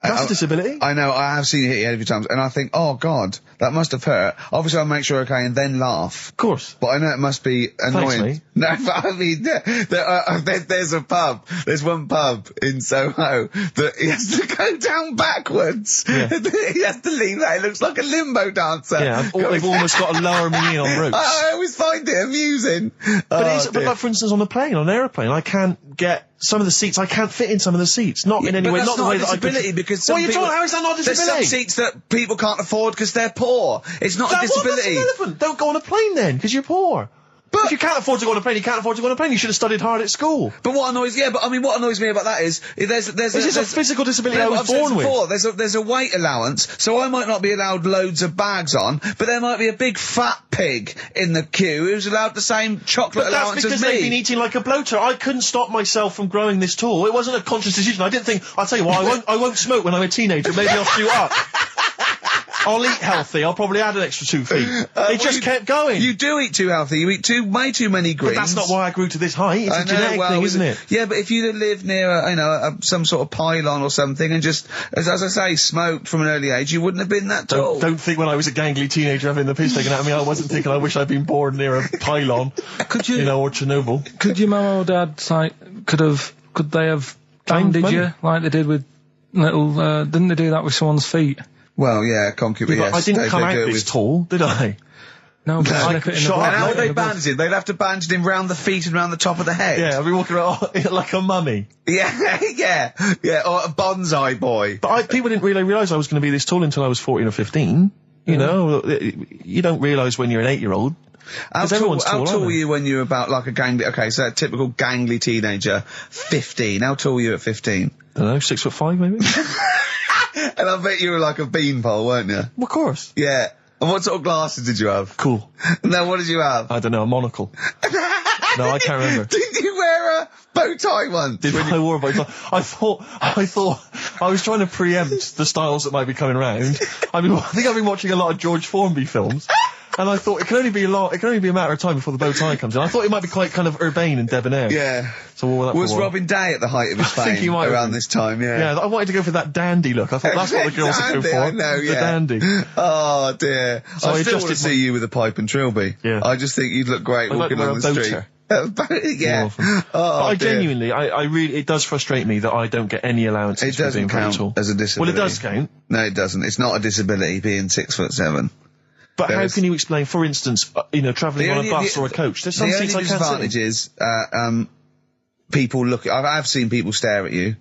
That's a disability. I know, I have seen you hit your head a few times, and I think, oh God, that must have hurt. Obviously I'll make sure okay and then laugh. Of course. But I know it must be annoying. Thanks, mate. No, but I mean, there's one pub in Soho that he has to go down backwards. Yeah. He has to lean back, it looks like a limbo dancer. Yeah, they've almost got to lower me in on ropes. I always find it amusing. But like, for instance, on a plane, on an airplane, I can't get some of the seats. I can't fit in some of the seats. Not in any way. Not the way that I could. Because What are you talking? How is that not a there's disability? some seats that people can't afford because they're poor. It's not a disability. That's irrelevant. Don't go on a plane then, because you're poor. But if you can't afford to go on a plane, you can't afford to go on a plane. You should have studied hard at school. But what annoys me about that is there's a physical disability I was born with. There's a weight allowance, so I might not be allowed loads of bags on, but there might be a big fat pig in the queue who's allowed the same chocolate allowance as me. That's because they've been eating like a bloater. I couldn't stop myself from growing this tall. It wasn't a conscious decision. I didn't think, I'll tell you what, I won't smoke when I'm a teenager. Maybe I'll shoot up. I'll eat healthy. I'll probably add an extra 2 feet. It just kept going. You do eat too healthy. You eat way too many greens. But that's not why I grew to this height. It's a genetic thing, isn't it? Yeah, but if you lived near some sort of pylon or something and just, as I say, smoked from an early age, you wouldn't have been that tall. Don't think when I was a gangly teenager having the piss taken out of me, I wasn't thinking I wish I'd been born near a pylon. Could you, or Chernobyl. Could your mum or dad, could they have banded you like they did with little, didn't they do that with someone's feet? Well, yeah, concubine, yes. I didn't come out this tall, did I? No, but slip it in the blood. And how would they bandage it? They'd have to bandage him round the feet and round the top of the head. Yeah, I'd be walking around like a mummy. Yeah, or a bonsai boy. But people didn't really realise I was going to be this tall until I was 14 or 15. You know, you don't realise when you're an 8-year-old. How tall were you when you were about like a gangly, a typical gangly teenager, 15? How tall were you at 15? I don't know, 6'5" maybe? And I bet you were like a beanpole, weren't you? Well, of course. Yeah. And what sort of glasses did you have? Cool. Now, what did you have? I don't know, a monocle. No, I can't remember. Did you wear a bow tie once? I wore a bow tie? I thought I was trying to preempt the styles that might be coming around. I think I've been watching a lot of George Formby films. And I thought it can only be a matter of time before the bow tie comes in. I thought it might be quite kind of urbane and debonair. Yeah. So what that was Robin Day at the height of his fame? I think he might around this time. Yeah. Yeah, I wanted to go for that dandy look. I thought that's what the girls would go for. I know, the dandy. Oh dear. So I still want to see you with a pipe and trilby. Yeah. I just think you'd look great walking on the street. Yeah. But I genuinely, I really, it does frustrate me that I don't get any allowances. It doesn't count as a disability. Well, it does count. No, it doesn't. It's not a disability being 6'7". But how can you explain, for instance, travelling on a bus or a coach? There's some seats I can't sit in. The only disadvantage is, people look. I've seen people stare at you,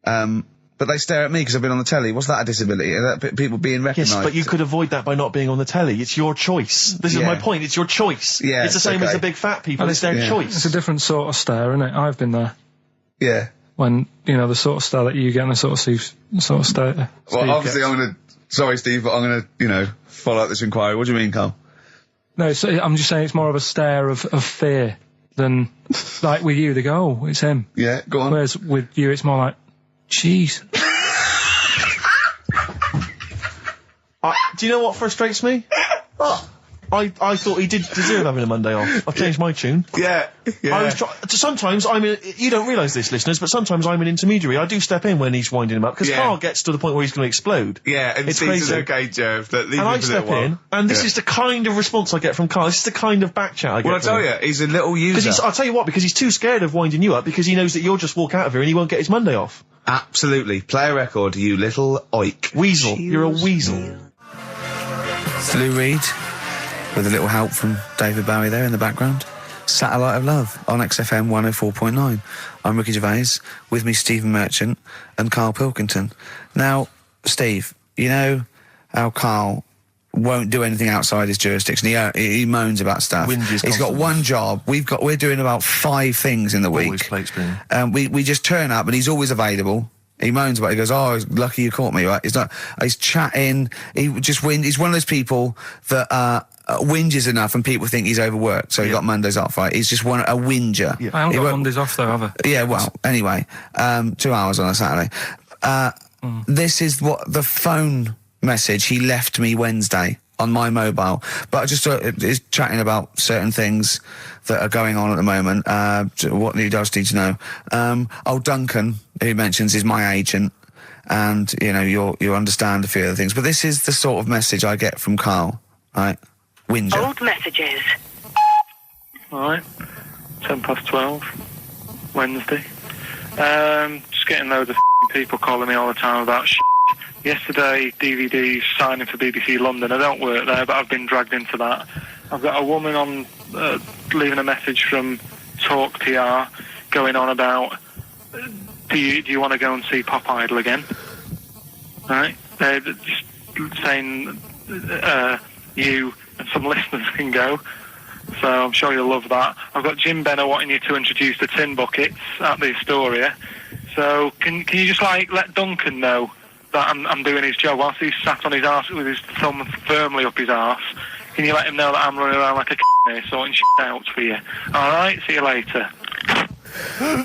but they stare at me because I've been on the telly. Was that a disability? People being recognised? Yes, but you could avoid that by not being on the telly. It's your choice. This is my point. It's your choice. Yeah, it's the same as the big fat people. It's their choice. It's a different sort of stare, isn't it? I've been there. Yeah. When the sort of stare that you get and the sort of stare. Well, obviously, sorry, Steve, but I'm gonna, follow up this inquiry. What do you mean, Carl? No, I'm just saying it's more of a stare of fear than, like with you, they go, oh, it's him. Yeah, go on. Whereas with you, it's more like, jeez. Do you know what frustrates me? I thought he did deserve having a Monday off. I've changed my tune. Yeah. Sometimes you don't realise this, listeners, but sometimes I'm an intermediary. I do step in when he's winding him up, because Carl gets to the point where he's going to explode. Yeah, and it's Steve's crazy. Okay, Jerv, and I step in, and this is the kind of response I get from Carl. This is the kind of back chat I get Well, I tell you, he's a little user. I'll tell you what, because he's too scared of winding you up, because he knows that you'll just walk out of here and he won't get his Monday off. Absolutely. Play a record, you little oik. Weasel. You're a weasel. Lou Reed, with a little help from David Bowie there in the background. Satellite of Love on XFM 104.9. I'm Ricky Gervais, with me Stephen Merchant and Karl Pilkington. Now, Steve, you know how Karl won't do anything outside his jurisdiction. He moans about stuff. Whinges He's got constantly. one job. We're doing about 5 things in the Always week. plate spinning. We just turn up and he's always available. He moans about it. He goes, "Oh, lucky you caught me," right? He's chatting. He just He's one of those people that whinges enough and people think he's overworked. So he got Mondays off, right? He's just a whinger. Yeah. I haven't He got won't- Mondays off though, have I? Yeah, well, anyway, 2 hours on a Saturday. This is what the phone message he left me Wednesday on my mobile. But I just is chatting about certain things that are going on at the moment. What he does need to know. Duncan, who he mentions, is my agent. And, you'll understand a few other things. But this is the sort of message I get from Karl, right? Whinger. Old messages. Alright, 12:10, Wednesday. Just getting loads of people calling me all the time about shit. Yesterday, DVD's signing for BBC London. I don't work there, but I've been dragged into that. I've got a woman on leaving a message from Talk TR going on about do you want to go and see Pop Idol again? Right? They're just saying you and some listeners can go. So I'm sure you'll love that. I've got Jim Benner wanting you to introduce the tin buckets at the Astoria. So can you just let Duncan know that I'm doing his job whilst he's sat on his arse with his thumb firmly up his arse? Can you let him know that I'm running around like a here sorting shit out for you? Alright, see you later.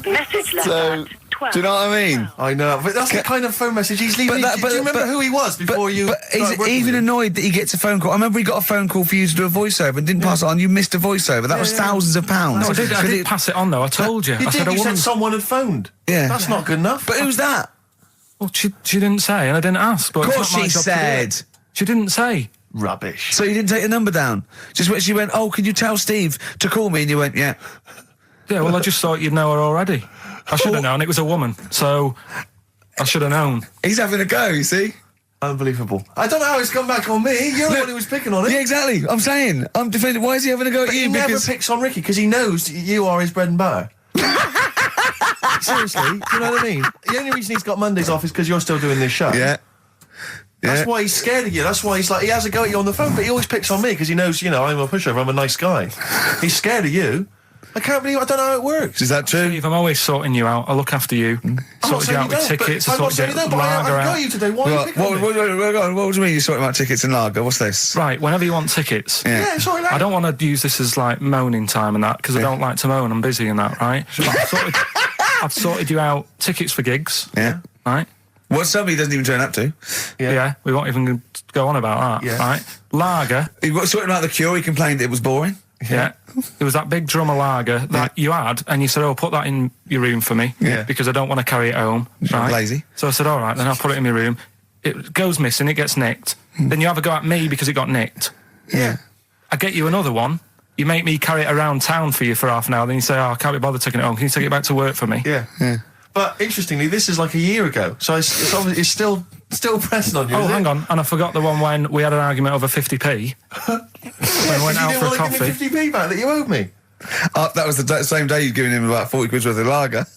Message left So, at 12. do you know what I mean? I know, but that's the kind of phone message he's leaving. Do you remember who he was before you? But started he's working even with him? annoyed that he gets a phone call. I remember he got a phone call for you to do a voiceover and didn't pass it on. You missed a voiceover. That was thousands of pounds. No, I did 'Cause pass it on though. I told you. You I did. said a You woman. said someone had phoned. Yeah. That's not good enough. But who's that? Well, she didn't say, and I didn't ask. But Of it's course not my she job to do said. it. She didn't say. Rubbish. So you didn't take the number down? Just when she went, "Oh, can you tell Steve to call me?" And you went, "Yeah." Yeah, well, I just thought you'd know her already. I should have known. It was a woman, so I should have known. He's having a go, you see? Unbelievable. I don't know how it's come back on me. You're the one who was picking on it. Yeah, exactly. I'm saying. I'm defending. Why is he having a go at But you? he never Because picks on Ricky because he knows you are his bread and butter. Seriously, do you know what I mean? The only reason he's got Mondays off is because you're still doing this show. yeah. That's Yeah. why he's scared of you. That's why he's like, he has a go at you on the phone, but he always picks on me because he knows, I'm a pushover, I'm a nice guy. He's scared of you. I can't believe, I don't know how it works. Is that true? Steve, I'm always sorting you out. I look after you. I'm not Sorted you saying out you with don't, tickets. but I I'm not sorted saying you you out don't, but lager I've got out. you today. Why are you What, picking on me? what do you mean you're sorting about tickets and lager? What's this? Right, whenever you want tickets. Yeah. Yeah, sorry, I don't want to use this as like moaning time and that because I don't like to moan. I'm busy and that, right? But I've sorted you out tickets for gigs, Yeah. right? What somebody doesn't even turn up to. Yeah, we won't even go on about that, Yeah. right? Lager, He got sorting out the Cure. He complained it was boring. yeah. There was that big drum of lager that you had, and you said, "Oh, put that in your room for me, Yeah. because I don't want to carry it home." Right? Lazy. So I said, "All right, then I'll put it in my room." It goes missing, it gets nicked. Then you have a go at me because it got nicked. Yeah. I get you another one. You make me carry it around town for you for half an hour. Then you say, "Oh, I can't be bothered taking it home. Can you take it back to work for me?" Yeah. But interestingly, this is like a year ago, so it's obviously it's still pressing on you. Oh, is it? hang on. And I forgot the one when we had an argument over 50p. When I went out you for a didn't want to coffee. give me 50p back that you owed me. That was the same day you'd given him about 40 quid worth of lager.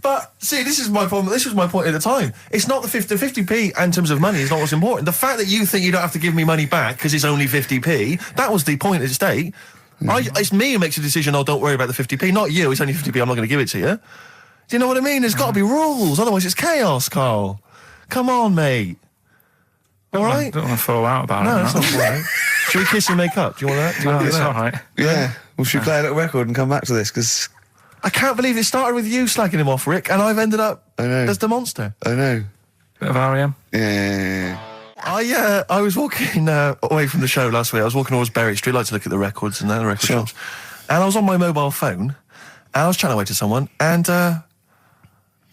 But see, this is my problem. This was my point at the time. It's not the 50p in terms of money is not what's important. The fact that you think you don't have to give me money back because it's only 50p, that was the point at stake. It's me who makes a decision. Oh, don't worry about the 50p, not you. It's only 50p. I'm not going to give it to you. Do you know what I mean? There's got to be rules, otherwise it's chaos, Carl. Come on, mate. All I right. don't want to fall out about No, it. that's not all right. Should we kiss and make up? Do you want that? Do you No, want to do it's that? all right. Yeah. Well, should we play a little record and come back to this? Because I can't believe it started with you slagging him off, Rick, and I've ended up I know. as the monster. I know. Bit of REM. Yeah. I was walking away from the show last week. I was walking towards Berwick Street. I like to look at the records and the record Sure. shops. And I was on my mobile phone, and I was chatting away to someone, and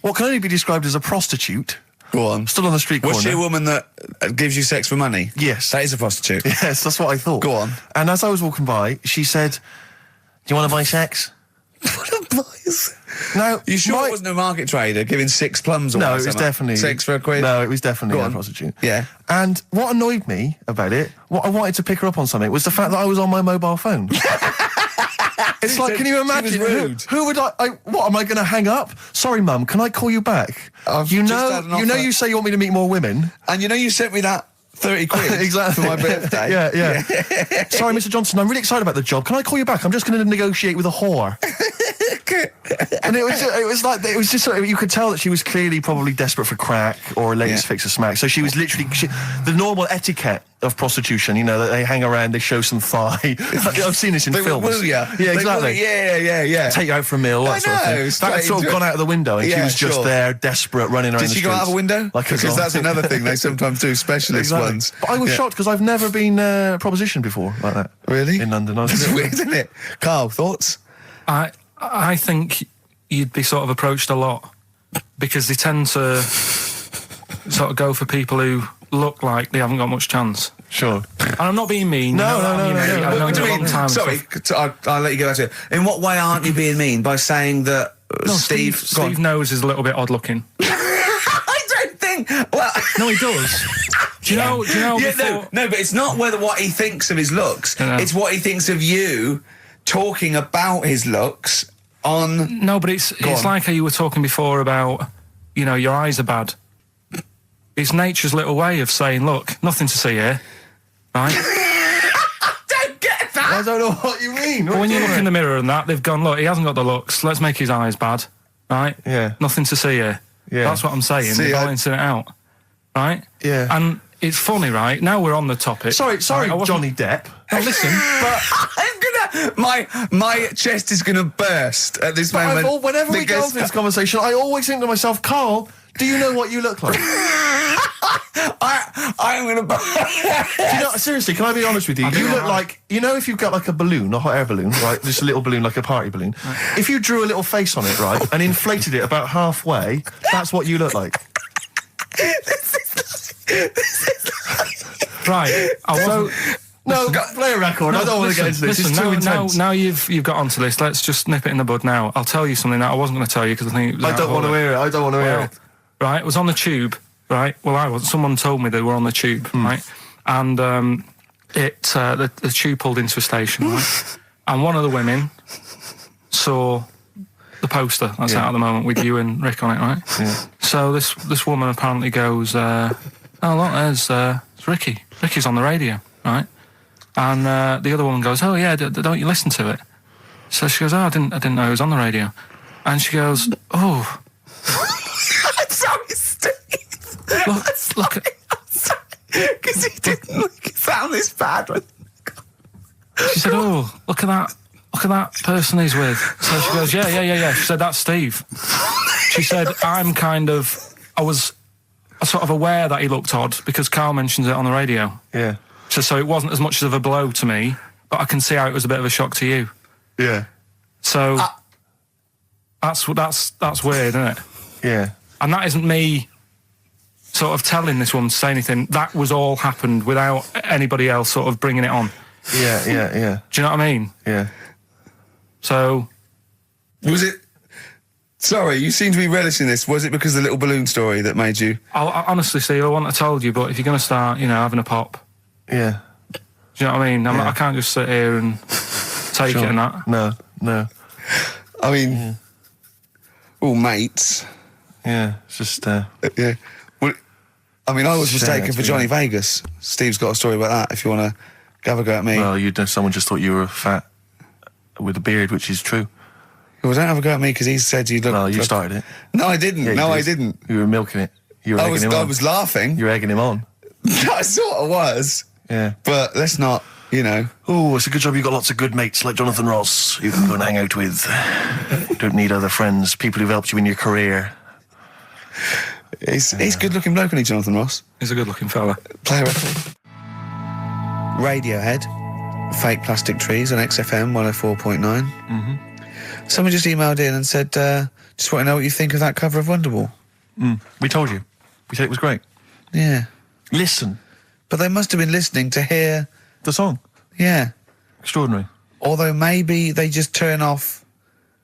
what can only be described as a prostitute Go on. stood on the street corner. Was she a woman that gives you sex for money? Yes. That is a prostitute. Yes, that's what I thought. Go on. And as I was walking by, she said, "Do you want to buy sex?" What a place. Now, You sure my- it wasn't a market trader giving 6 plums away? No, or it was something? definitely 6 for a quid? No, it was definitely Go a on. prostitute. Yeah. And what annoyed me about it, what I wanted to pick her up on something, was the fact that I was on my mobile phone. It's like, So can you she was imagine? rude. Who would what am I going to hang up? Sorry, Mum, can I call you back? I've you just know, had an you know, offer. you say you want me to meet more women. And you know you sent me that 30 quid Exactly. for my birthday. Yeah. Sorry, Mr. Johnson, I'm really excited about the job. Can I call you back? I'm just going to negotiate with a whore. And it was just sort of, you could tell that she was clearly probably desperate for crack or a latest fix of smack. So she was literally the normal etiquette of prostitution. You know, that they hang around, they show some thigh. I've seen this in They films. will ya. Yeah, They exactly. will, yeah. Take you out for a meal, that sort of thing. That had sort of gone out of the window, and she Yeah, was just sure. there, desperate, running around Did the she go out of a streets window? like a Because that's doll. another thing they sometimes do, specialist Exactly. ones. But I was shocked because I've never been propositioned before like that. Really? In London. I was That's weird, isn't it? Carl, thoughts? I think you'd be sort of approached a lot because they tend to sort of go for people who look like they haven't got much chance. Sure. And I'm not being mean. No, you know what I mean, mate? I've known What do you a you long mean? time. Sorry, I'll let you go back to it. In what way aren't you being mean? By saying that No, Steve... go on. Steve knows is a little bit odd looking. I don't think... Well... No, he does. Do you know? Yeah, before, no, but it's not what he thinks of his looks. Yeah. It's what he thinks of you talking about his looks on... No, but it's on. like how you were talking before about, you know, your eyes are bad. It's nature's little way of saying, look, nothing to see here, right? Don't get that! I don't know what you mean. But when you look in the mirror and that, they've gone, look, he hasn't got the looks, let's make his eyes bad, right? Yeah. Nothing to see here. Yeah. That's what I'm saying, See, they're I- balancing it out, right? Yeah. And it's funny, right? Now we're on the topic. Sorry, Right, I wasn't- Johnny Depp. Now listen, but... I'm gonna... My chest is gonna burst at this moment. Whenever we go because- into this conversation, I always think to myself, Carl, do you know what you look like? I'm gonna burst. You know, seriously, can I be honest with you? You look like, you know, if you've got like a balloon, a hot air balloon, right? Just a little balloon, like a party balloon. If you drew a little face on it, right, and inflated it about halfway, that's what you look like. Right, I wasn't... No, play a record. I don't want to get into this. Listen, It's too now, intense. now you've got onto this. Let's just nip it in the bud now. I'll tell you something that I wasn't going to tell you because I think it was I don't want to hear it. I don't want to hear it. Right, it was on the tube. Right, well, I wasn't. Someone told me they were on the tube. Right, and the tube pulled into a station. Right, and one of the women saw the poster that's out at the moment with you and Rick on it. Right. Yeah. So this woman apparently goes, "Oh look, there's Ricky. Ricky's on the radio." Right. And the other woman goes, "Oh yeah, don't you listen to it?" So she goes, "Oh, I didn't know he was on the radio." And she goes, "Oh, I'm sorry, Steve. look at." Because he didn't sound this bad. She said, "Oh, look at that person he's with." So she goes, "Yeah." She said, "That's Steve." She said, I was sort of aware that he looked odd because Carl mentions it on the radio. Yeah. So it wasn't as much of a blow to me, but I can see how it was a bit of a shock to you. Yeah. So that's weird, isn't it? Yeah. And that isn't me sort of telling this woman to say anything. That was all happened without anybody else sort of bringing it on. Yeah. Do you know what I mean? Yeah. So... Was it... Sorry, you seem to be relishing this. Was it because of the little balloon story that made you... I honestly, Steve, I wouldn't have told you, but if you're going to start, having a pop... Yeah. Do you know what I mean? I can't just sit here and take it and that. No. I mean... All mates. Yeah. It's just... Yeah. Well, I mean, I was Shame mistaken that's for Johnny Vegas. Steve's got a story about that, if you want to have a go at me. Well, someone just thought you were fat with a beard, which is true. Well, don't have a go at me because he said you look... Well, you started it. No, I didn't. Yeah, you I did. didn't. You were milking it. You were egging him on. I was laughing. You were egging him on. I sort of was. Yeah. But let's not, Oh, it's a good job you got lots of good mates like Jonathan Ross you can go and hang out with. You don't need other friends, people who've helped you in your career. He's good-looking bloke, isn't he, Jonathan Ross? He's a good-looking fella. Play a record. Radiohead, Fake Plastic Trees on XFM 104.9. Mm-hmm. Someone just emailed in and said, just want to know what you think of that cover of Wonderwall. We told you. We said it was great. Yeah. Listen. But they must have been listening to hear... The song. Yeah. Extraordinary. Although maybe they just turn off...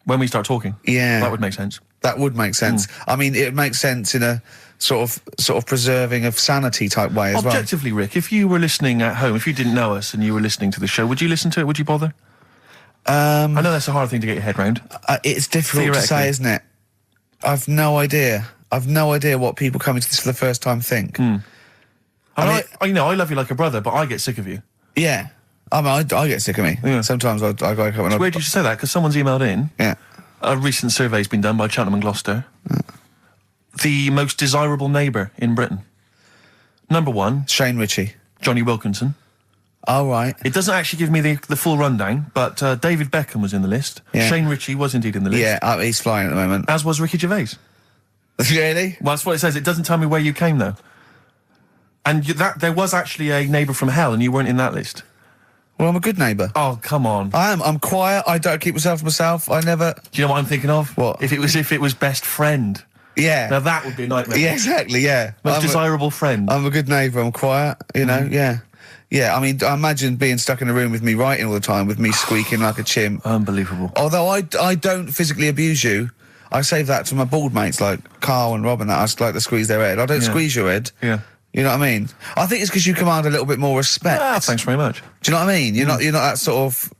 When we start talking. Yeah. That would make sense. That would make sense. I mean, it would make sense in a sort of preserving of sanity type way as well. Objectively, Rick, if you were listening at home, if you didn't know us and you were listening to the show, would you listen to it? Would you bother? I know that's a hard thing to get your head round. It's difficult to say, isn't it? I've no idea what people coming to this for the first time think. I love you like a brother, but I get sick of you. Yeah. I mean, I get sick of me. Yeah. Sometimes I go up and It's weird you should say that, because someone's emailed in. Yeah. A recent survey's been done by Cheltenham and Gloucester. The most desirable neighbour in Britain. Number 1, Shane Ritchie. Johnny Wilkinson. Oh, right. It doesn't actually give me the full rundown, but David Beckham was in the list. Yeah. Shane Ritchie was indeed in the list. Yeah, he's flying at the moment. As was Ricky Gervais. Really? Well, that's what it says. It doesn't tell me where you came, though. And there was actually a neighbour from hell, and you weren't in that list. Well, I'm a good neighbour. Oh, come on. I am. I'm quiet. I don't keep myself to myself. I never... Do you know what I'm thinking of? What? If it was best friend. Yeah. Now that would be a nightmare. Yeah, exactly, yeah. Most desirable friend. I'm a good neighbour. I'm quiet, you know, yeah. Yeah, I mean, I imagine being stuck in a room with me writing all the time, with me squeaking like a chimp. Unbelievable. Although I don't physically abuse you, I save that to my bald mates like Carl and Rob and that. I just like to squeeze their head. I don't squeeze your head. Yeah. You know what I mean? I think it's because you command a little bit more respect. Ah, thanks very much. Do you know what I mean? You're not that sort of...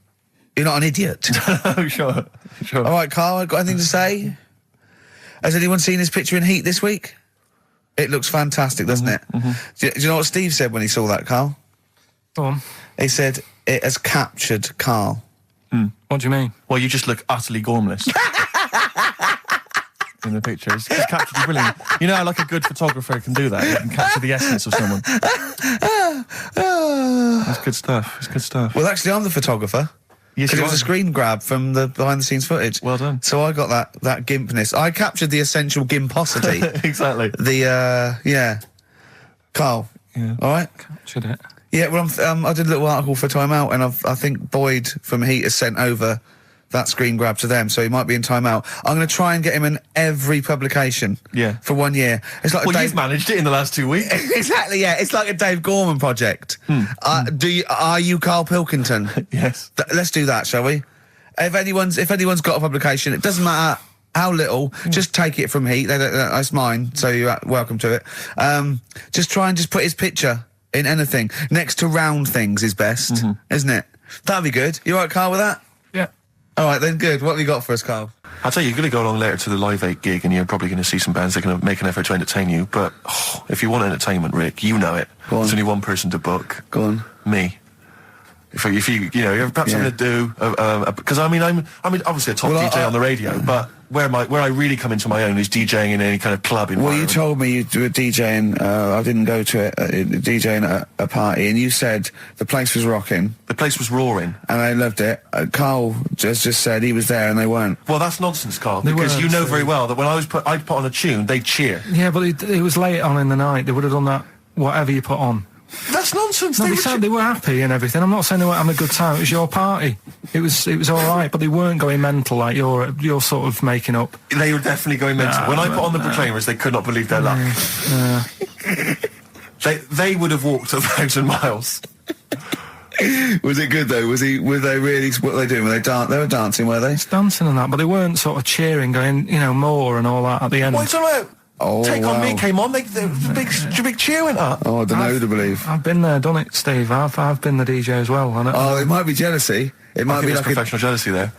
You're not an idiot. Oh, sure. All right, Carl, got anything to say? Has anyone seen his picture in Heat this week? It looks fantastic, doesn't it? Do you know what Steve said when he saw that, Carl? Go on. He said, it has captured Carl. What do you mean? Well, you just look utterly gormless. In the picture. It's captured you brilliant. You know how like a good photographer can do that? He can capture the essence of someone. That's good stuff. It's good stuff. Well, actually, I'm the photographer. Yes, Because you it was a are. screen grab from the behind-the-scenes footage. Well done. So I got that gimpness. I captured the essential gimposity. Exactly. Yeah. Carl. Yeah. All right? Captured it. Yeah, well, I did a little article for Time Out, and I think Boyd from Heat has sent over that screen grab to them, so he might be in Time Out. I'm going to try and get him in every publication. Yeah. For 1 year. It's like Well, you've managed it in the last 2 weeks. Exactly, yeah. It's like a Dave Gorman project. Are you Karl Pilkington? Yes. Let's do that, shall we? If anyone's got a publication, it doesn't matter how little, just take it from Heat. That's mine, so you're welcome to it. Just try and just put his picture in anything. Next to round things is best, isn't it? That'd be good. You all right, Carl, with that? Yeah. All right, then, good. What have you got for us, Carl? I'll tell you, you're going to go along later to the Live 8 gig, and you're probably going to see some bands that are going to make an effort to entertain you. But if you want entertainment, Rick, you know it. Go on. There's only one person to book. Go on. Me. If you have perhaps something to do, because I'm obviously a top DJ on the radio, but where I really come into my own is DJing in any kind of club environment. Well, you told me you were DJing, I didn't go to it, DJing at a party, and you said the place was rocking. The place was roaring. And they loved it. Carl just said he was there and they weren't. Well, that's nonsense, Carl, They because weren't, you know so- very well that when I'd put on a tune, they'd cheer. Yeah, but it was late on in the night. They would have done that, whatever you put on. That's nonsense. No, they were happy and everything. I'm not saying they weren't having a good time. It was your party. It was all right, but they weren't going mental like you're sort of making up. They were definitely going mental. When I put on the Proclaimers, they could not believe their luck. They would have walked 1,000 miles. Was it good though? Were they really, what were they doing? They were dancing, were they? It's dancing and that, but they weren't sort of cheering, going, more and all that at the end. What's about? Oh, Take On wow. Me came on. The big cheer went up. Oh, I don't know to believe. I've been there, done it, Steve. I've been the DJ as well. Oh, it might be jealousy. It might I think be there's like professional jealousy there.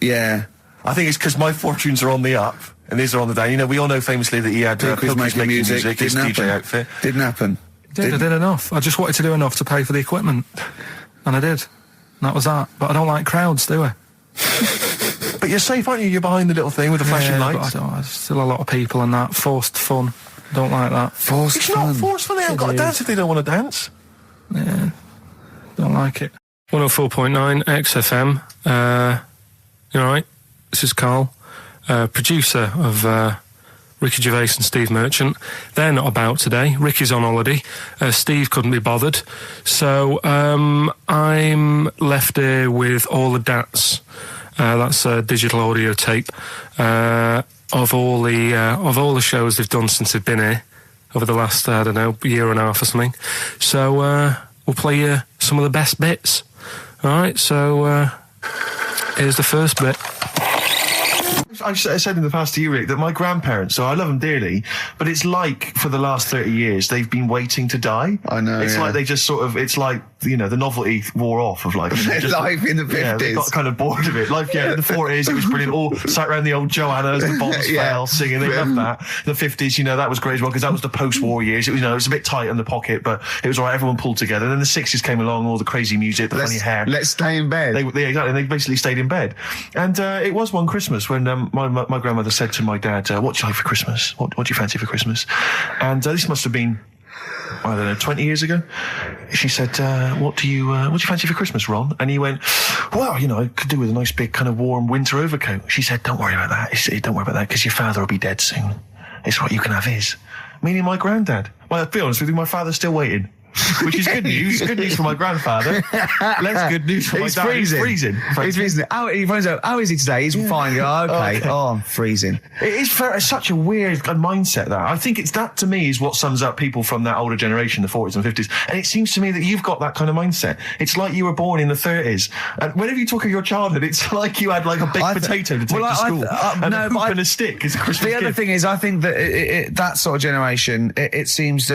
Yeah. I think it's because my fortunes are on the up and these are on the down. You know, we all know famously that he had Pilkington making music, his Didn't DJ happen. outfit. Didn't happen. I did enough. I just wanted to do enough to pay for the equipment. And I did. And that was that. But I don't like crowds, do I? But you're safe, aren't you? You're behind the little thing with the flashing lights. But there's still a lot of people and that. Forced fun. Don't like that. Forced It's fun. not forced fun. They haven't got to dance if they don't want to dance. Yeah. Don't like it. 104.9 XFM. You alright? This is Carl, producer of Ricky Gervais and Steve Merchant. They're not about today. Ricky's on holiday. Steve couldn't be bothered. So I'm left here with all the DATs. That's a digital audio tape of all the shows they've done since they've been here over the last, I don't know, year and a half or something. So we'll play you some of the best bits. All right, so here's the first bit. I said in the past to you, Rick, that my grandparents, so I love them dearly, but it's like for the last 30 years they've been waiting to die. I know, It's yeah. like they just sort of, it's like the novelty wore off of like life in the 50s. Yeah, they got kind of bored of it. Life, in the 40s, it was brilliant. All sat around the old Joanna as the bombs fell, singing. They loved that. The 50s, that was great as well because that was the post-war years. It was, it was a bit tight in the pocket, but it was all right. Everyone pulled together. And then the 60s came along, all the crazy music, the funny hair. Let's stay in bed. Exactly. They basically stayed in bed. And it was one Christmas when my grandmother said to my dad, "What do you like for Christmas? What do you fancy for Christmas?" And this must have been, I don't know, 20 years ago. She said, what do you fancy for Christmas, Ron? And he went, well, I could do with a nice big kind of warm winter overcoat. She said, don't worry about that. Don't worry about that because your father will be dead soon. It's right, you can have his. Meaning my granddad. Well, I'll be honest with you, my father's still waiting. Which is good news. Good news for my grandfather. Less good news for my dad. Freezing. He's freezing. He finds out, how is he today? He's fine. Oh, okay. Oh, I'm freezing. It's such a weird mindset, that. I think that, to me, is what sums up people from that older generation, the 40s and 50s. And it seems to me that you've got that kind of mindset. It's like you were born in the 30s. And whenever you talk of your childhood, it's like you had like a baked potato to take to school. And a hoop and a stick is a Christmas gift. The other thing is, I think that that sort of generation, it seems that